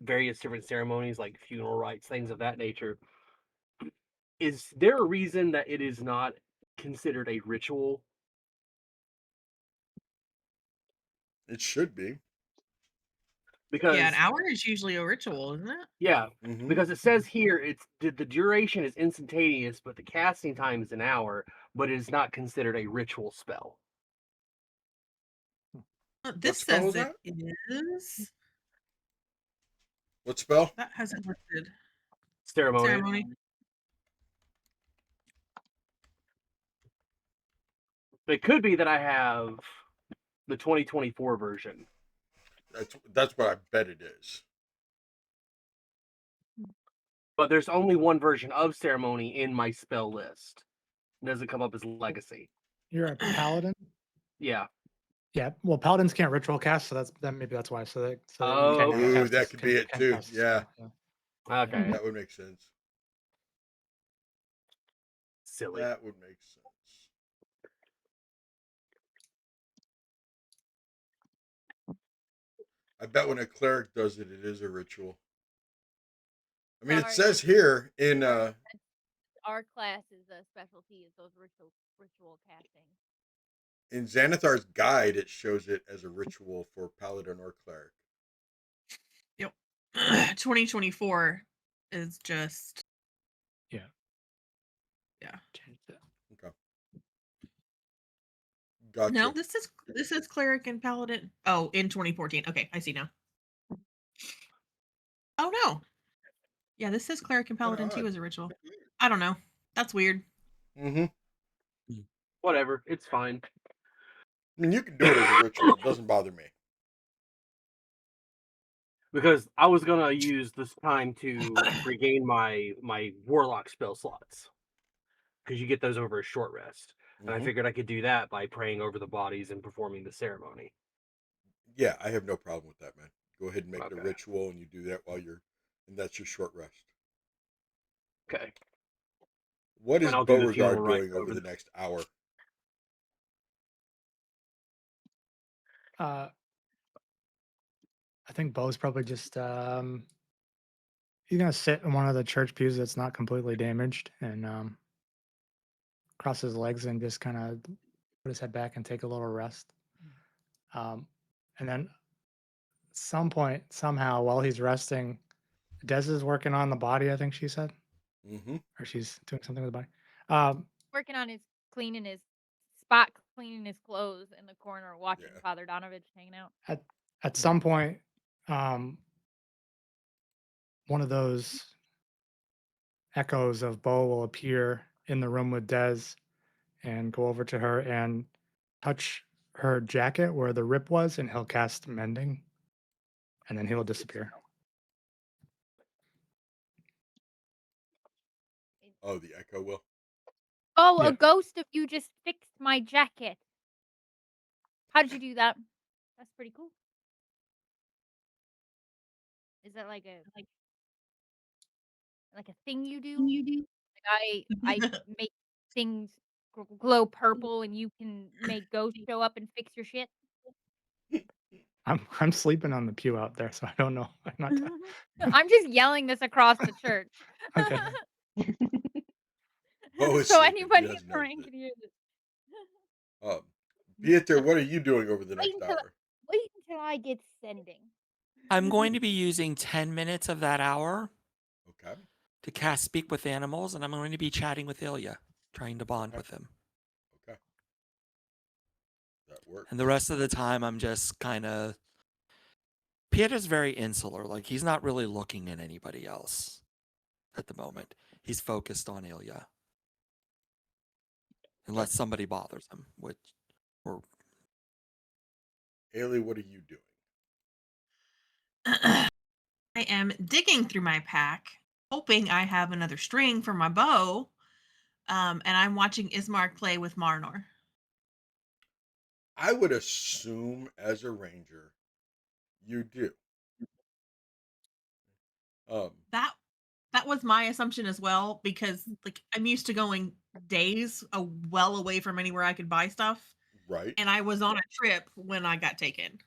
various different ceremonies like funeral rites, things of that nature. Is there a reason that it is not considered a ritual? It should be. Because Yeah, an hour is usually a ritual, isn't it? yeah, Mm-hmm. because it says here it's the duration is instantaneous, but the casting time is an hour, but it is not considered a ritual spell. This spell says is it that? is. What spell? That hasn't listed. Ceremony. It could be that I have the 2024 version. That's what I bet it is. But there's only one version of ceremony in my spell list. It doesn't come up as legacy. You're a paladin. Yeah. Yeah. Well, paladins can't ritual cast, so maybe that's why. So you Oh, can't okay. Ooh, cast that could be it can't too. cast a Yeah. spell, Okay. That would make sense. Silly. That would make sense. I bet when a cleric does it, it is a ritual. I mean, it Sorry. says here in Our class's specialty is those ritual casting. in Xanathar's guide, it shows it as a ritual for paladin or cleric. Yep. 2024 is just. Yeah. Okay. Gotcha. No, this is cleric and paladin. Oh, in 2014. Okay, I see now. Oh no. Yeah, this says cleric and paladin too odd. as a ritual. I don't know. That's weird. Mm-hmm. Whatever. It's fine. I mean, you can do it as a ritual. It doesn't bother me. Because I was gonna use this time to regain my warlock spell slots. Because you get those over a short rest. And I figured I could do that by praying over the bodies and performing the ceremony. Yeah, I have no problem with that, man. Go ahead and make it a Okay. ritual, and you do that and that's your short rest. Okay. What is And I'll do the Beauregard funeral rite doing over the next hour? I think Bo's probably just he's gonna sit in one of the church pews that's not completely damaged and cross his legs and just kind of put his head back and take a little rest. And then some point, somehow, while he's resting, Des is working on the body, I think she said. Mm-hmm. Or she's doing something with the body. Working on his cleaning his clothes in the corner, watching Yeah. Father Donovich hanging out. At some point, one of those echoes of Bo will appear in the room with Des and go over to her and touch her jacket where the rip was, and he'll cast mending, and then he'll disappear. Oh, the echo will. Oh, Yeah. a ghost of you just fixed my jacket. How did you do that? That's pretty cool. Is that like a thing you do? Like I make things glow purple, and you can make ghosts show up and fix your shit. I'm sleeping on the pew out there, so I don't know. I'm not. I'm just yelling this across the church. Okay. Bo is So sleeping. He anybody doesn't in know Marine this. can hear this. Pieter, what are you doing over the Wait next until hour? I get sending. I'm going to be using 10 minutes of that hour Okay. to cast Speak with Animals, and I'm going to be chatting with Ilya, trying to bond with him. Okay. That works. And the rest of the time, I'm just kind of... Pieter's very insular. Like, he's not really looking at anybody else at the moment. He's focused on Ilya. Unless somebody bothers him, or Ailey, what are you doing? I am digging through my pack, hoping I have another string for my bow. And I'm watching Ismark play with Marnor. I would assume as a ranger, you do. That was my assumption as well, because like I'm used to going days well away from anywhere I could buy stuff. Right. And I was on a trip when I got taken.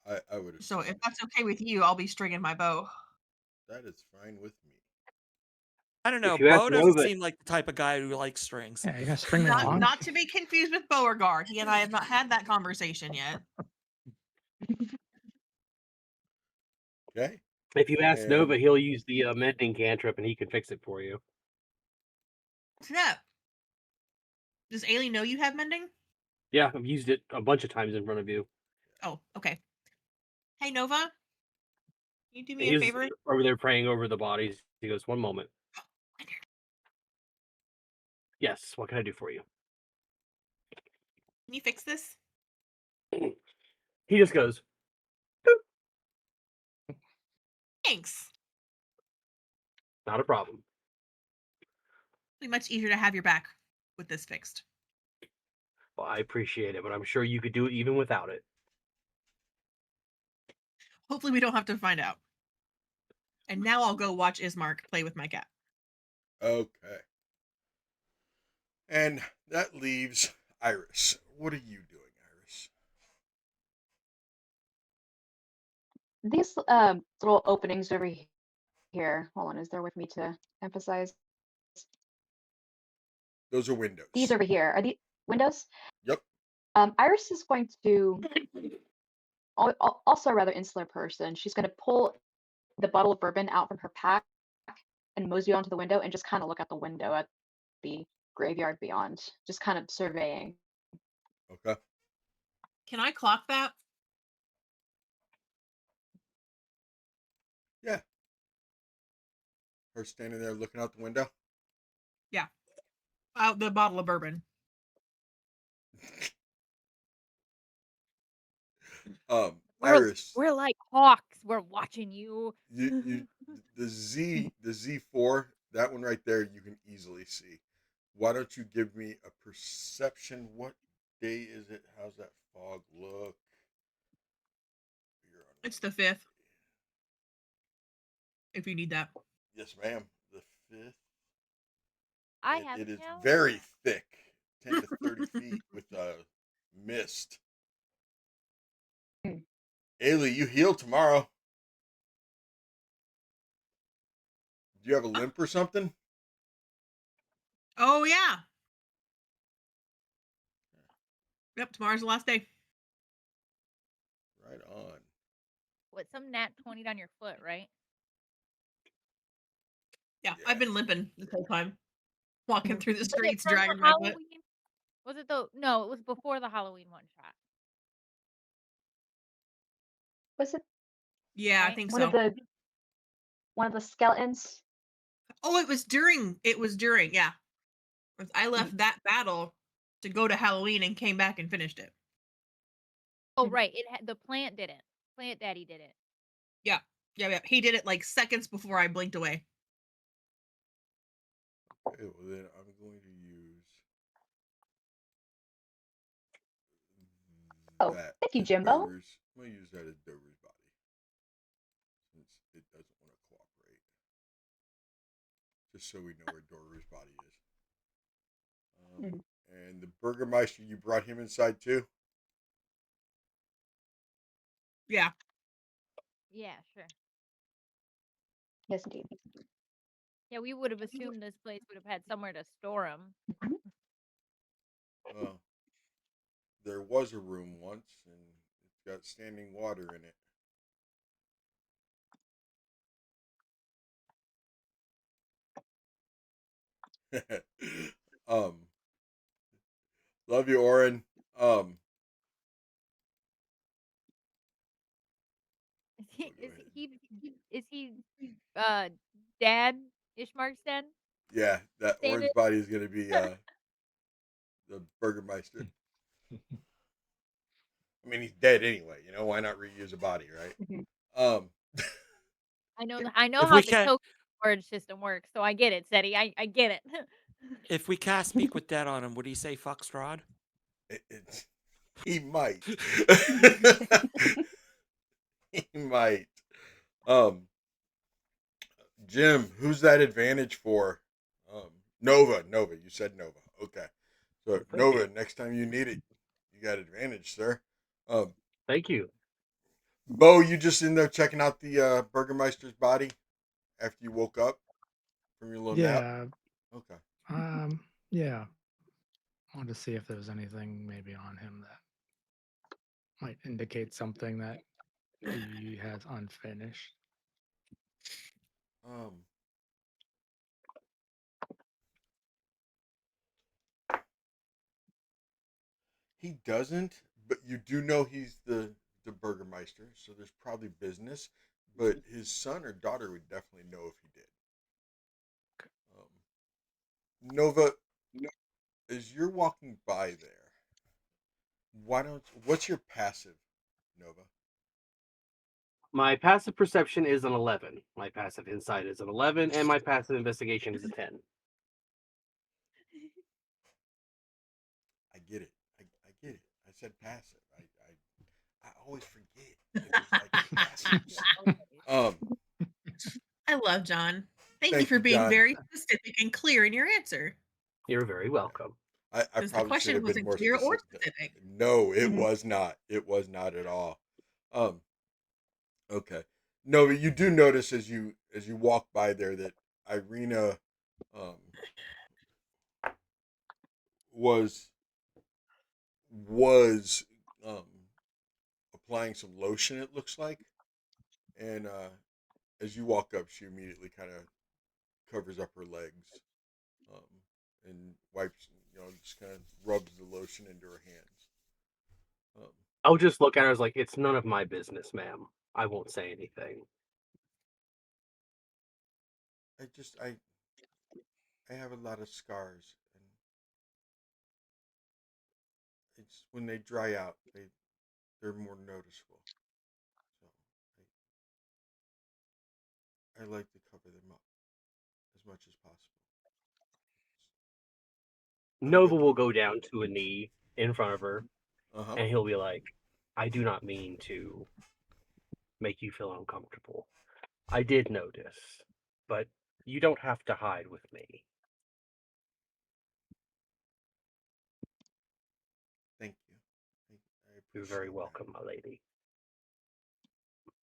Yeah. I would assume. So if that's okay with you, I'll be stringing my bow. That is fine with me. I don't know. If you ask Bo doesn't Nova- seem like the type of guy who likes strings. Yeah, you gotta string me along. Not to be confused with Beauregard. He and I have not had that conversation yet. Okay. If you ask And- Nova, he'll use the mending cantrip and he can fix it for you. Snap. Does Ailey know you have mending? Yeah, I've used it a bunch of times in front of you. Oh, okay. Hey, Nova. Can you do me He a was favor? over there praying over the bodies. He goes, "One moment." Yes, what can I do for you? Can you fix this? He just goes, Thanks. "Not a problem." It'll be much easier to have your back with this fixed. Well, I appreciate it, but I'm sure you could do it even without it. Hopefully we don't have to find out. And now I'll go watch Ismark play with my cat. Okay. And that leaves Iris. What are you doing, Iris? These little openings over here. Hold on, is there with me to emphasize? Those are windows. These over here are the windows. Yep. Iris is going to, also a rather insular person. She's going to pull the bottle of bourbon out from her pack and mosey onto the window and just kind of look out the window at the graveyard beyond, just kind of surveying. Okay. Can I clock that? Yeah. Her standing there looking out the window. Yeah. Out the bottle of bourbon. Iris. We're like hawks. We're watching you. You the Z4, that one right there you can easily see. Why don't you give me a perception? What day is it? How's that fog look? It's the 5th. If you need that. Yes, ma'am. The 5th. I have It is no very thick, 10 to 30 feet with Missed. Hmm. Ailey, you heal tomorrow. Do you have a limp or something? Oh yeah. Yep, tomorrow's the last day. Right on. What, some nat 20 on your foot, right? Yeah, Yeah. I've been limping this whole time. Walking through the Was it streets, from the dragging my butt. Halloween? Was it the no? It was before the Halloween one shot. Was it Yeah, I Right? think one so. of the skeletons? Oh, it was during. Yeah. I left that battle to go to Halloween and came back and finished it. Oh, Mhm. right. The plant did it. Plant Daddy did it. Yeah. He did it like seconds before I blinked away. Okay, well then I'm going to use Oh, that thank you, as Jimbo. Dover's. I'm going to use that as Dover's body since it doesn't want to cooperate. Just so we know where Dover's body is. Mhm. And the Burgermeister, you brought him inside too? Yeah. Yeah, sure. Yes, indeed. Yeah, we would have assumed this place would have had somewhere to store them. Mhm. Well, there was a room once, and it's got standing water in it. um, love you, Oren. Is he I'll go is ahead. he dad? Ishmark's dad? Yeah, that Stand orange it? body is gonna be the Burgermeister. I mean, he's dead anyway. You know, why not reuse a body, right? Mhm. Um, I know True. I know If how we the can, token storage system works, so I get it, Seti. I get it. if we cast speak with dead on him, would he say fuck Strahd? it's he might. He might. Um, Jim, who's that advantage for? Nova. You said Nova. Okay. So Thank Nova, you. next time you need it, you got advantage, sir. Um, Thank you. Bo, you just in there checking out the Burgermeister's body after you woke up from your little nap? Yeah. Okay. Yeah. I wanted to see if there was anything maybe on him that might indicate something that he has unfinished. Um, he doesn't, but you do know he's the Burgermeister, so there's probably business. But his son or daughter would definitely know if he did. Nova, as you're walking by there, what's your passive, Nova? My passive perception is an 11. My passive insight is an 11, and my passive investigation is a 10. I get it. I get it. I said passive. I always forget that there's like passives. Um, I love John. Thank you Thank for you, being John. very specific and clear in your answer. You're very welcome. I Because the probably should question have been wasn't more clear or specific. specific. No, it Mhm. was not. It was not at all. Um, okay. Nova, you do notice as you walk by there that Irina um was was um applying some lotion, it looks like. And as you walk up, she immediately kind of covers up her legs, um, and wipes, just kind of rubs the lotion into her hands. I'll just look at her as like, it's none of my business, ma'am. I won't say anything. I have a lot of scars, and it's when they dry out, they're more noticeable. So I like to cover them up as much as possible. Nova will go down to a knee in front of her, Uh-huh. and he'll be like, I do not mean to make you feel uncomfortable. I did notice, but you don't have to hide with me. Thank you. You're very welcome, my lady.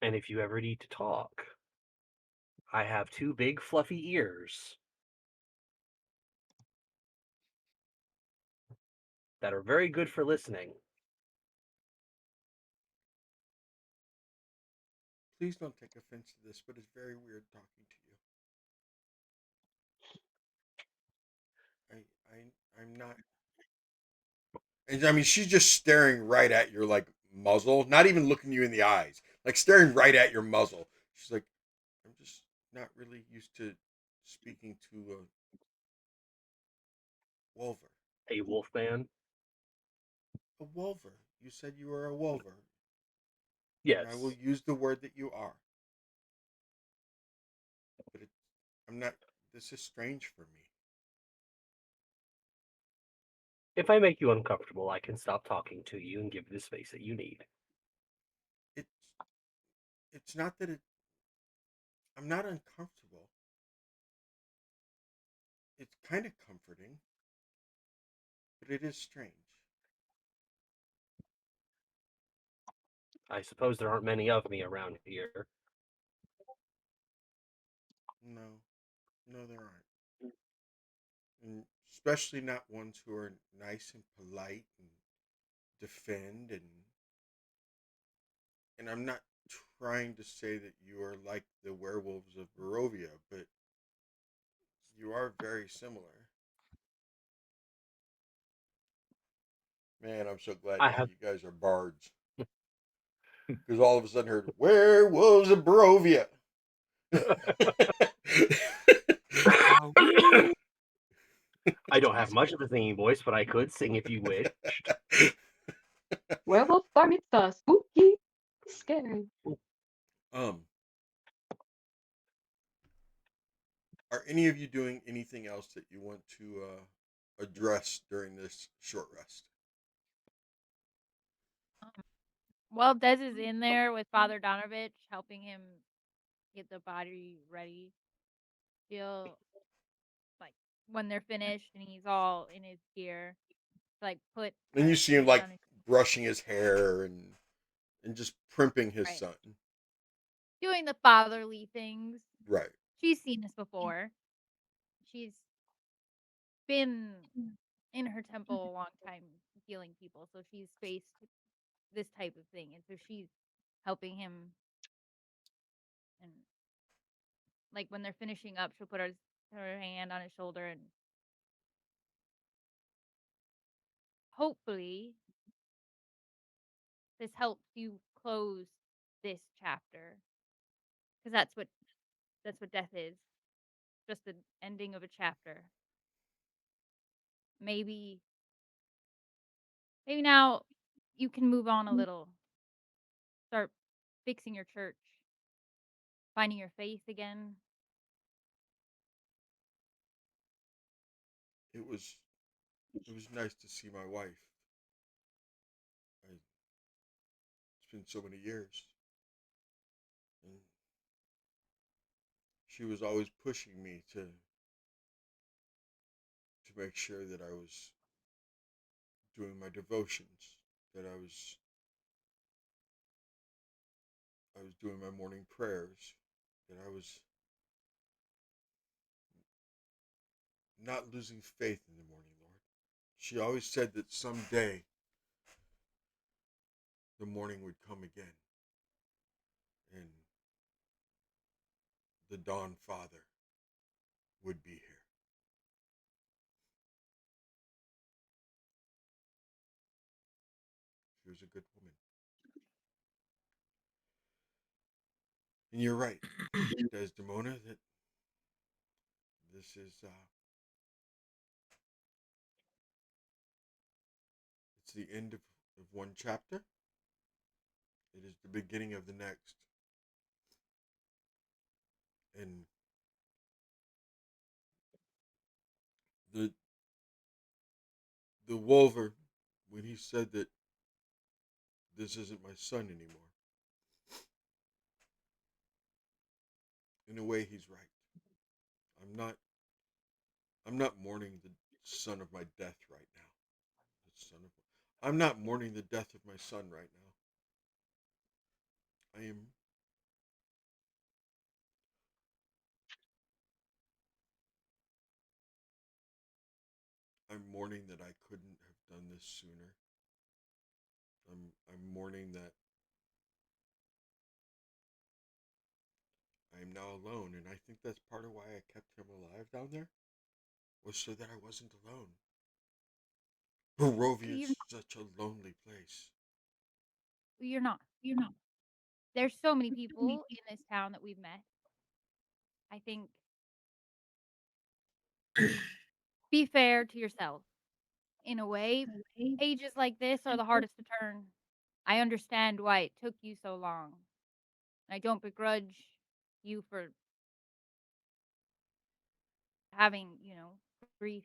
And if you ever need to talk, I have 2 big fluffy ears that are very good for listening. Please don't take offense to this, but it's very weird talking to you. I'm not. And I mean, she's just staring right at your like muzzle, not even looking you in the eyes, like staring right at your muzzle. She's like, I'm just not really used to speaking to a wolver. A wolf man? A wolver. You said you were a wolver. Yes. And I will use the word that you are. But I'm not. This is strange for me. If I make you uncomfortable, I can stop talking to you and give you the space that you need. It's. It's not that it. I'm not uncomfortable. It's kind of comforting, but it is strange. I suppose there aren't many of me around here. No, there aren't. And especially not ones who are nice and polite and defend and I'm not trying to say that you are like the werewolves of Barovia, but you are very similar. Man, I'm so glad I now have you guys are bards. Because all of a sudden heard werewolves of Barovia. I don't have much of a singing voice, but I could sing if you wished. Werewolf bar mitzvah, spooky, scary. Are any of you doing anything else that you want to address during this short rest? Well, Dez is in there with Father Donovich, helping him get the body ready. He'll, like, when they're finished and he's all in his gear, like, put. And you see him things like on his- brushing his hair and just primping his Right. son. Doing the fatherly things. Right. She's seen this before. She's been in her temple a long time healing people, so she's faced this type of thing, and so she's helping him. And like when they're finishing up, she'll put her hand on his shoulder, and hopefully this helps you close this chapter, because that's what death is, just the ending of a chapter. Maybe now you can move on a little, start fixing your church, finding your faith again. It was nice to see my wife. It's been so many years. And she was always pushing me to make sure that I was doing my devotions, that I was doing my morning prayers, that I was not losing faith in the morning, Lord. She always said that someday the morning would come again and the Dawn Father would be here. She was a good woman. And you're right, Desdemona, that this is it's the end of one chapter. It is the beginning of the next. And the Wolver, when he said that this isn't my son anymore, in a way he's right. I'm not mourning the son of my death right now. The son of I'm not mourning the death of my son right now. I am. I'm mourning that I couldn't have done this sooner. I'm mourning that I am now alone, and I think that's part of why I kept him alive down there, was so that I wasn't alone. Barovia You're is such a lonely place. you're not. There's so many people in this town that we've met. I think be fair to yourself. In a way, pages like this are the hardest to turn. I understand why it took you so long. I don't begrudge you for having, grief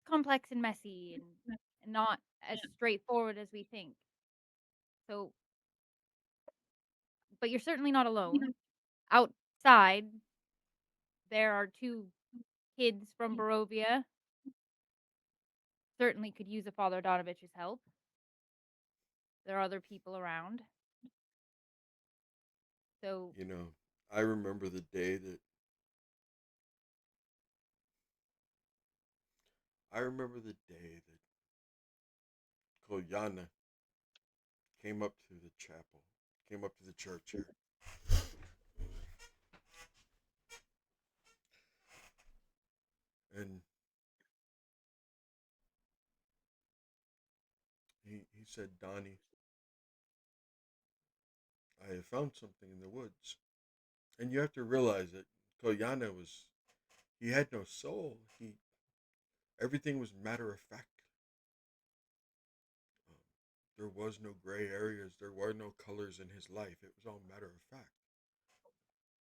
complex and messy and not as straightforward as we think. So, but you're certainly not alone. Outside, there are two kids from Barovia. Certainly could use a Father Donovich's help. There are other people around. So, You know, I remember the day that Koyana came up to the chapel, came up to the church here. And he said, Donnie, I have found something in the woods. And you have to realize that Koyana he had no soul. Everything was matter of fact. Um, there was no gray areas. There were no colors in his life. It was all matter of fact.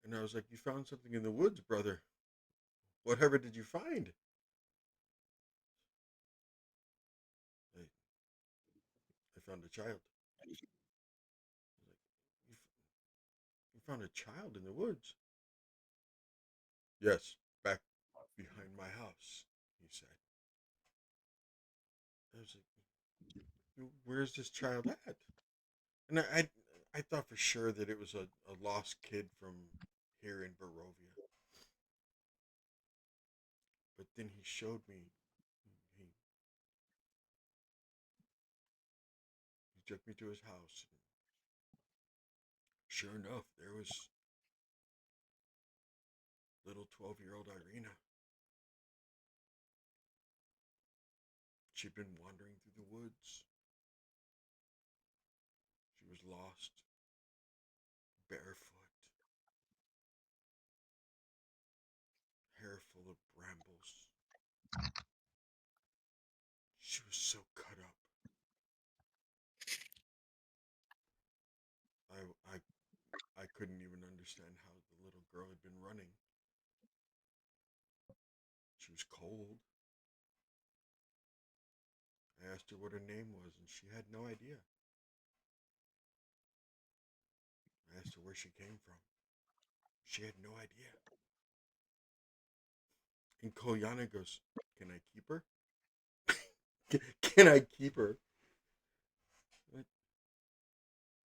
And I was like, you found something in the woods, brother. Whatever did you find? I, I found a child. I was like, you found a child in the woods? Yes, back behind my house, he said. I was like, where's this child at? And I thought for sure that it was a lost kid from here in Barovia. But then he showed me, he, he took me to his house. And sure enough, there was little 12-year-old Irina. She'd been wandering through the woods. She was lost, barefoot, hair full of brambles. She was so cut up. I, I, I couldn't even understand how the little girl had been running. She was cold. I asked her what her name was, and she had no idea. I asked her where she came from. She had no idea. And Koyana goes, can I keep her? Can I keep her?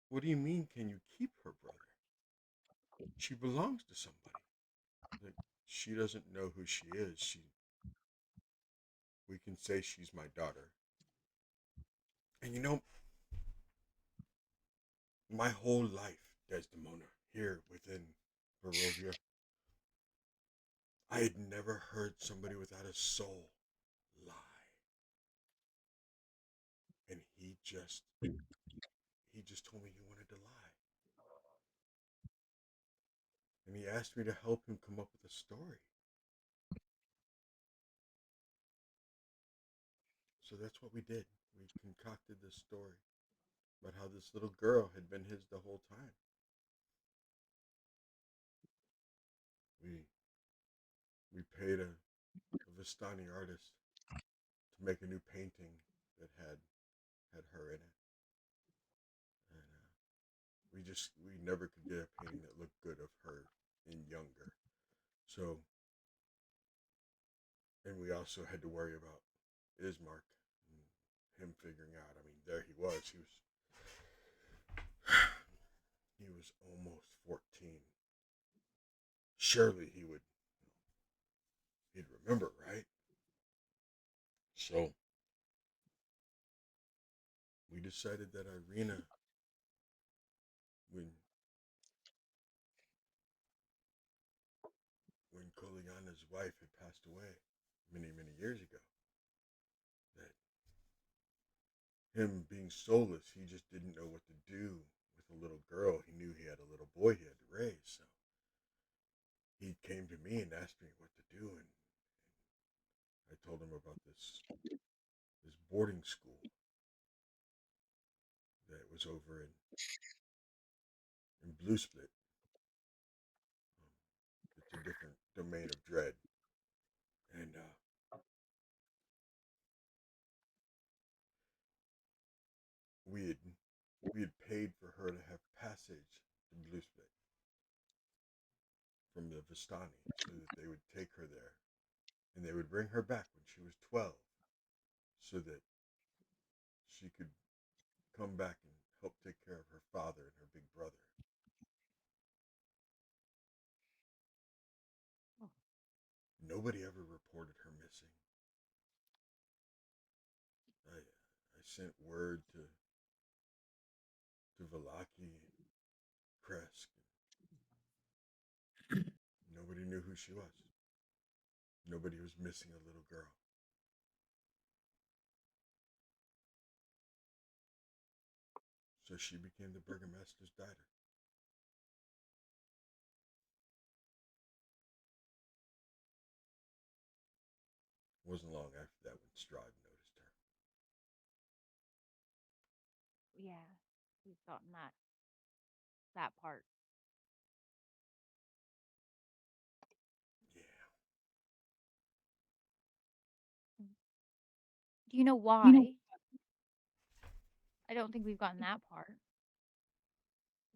What do you mean, can you keep her, brother? She belongs to somebody. Like, she doesn't know who she is. We can say she's my daughter. And my whole life, Desdemona, here within Barovia, I had never heard somebody without a soul lie. And he just told me he wanted to lie. And he asked me to help him come up with a story. So that's what we did. We concocted this story about how this little girl had been his the whole time. We we paid a Vistani artist to make a new painting that had her in it, and we never could get a painting that looked good of her in younger. So, and we also had to worry about Ismark and him figuring out. I mean, there he was. He was almost 14. Surely he'd remember, right? So we decided that Irina, when Kolyana's wife had passed away many, many years ago, that him being soulless, he just didn't know what to do with a little girl. He knew he had a little boy he had to raise, so he came to me and asked me what to do, and I told him about this boarding school that was over in Blue Split. It's a different domain of dread, and we had paid for her to have passage to Blue Split from the Vistani, so that they would take her there, and they would bring her back when she was 12, so that she could come back and help take care of her father and her big brother. Nobody ever reported her missing. I sent word to Valaki, Kresk. Nobody knew who she was. Nobody was missing a little girl. So she became the burgomaster's daughter. It wasn't long after that when Strahd noticed her. Yeah, we've gotten that part. Yeah. Do you know why? I don't think we've gotten that part.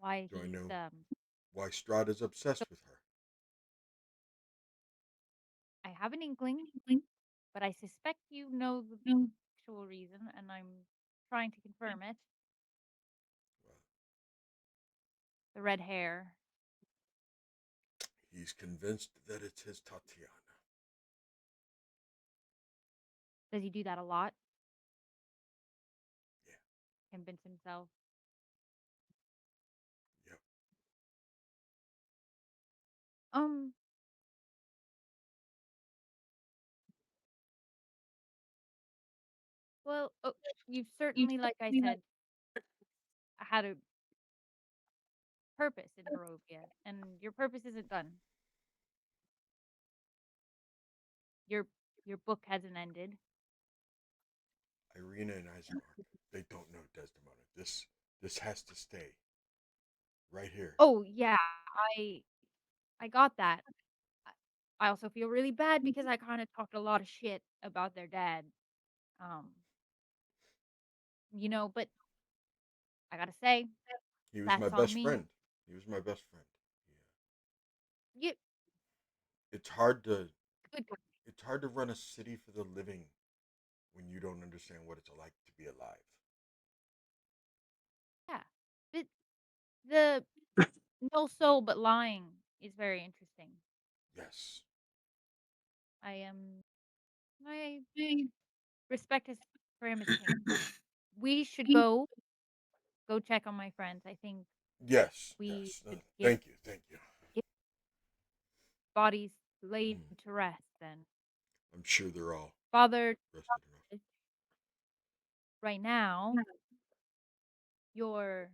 Why Do I he's know why Strahd is obsessed with her? I have an inkling, but I suspect you know the actual reason, and I'm trying to confirm it. Well, The red hair. he's convinced that it's his Tatiana. Does he do that a lot? Yeah. Convince himself. Yep. Um. Well, you've certainly, like I said, had a purpose in Barovia, and your purpose isn't done. Your your book hasn't ended. Irina and Ismark, they don't know Desdemona. This has to stay right here. Oh yeah, I got that. I also feel really bad because I kind of talked a lot of shit about their dad. Um, but I gotta say, He was my that's on best me. friend. He was my best friend. You It's hard to good. it's hard to run a city for the living when you don't understand what it's like to be alive. Yeah, but the no soul but lying is very interesting. Yes. I respect his for him as king. We should go check on my friends. I think Yes. we Yes. should Thank you. Thank you. get bodies laid Mm. to rest. Then, I'm sure they're all Father, rested enough. right now, your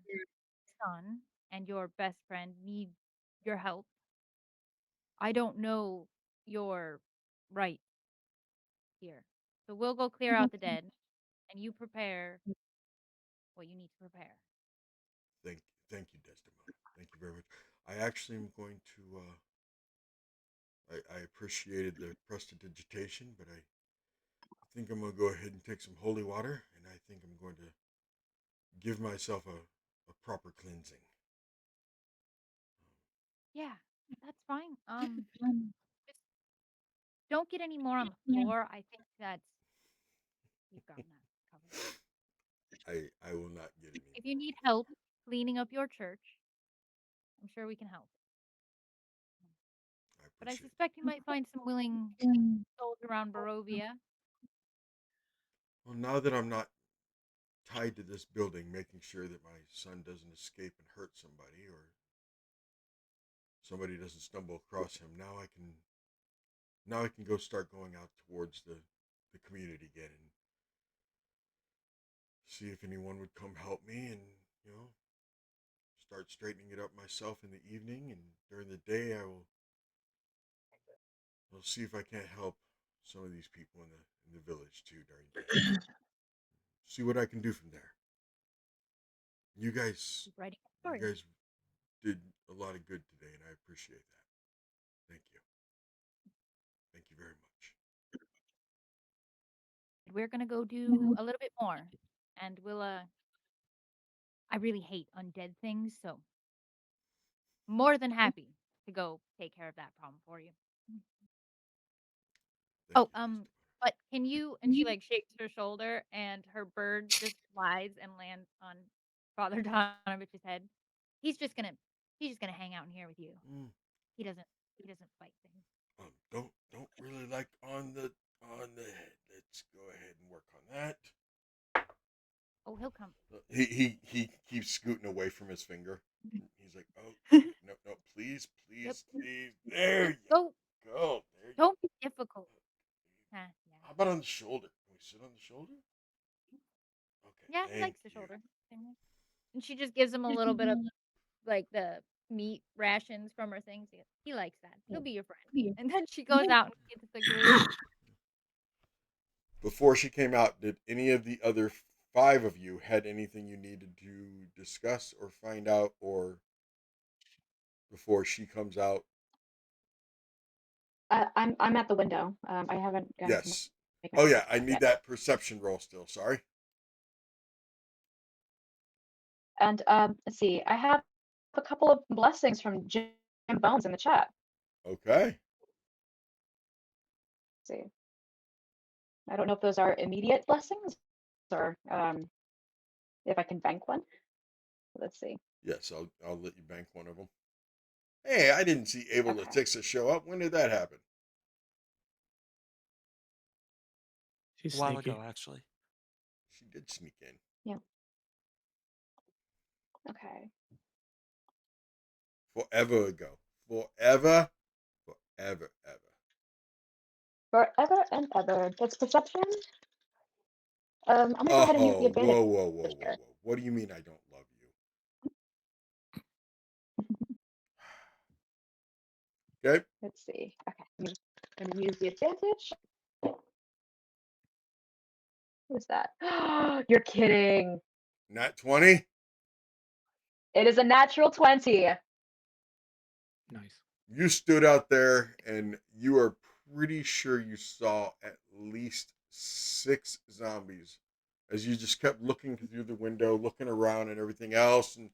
son and your best friend need your help. I don't know your right here, so we'll go clear out the dead, and you prepare what you need to prepare. Thank you, Desdemona. Thank you very much. I actually am going to. I appreciated the prestidigitation, but I think I'm going to go ahead and take some holy water, and I think I'm going to give myself a proper cleansing. Yeah, that's fine. Just don't get any more on the floor. I think that's you've gotten that covered. I will not get any. If you need help cleaning up your church, I'm sure we can help. But I appreciate it. suspect you might find some willing souls around Barovia. Well, now that I'm not tied to this building, making sure that my son doesn't escape and hurt somebody, or somebody doesn't stumble across him, now I can go start going out towards the community again and see if anyone would come help me, and start straightening it up myself in the evening, and during the day I'll see if I can't help some of these people in the village too during the day. See what I can do from there. You guys Keep writing you stories. guys did a lot of good today, and I appreciate that. Thank you. Thank you very much. We're gonna go do a little bit more, and we'll. I really hate undead things, so more than happy to go take care of that problem for you. Thank Oh, you, Miss but can you? And she like shakes her shoulder, and her bird just flies and lands on Father Donovich's head. He's just gonna hang out in here with you. Devon. He doesn't fight things. Don't really like on the head. Let's go ahead and work on that. Oh, he'll come. He keeps scooting away from his finger. He's like, oh no, please, Yep. please. There you Go. go. There you Don't be difficult. go. Yeah. How about on the shoulder? Can we sit on the shoulder? Okay. Yeah, he thank likes the you. shoulder. And she just gives him a little bit of like the meat rations from her things. He likes that. He'll be your friend. And then she goes out and gets the group. Before she came out, did any of the other five of you had anything you needed to discuss or find out, or before she comes out? I'm at the window. I haven't gotten to Yes. make my Oh yeah, way I back need yet. that perception roll still. Sorry. And let's see. I have a couple of blessings from Jim Bones in the chat. Okay. Let's see. I don't know if those are immediate blessings or if I can bank one. Let's see. Yes, I'll let you bank one of them. Hey, I didn't see Able Okay. Letixa show up. When did that happen? She's A while sneaky. ago, actually. She did sneak in. Yeah. Okay. Forever ago. Forever ever. Forever and ever. That's perception. I'm gonna go ahead and use the Oh, advantage whoa. here. What do you mean I don't love you? Okay. Let's see. Okay. I'm gonna use the advantage. What is that? You're kidding. Nat 20? It is a natural 20. Nice. You stood out there and you are pretty sure you saw at least 6 zombies as you just kept looking through the window, looking around and everything else, and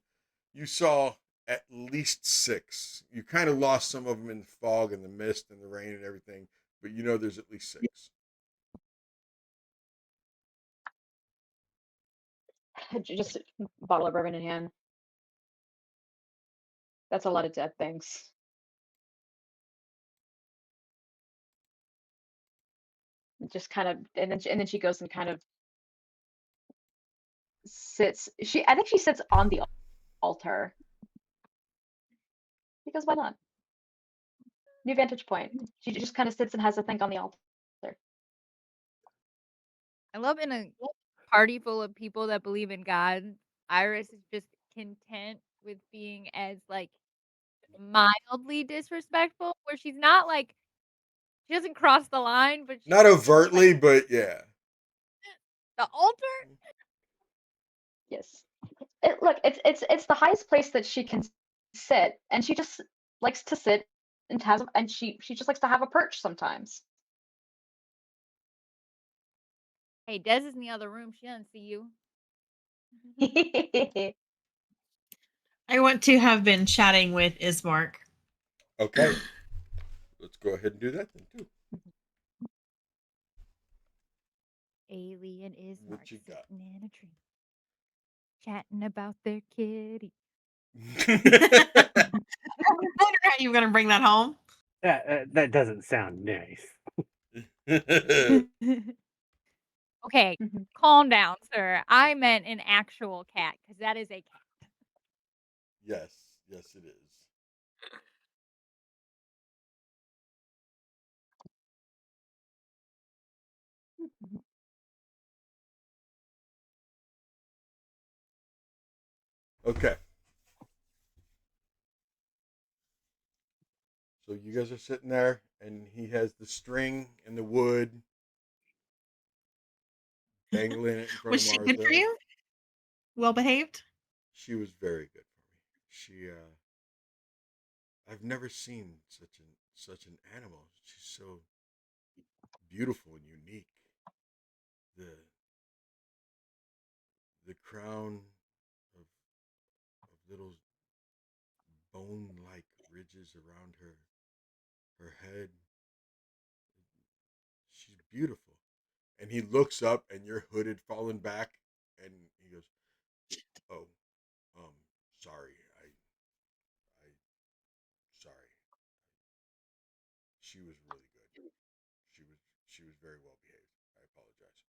you saw at least 6. You kind of lost some of them in the fog and the mist and the rain and everything, but you know there's at least 6. Just a bottle of bourbon in hand. That's a lot of dead things. Just kind of, and then she goes and kind of sits. I think she sits on the altar because why not? New vantage point. She just kind of sits and has a think on the altar. I love in a party full of people that believe in God, Iris is just content with being as like mildly disrespectful, where she's not like she doesn't cross the line, but Not she's just overtly, like but yeah. the altar. Yes. Look, it's the highest place that she can sit, and she just likes to sit and she just likes to have a perch sometimes. Hey, Des is in the other room. She doesn't see you. I want to have been chatting with Ismark. Okay. Let's go ahead and do that then too. Alien is What you got? sitting in a tree. chatting about their kitty. I was wondering how you were gonna bring that home. That doesn't sound nice. Okay, Mhm. calm down, sir. I meant an actual cat because that is a cat. Yes, yes, it is. Mhm. Okay. So you guys are sitting there, and he has the string and the wood dangling it in front Was of she good for Martha. you? Well behaved? She was very good for me. She, I've never seen such an animal. She's so beautiful and unique. The the crown of little bone-like ridges around her head. She's beautiful. And he looks up, and you're hooded, falling back, and he goes, "Oh, um, sorry, I, sorry." She was really good. She was very well behaved. I apologize.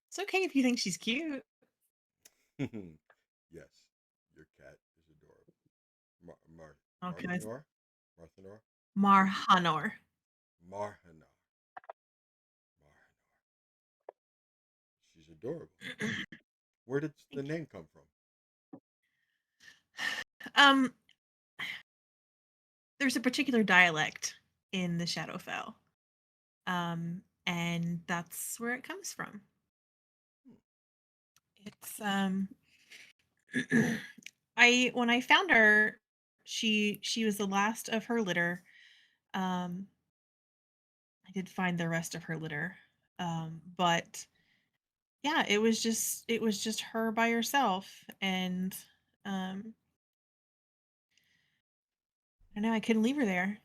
It's okay if you think she's cute. Yes, your cat is adorable. Okay. Martha Nor? Martha Nor? Marhanor. Marhana. Marhana. She's adorable. Where did the name come from? Um, there's a particular dialect in the Shadowfell. And that's where it comes from. It's I when I found her, she was the last of her litter. Um, I did find the rest of her litter. But yeah, it was just her by herself, and um, I know I couldn't leave her there.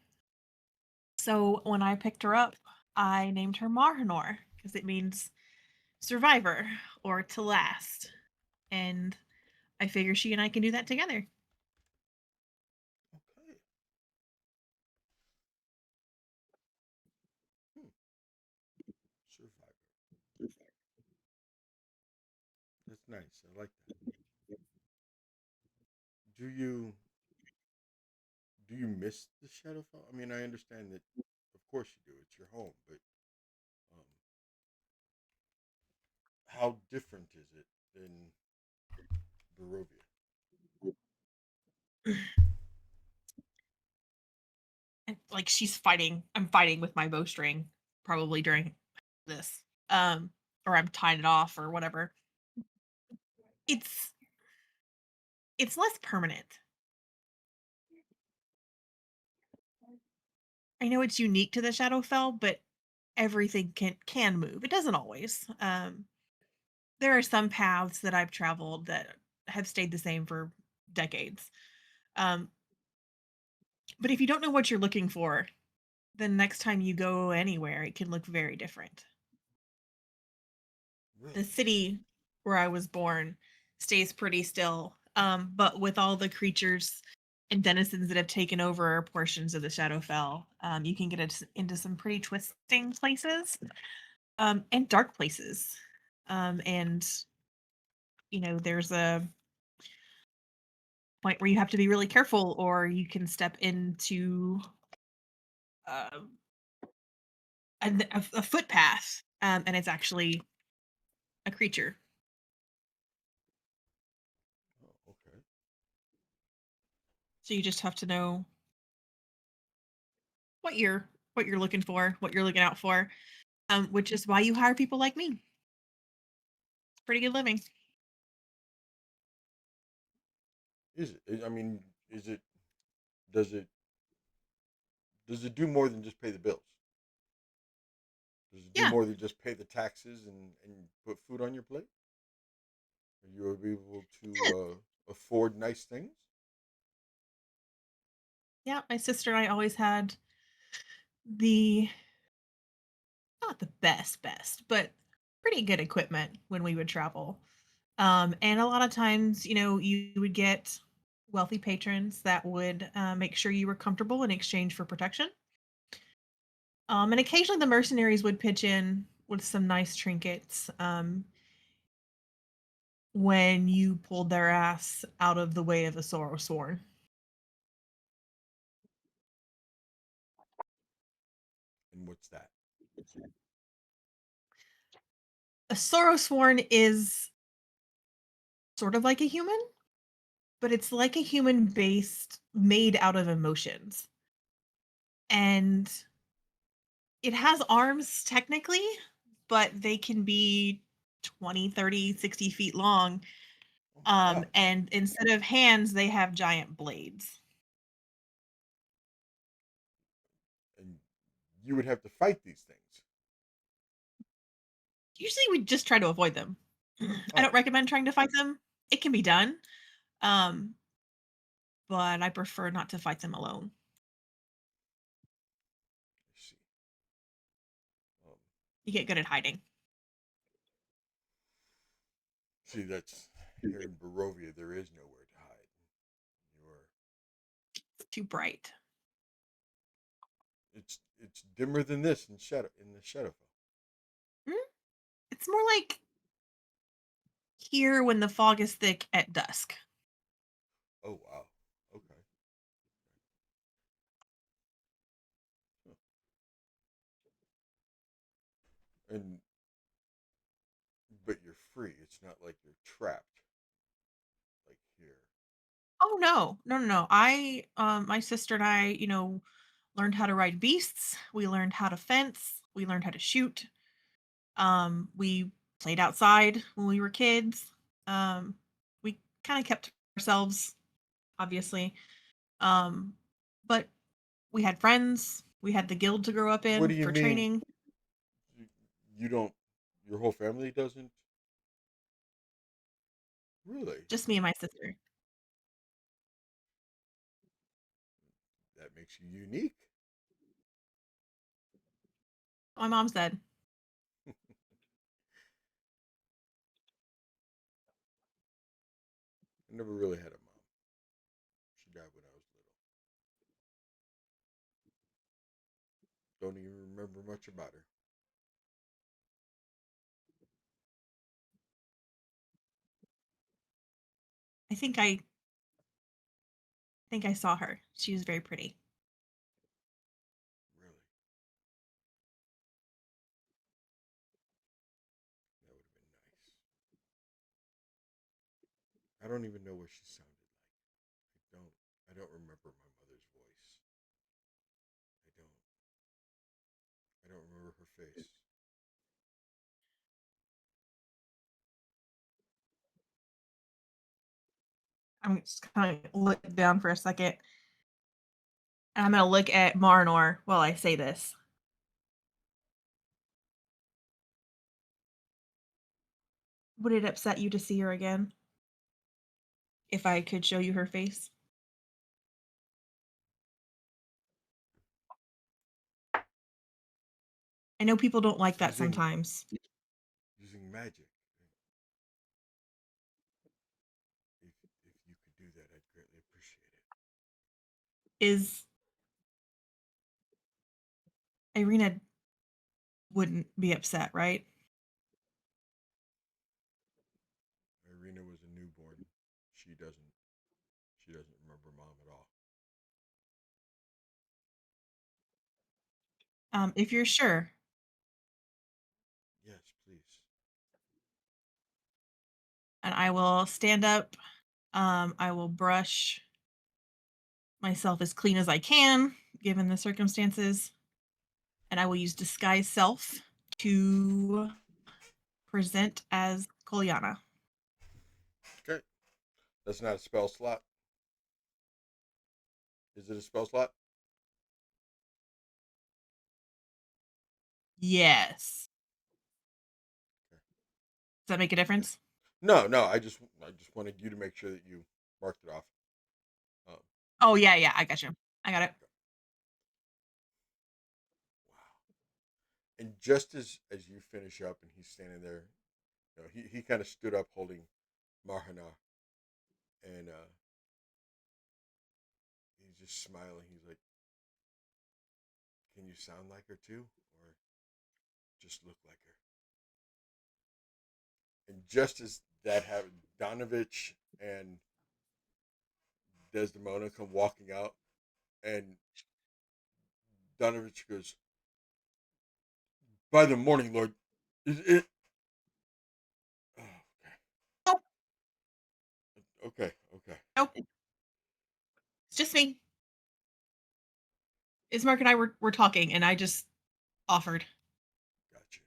So when I picked her up, I named her Marhanor because it means survivor or to last, and I figure she and I can do that together. Okay. Hmm. Survivor. That's nice. I like that. Do you miss the Shadowfall? I mean, I understand that, of course you do. It's your home, but um, how different is it than Barovia? And like she's fighting, I'm fighting with my bowstring probably during this, um, or I'm tying it off or whatever. It's it's less permanent. I know it's unique to the Shadowfell, but everything can move. It doesn't always. There are some paths that I've traveled that have stayed the same for decades. Um, but if you don't know what you're looking for, then next time you go anywhere, it can look very different. The Really? city where I was born stays pretty still. But with all the creatures and denizens that have taken over portions of the Shadowfell, you can get into some pretty twisting places, and dark places. And there's a point where you have to be really careful, or you can step into uh, a footpath, and it's actually a creature. Oh, okay. So you just have to know what you're looking for, what you're looking out for, which is why you hire people like me. It's pretty good living. Is it? I mean, is it? Does it? Does it do more than just pay the bills? Does it do Yeah, more than just pay the taxes and put food on your plate? Are you able to afford nice things? yeah. My sister and I always had the not the best, but pretty good equipment when we would travel. And a lot of times, you would get wealthy patrons that would make sure you were comfortable in exchange for protection. And occasionally the mercenaries would pitch in with some nice trinkets when you pulled their ass out of the way of a sorrow sworn. And what's that? A sorrow sworn is sort of like a human, but it's like a human made out of emotions. And it has arms technically, but they can be 20, 30, 60 feet long. Oh my God. And instead of hands, they have giant blades. And you would have to fight these things. Usually we just try to avoid them. I Oh. don't recommend trying to fight them. It can be done. But I prefer not to fight them alone. I see. You get good at hiding. See, that's here in Barovia. There is nowhere to hide. It's too bright. It's dimmer than this in the Shadowfell. It's more like here when the fog is thick at dusk. Oh wow. Okay. Huh. And but you're free. It's not like you're trapped like here. Oh no. My sister and I, learned how to ride beasts. We learned how to fence. We learned how to shoot. We played outside when we were kids. We kind of kept ourselves, obviously. But we had friends. We had the guild to grow up What in do you for mean? training. You don't. Your whole family doesn't. Really? Just me and my sister. That makes you unique. My mom's dead. I never really had a mom. She died when I was little. Don't even remember much about her. I think I saw her. She was very pretty. Really. That would have been nice. I don't even know what she sounded like. I don't remember my mother's voice. I don't. I don't remember her face. I'm just kind of look down for a second. And I'm gonna look at Marnor while I say this. Would it upset you to see her again? If I could show you her face? I know people don't like that Using- sometimes. Using magic. If you could do that, I'd greatly appreciate it. Is Irina wouldn't be upset, right? Irina was a newborn. She doesn't. She doesn't remember mom at all. If you're sure. Yes, please. And I will stand up. I will brush myself as clean as I can, given the circumstances. And I will use disguise self to present as Kolyana. Okay. That's not a spell slot. Is it a spell slot? Yes. Okay. Does that make a difference? No. I just wanted you to make sure that you marked it off. Oh yeah, I got you. I got it. Wow. And just as you finish up and he's standing there, you know, he kind of stood up holding Marhana, and he's just smiling. He's like, "Can you sound like her too, or just look like her?" And just as that happened, Donovich and Desdemona come walking out, and Donovich goes, "By the morning, Lord, is it?" Oh, Oh, okay, okay. nope. It's just me. Ismark and I were talking, and I just offered. Gotcha.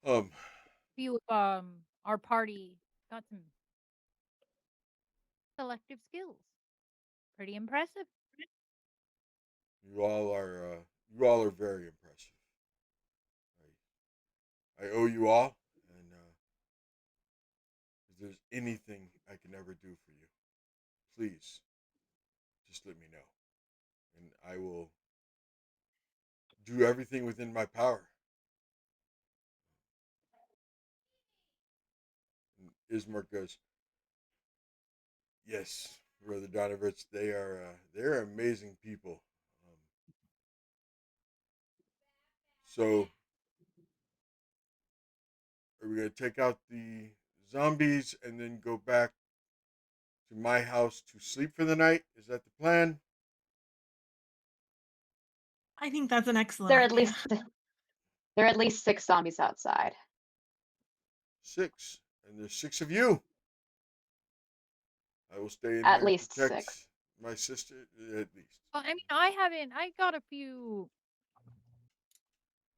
Um, Few of our party got some selective skills. Pretty impressive. you all are very impressive. I owe you all, and if there's anything I can ever do for you, please just let me know, and I will do everything within my power. And Ismark goes, "Yes, Brother Donovich, they're amazing people. So, are we gonna take out the zombies and then go back to my house to sleep for the night? Is that the plan?" I think that's an excellent There are idea. there are at least 6 zombies outside. 6, and there's 6 of you. I will stay in At here and least protect 6. my sister at least. Well, I mean, I got a few.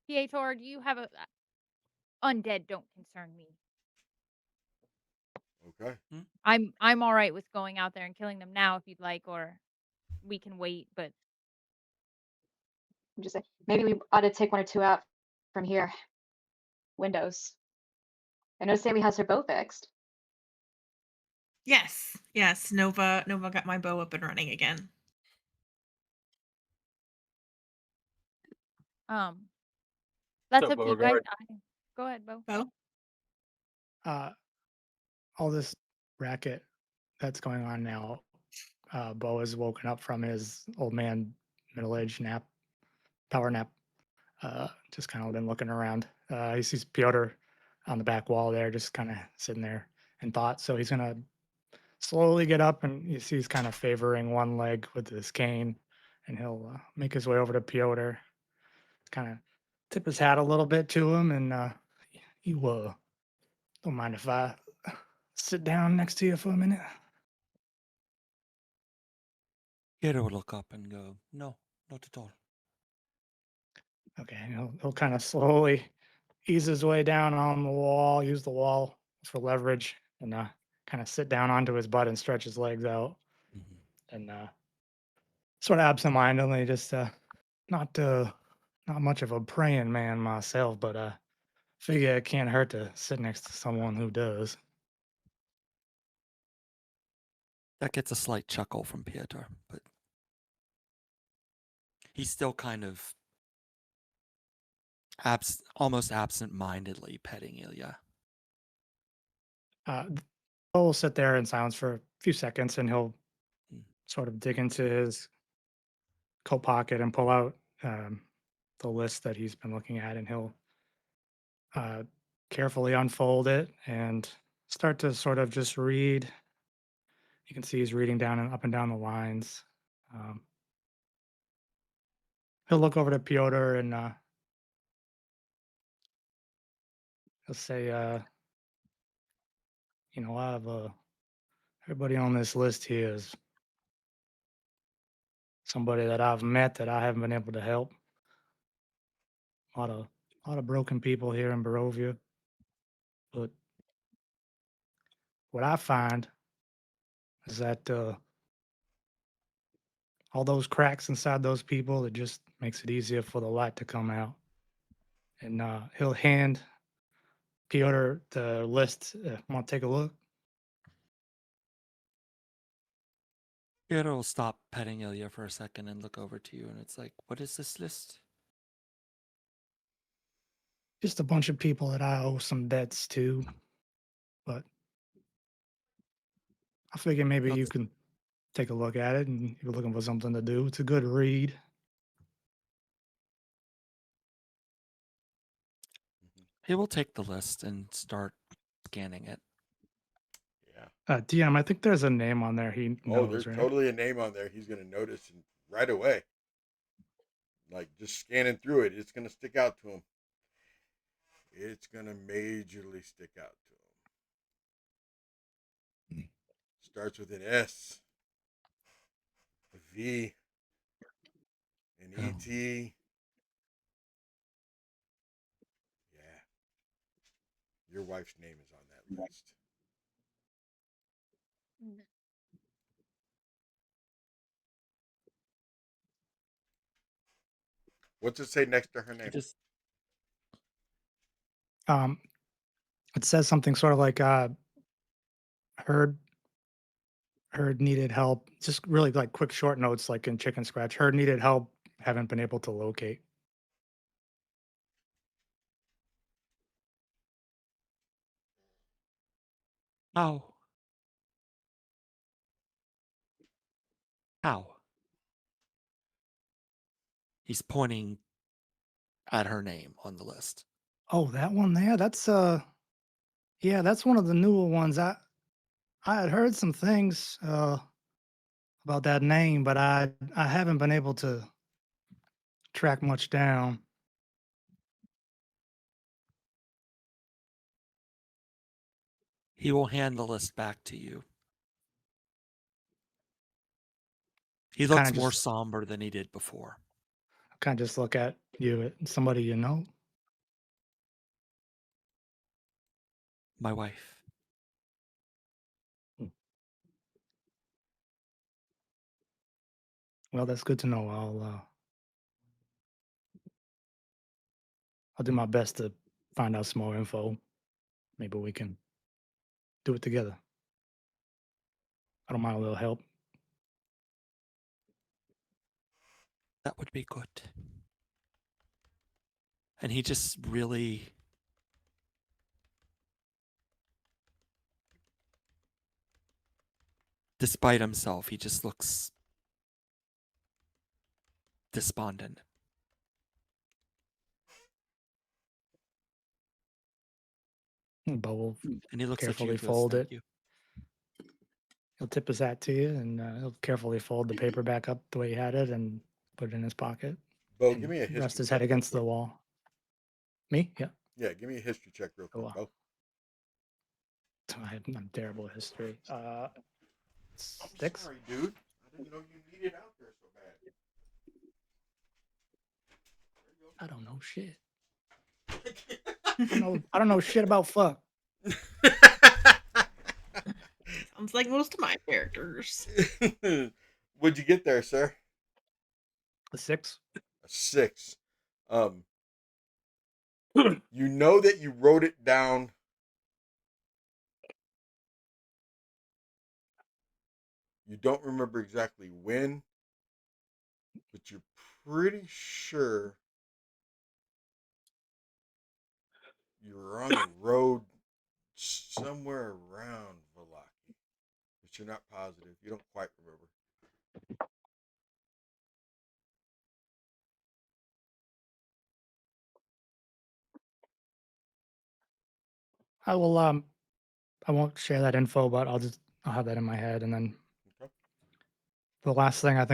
Pietro, do you have a undead? Don't concern me. Okay. I'm all right with going out there and killing them now if you'd like, or we can wait. But I'm just saying, maybe we ought to take 1 or 2 out from here. Windows. I know Sammy has her bow fixed. Yes. Nova got my bow up and running again. that's So, up to you guys. Beauregard, Go ahead, Bo. Bow? All this racket that's going on now, Bo has woken up from his old man middle-aged nap, power nap. Just kind of been looking around. He sees Piotr on the back wall there, just kind of sitting there in thought. So he's gonna slowly get up, and you see he's kind of favoring one leg with his cane, and he'll make his way over to Piotr, kind of tip his hat a little bit to him, and you don't mind if I sit down next to you for a minute? Hero will look up and go, "No, not at all." Okay, he'll kind of slowly ease his way down on the wall, use the wall for leverage, and kind of sit down onto his butt and stretch his legs out, and sort of absentmindedly, just not not much of a praying man myself, but figure it can't hurt to sit next to someone who does. That gets a slight chuckle from Piotr, but he's still kind of almost absent-mindedly petting Ilya. He'll sit there in silence for a few seconds, and he'll sort of dig into his coat pocket and pull out the list that he's been looking at, and he'll carefully unfold it and start to sort of just read. You can see he's reading down and up and down the lines. He'll look over to Piotr and he'll say, I have everybody on this list here is somebody that I've met that I haven't been able to help. A lot of broken people here in Barovia, but what I find is that all those cracks inside those people, it just makes it easier for the light to come out. And he'll hand Piotr the list. Want to take a look? Piotr will stop petting Ilya for a second and look over to you, and it's like, "What is this list?" Just a bunch of people that I owe some debts to, but I figure maybe you can take a look at it, and if you're looking for something to do, it's a good read. He will take the list and start scanning it. Yeah. DM, I think there's a name on there he Oh, knows, there's right? totally a name on there. He's gonna notice and right away. Like just scanning through it, it's gonna stick out to him. It's gonna majorly stick out to him. Starts with an S, a V, an Oh. ET. Yeah. Your wife's name is on that list. What's it say next to her name? Just It says something sort of like heard needed help. Just really like quick short notes, like in Chicken Scratch. Heard needed help. Haven't been able to locate. how? How? He's pointing at her name on the list. Oh, that one there. That's yeah, that's one of the newer ones. I had heard some things about that name, but I haven't been able to track much down. He will hand the list back to you. He Kinda looks more just- somber than he did before. Kind of just look at you, somebody you know. My wife. Well, that's good to know. I'll do my best to find out some more info. Maybe we can do it together. I don't mind a little help. That would be good. And he just really despite himself, he just looks despondent. But we'll And he looks carefully at you. fold Thank it. you. He'll tip his hat to you, and he'll carefully fold the paper back up the way he had it and put it in his pocket. Bo, and give me a history rest his check head real against quick. the wall. Me? Yeah. Yeah, give me a history check real quick, Bo. I'm terrible at history. I'm 6. sorry, dude. I didn't know you needed out there so bad. I don't know shit. I don't know shit about fuck. Sounds like most of my characters. What'd you get there, sir? A 6. A 6. You know that you wrote it down. You don't remember exactly when, but you're pretty sure you were on the road somewhere around Valaki, but you're not positive. You don't quite remember. I will I won't share that info, but I'll have that in my head. And then Okay. the last thing I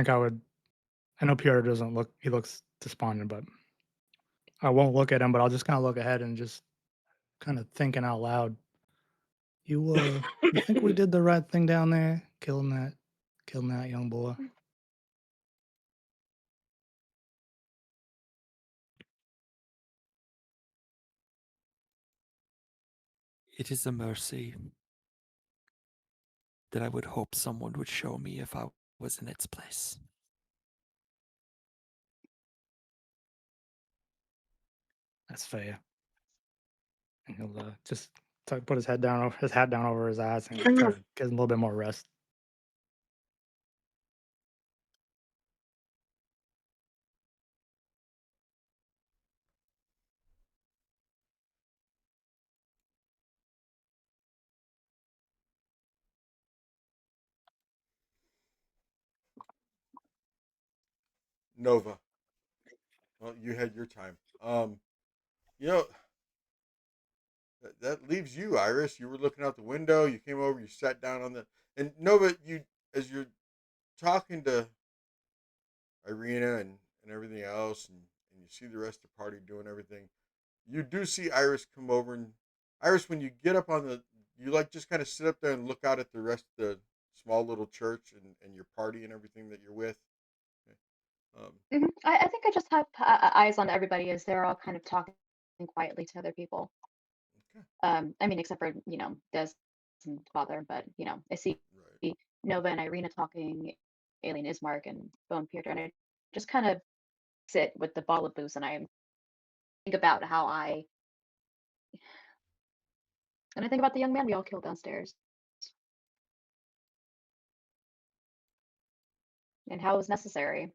know Piotr doesn't look, he looks despondent, but I won't look at him, but I'll just kind of look ahead and just kind of thinking out loud. You think we did the right thing down there, killing that young boy? It is a mercy that I would hope someone would show me if I was in its place. That's fair. And he'll just put his hat down over his eyes and try to get him a little bit more rest. Nova. Well, you had your time. You know, that leaves you, Iris. You were looking out the window. You came over. You sat down on the and Nova. You as you're talking to Irina and everything else, and you see the rest of the party doing everything. You do see Iris come over, and Iris, when you get up on the, you like just kind of sit up there and look out at the rest of the small little church and your party and everything that you're with. I think I just have eyes on everybody as they're all kind of talking quietly to other people. Okay. I mean, except for, Des and Father, but, I see Right. Nova and Irina talking, Alien Ismark and Bone Pierder, and I just kind of sit with the ball of booze and I think about and I think about the young man we all killed downstairs and how it was necessary.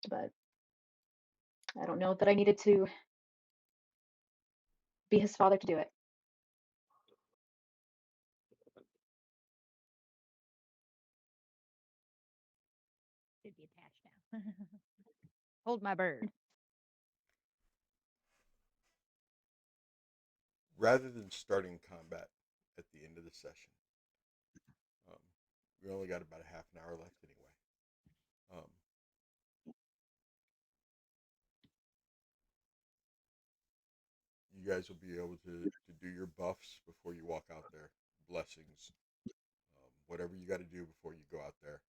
But I don't know that I needed to be his father to do it. Should be attached now. Hold my bird. Rather than starting combat at the end of the session, we only got about a half an hour left anyway. You guys will be able to do your buffs before you walk out there, blessings, whatever you got to do before you go out there.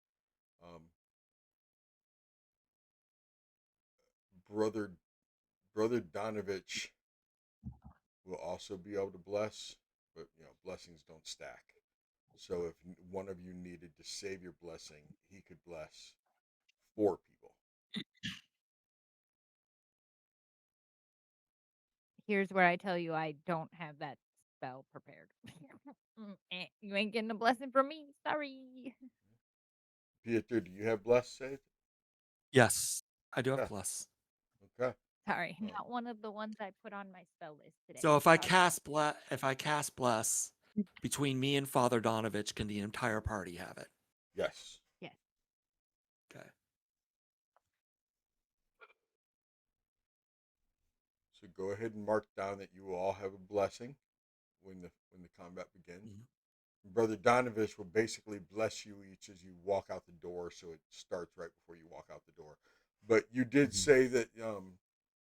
Brother Donovich will also be able to bless, but blessings don't stack. So if one of you needed to save your blessing, he could bless 4 people. Here's where I tell you I don't have that spell prepared. You ain't getting a blessing from me. Sorry. Pieter, do you have bless saved? Yes, I do have Okay. plus. Okay. Sorry, not one of the ones I put on my spell list today. So if I Sorry. cast bless between me and Father Donovich, can the entire party have it? Yes. Yes. Okay. So go ahead and mark down that you will all have a blessing when the combat begins. Mhm. Brother Donovich will basically bless you each as you walk out the door, so it starts right before you walk out the door. But you did say that,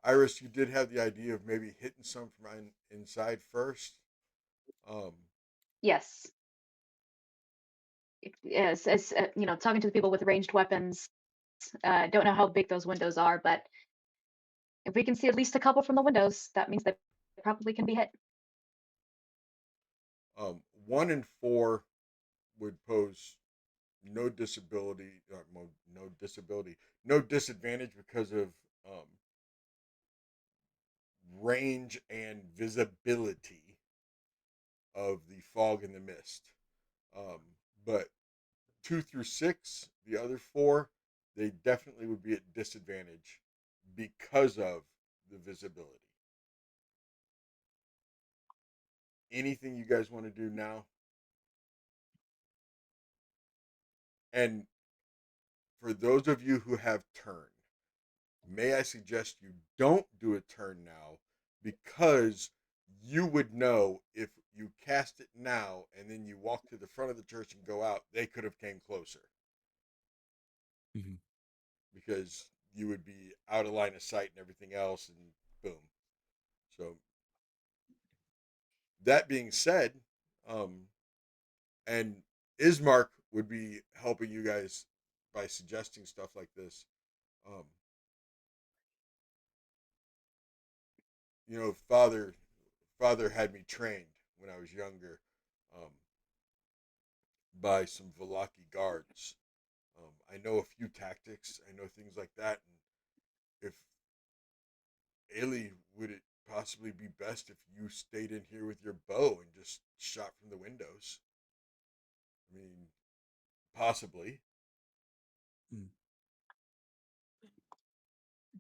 Iris, you did have the idea of maybe hitting some from inside first. Yes. Yes, as talking to the people with ranged weapons. Don't know how big those windows are, but if we can see at least a couple from the windows, that means they probably can be hit. 1 and 4 would pose no disadvantage because of range and visibility of the fog and the mist. But 2 through 6, the other 4, they definitely would be at disadvantage because of the visibility. Anything you guys want to do now? And for those of you who have turn, may I suggest you don't do a turn now, because you would know if you cast it now and then you walk to the front of the church and go out, they could have came closer. Mhm. Because you would be out of line of sight and everything else, and boom. So that being said, and Ismark would be helping you guys by suggesting stuff like this. Father had me trained when I was younger, by some Velaki guards. I know a few tactics. I know things like that. And if Ailey, would it possibly be best if you stayed in here with your bow and just shot from the windows? I mean, possibly.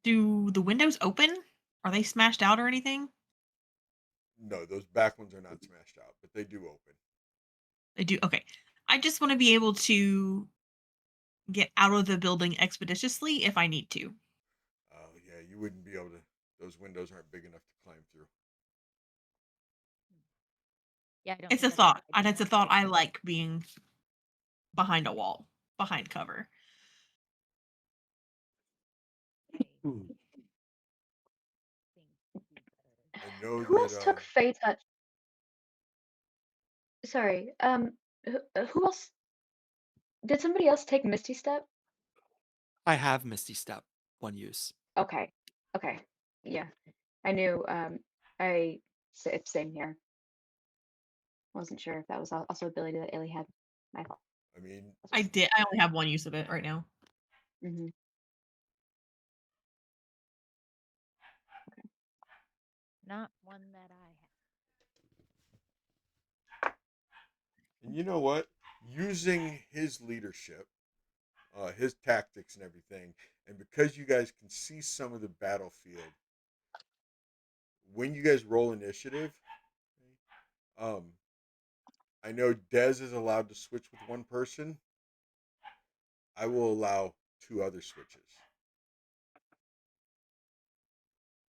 Do the windows open? Are they smashed out or anything? No, those back ones are not smashed out, but they do open. They do. Okay. I just want to be able to get out of the building expeditiously if I need to. Oh yeah, you wouldn't be able to. Those windows aren't big enough to climb through. Yeah, I don't It's think a that's thought, good and it's a idea. thought I like being behind a wall, behind cover. I Hmm. think would be better. I know Who else took that. Fey touch? Sorry. Who else? Did somebody else take Misty Step? I have Misty Step, one use. Okay. Okay. Yeah. I knew. Same here. Wasn't sure if that was also ability that Illy had. My fault. I mean, I did. I only have one use of it right now. Mm-hmm. Not one that I have. and you know what? Using his leadership, his tactics and everything, and because you guys can see some of the battlefield, when you guys roll initiative, um, I know Dez is allowed to switch with one person. I will allow 2 other switches.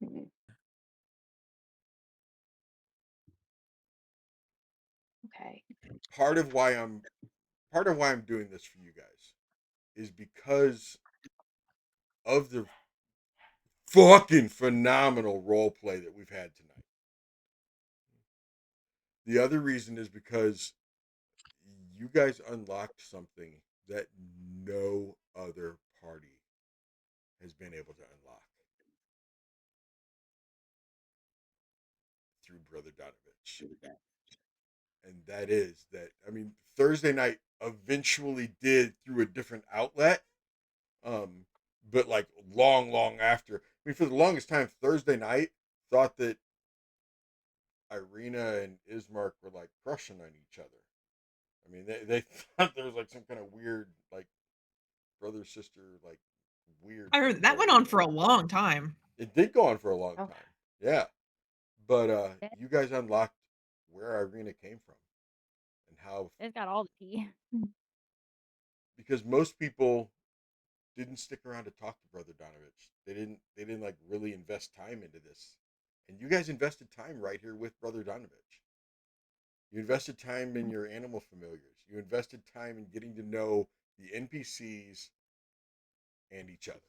Mm-hmm. Okay. Part of why I'm doing this for you guys is because of the fucking phenomenal role play that we've had tonight. The other reason is because you guys unlocked something that no other party has been able to unlock through Brother Donovich. And that is that, I mean, Thursday night eventually did through a different outlet. But like long after. I mean, for the longest time, Thursday night thought that Irina and Ismark were like crushing on each other. I mean, they thought there was like some kind of weird, like brother sister, like weird I thing heard that going went on on. for a long time. It did go on for a long Oh. time. Yeah. But Yeah. you guys unlocked where Irina came from and how, It's got all the tea. because most people didn't stick around to talk to Brother Donovich. They didn't like really invest time into this. And you guys invested time right here with Brother Donovich. You invested time in your animal familiars. You invested time in getting to know the NPCs and each other.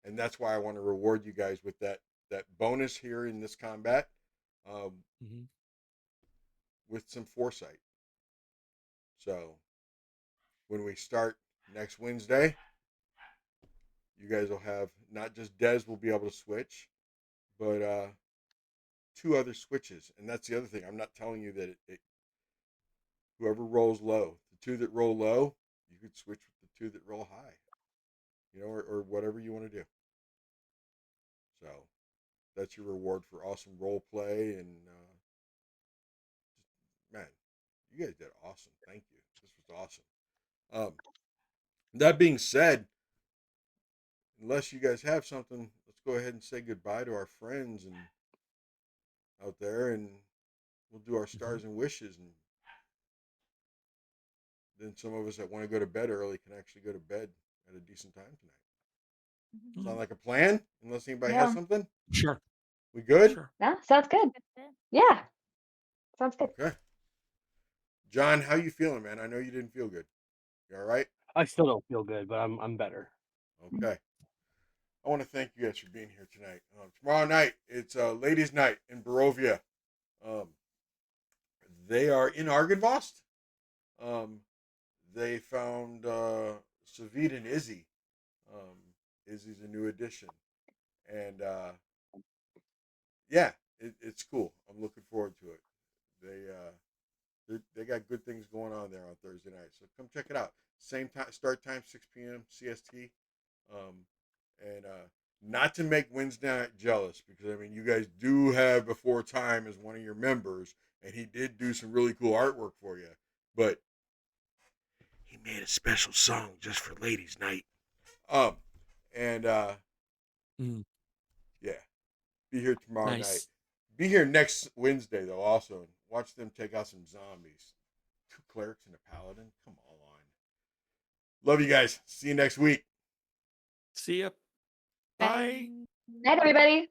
And that's why I want to reward you guys with that bonus here in this combat, um, Mm-hmm. with some foresight. So when we start next Wednesday, you guys will have not just Dez will be able to switch, but 2 other switches. And that's the other thing. I'm not telling you that whoever rolls low, the 2 that roll low, you could switch with the 2 that roll high, or whatever you want to do. So that's your reward for awesome role play. And man, you guys did awesome. Thank you. This was awesome. That being said, unless you guys have something, let's go ahead and say goodbye to our friends and out there, and we'll do our stars and wishes, and then some of us that want to go to bed early can actually go to bed at a decent time tonight. Sound like a plan? Unless anybody has Yeah. something? Sure. We good? Sure. Yeah. Sounds good. That's it. Yeah. Sounds good. Okay. John, how you feeling, man? I know you didn't feel good. You all right? I still don't feel good, but I'm better. Okay. I want to thank you guys for being here tonight. Tomorrow night, it's ladies' night in Barovia. Um, they are in Argynvost. They found Savid and Izzy. Izzy's a new addition, and yeah, it's cool. I'm looking forward to it. They got good things going on there on Thursday night, so come check it out. Same time, start time 6 p.m. CST, and not to make Wednesday night jealous, because I mean you guys do have Before Time as one of your members, and he did do some really cool artwork for you, but he made a special song just for ladies' night. And yeah, be here tomorrow night. Nice. Be here next Wednesday though, also, and watch them take out some zombies. 2 clerics and a paladin. Come on. Love you guys. See you next week. See ya. Bye. Bye. Night, everybody.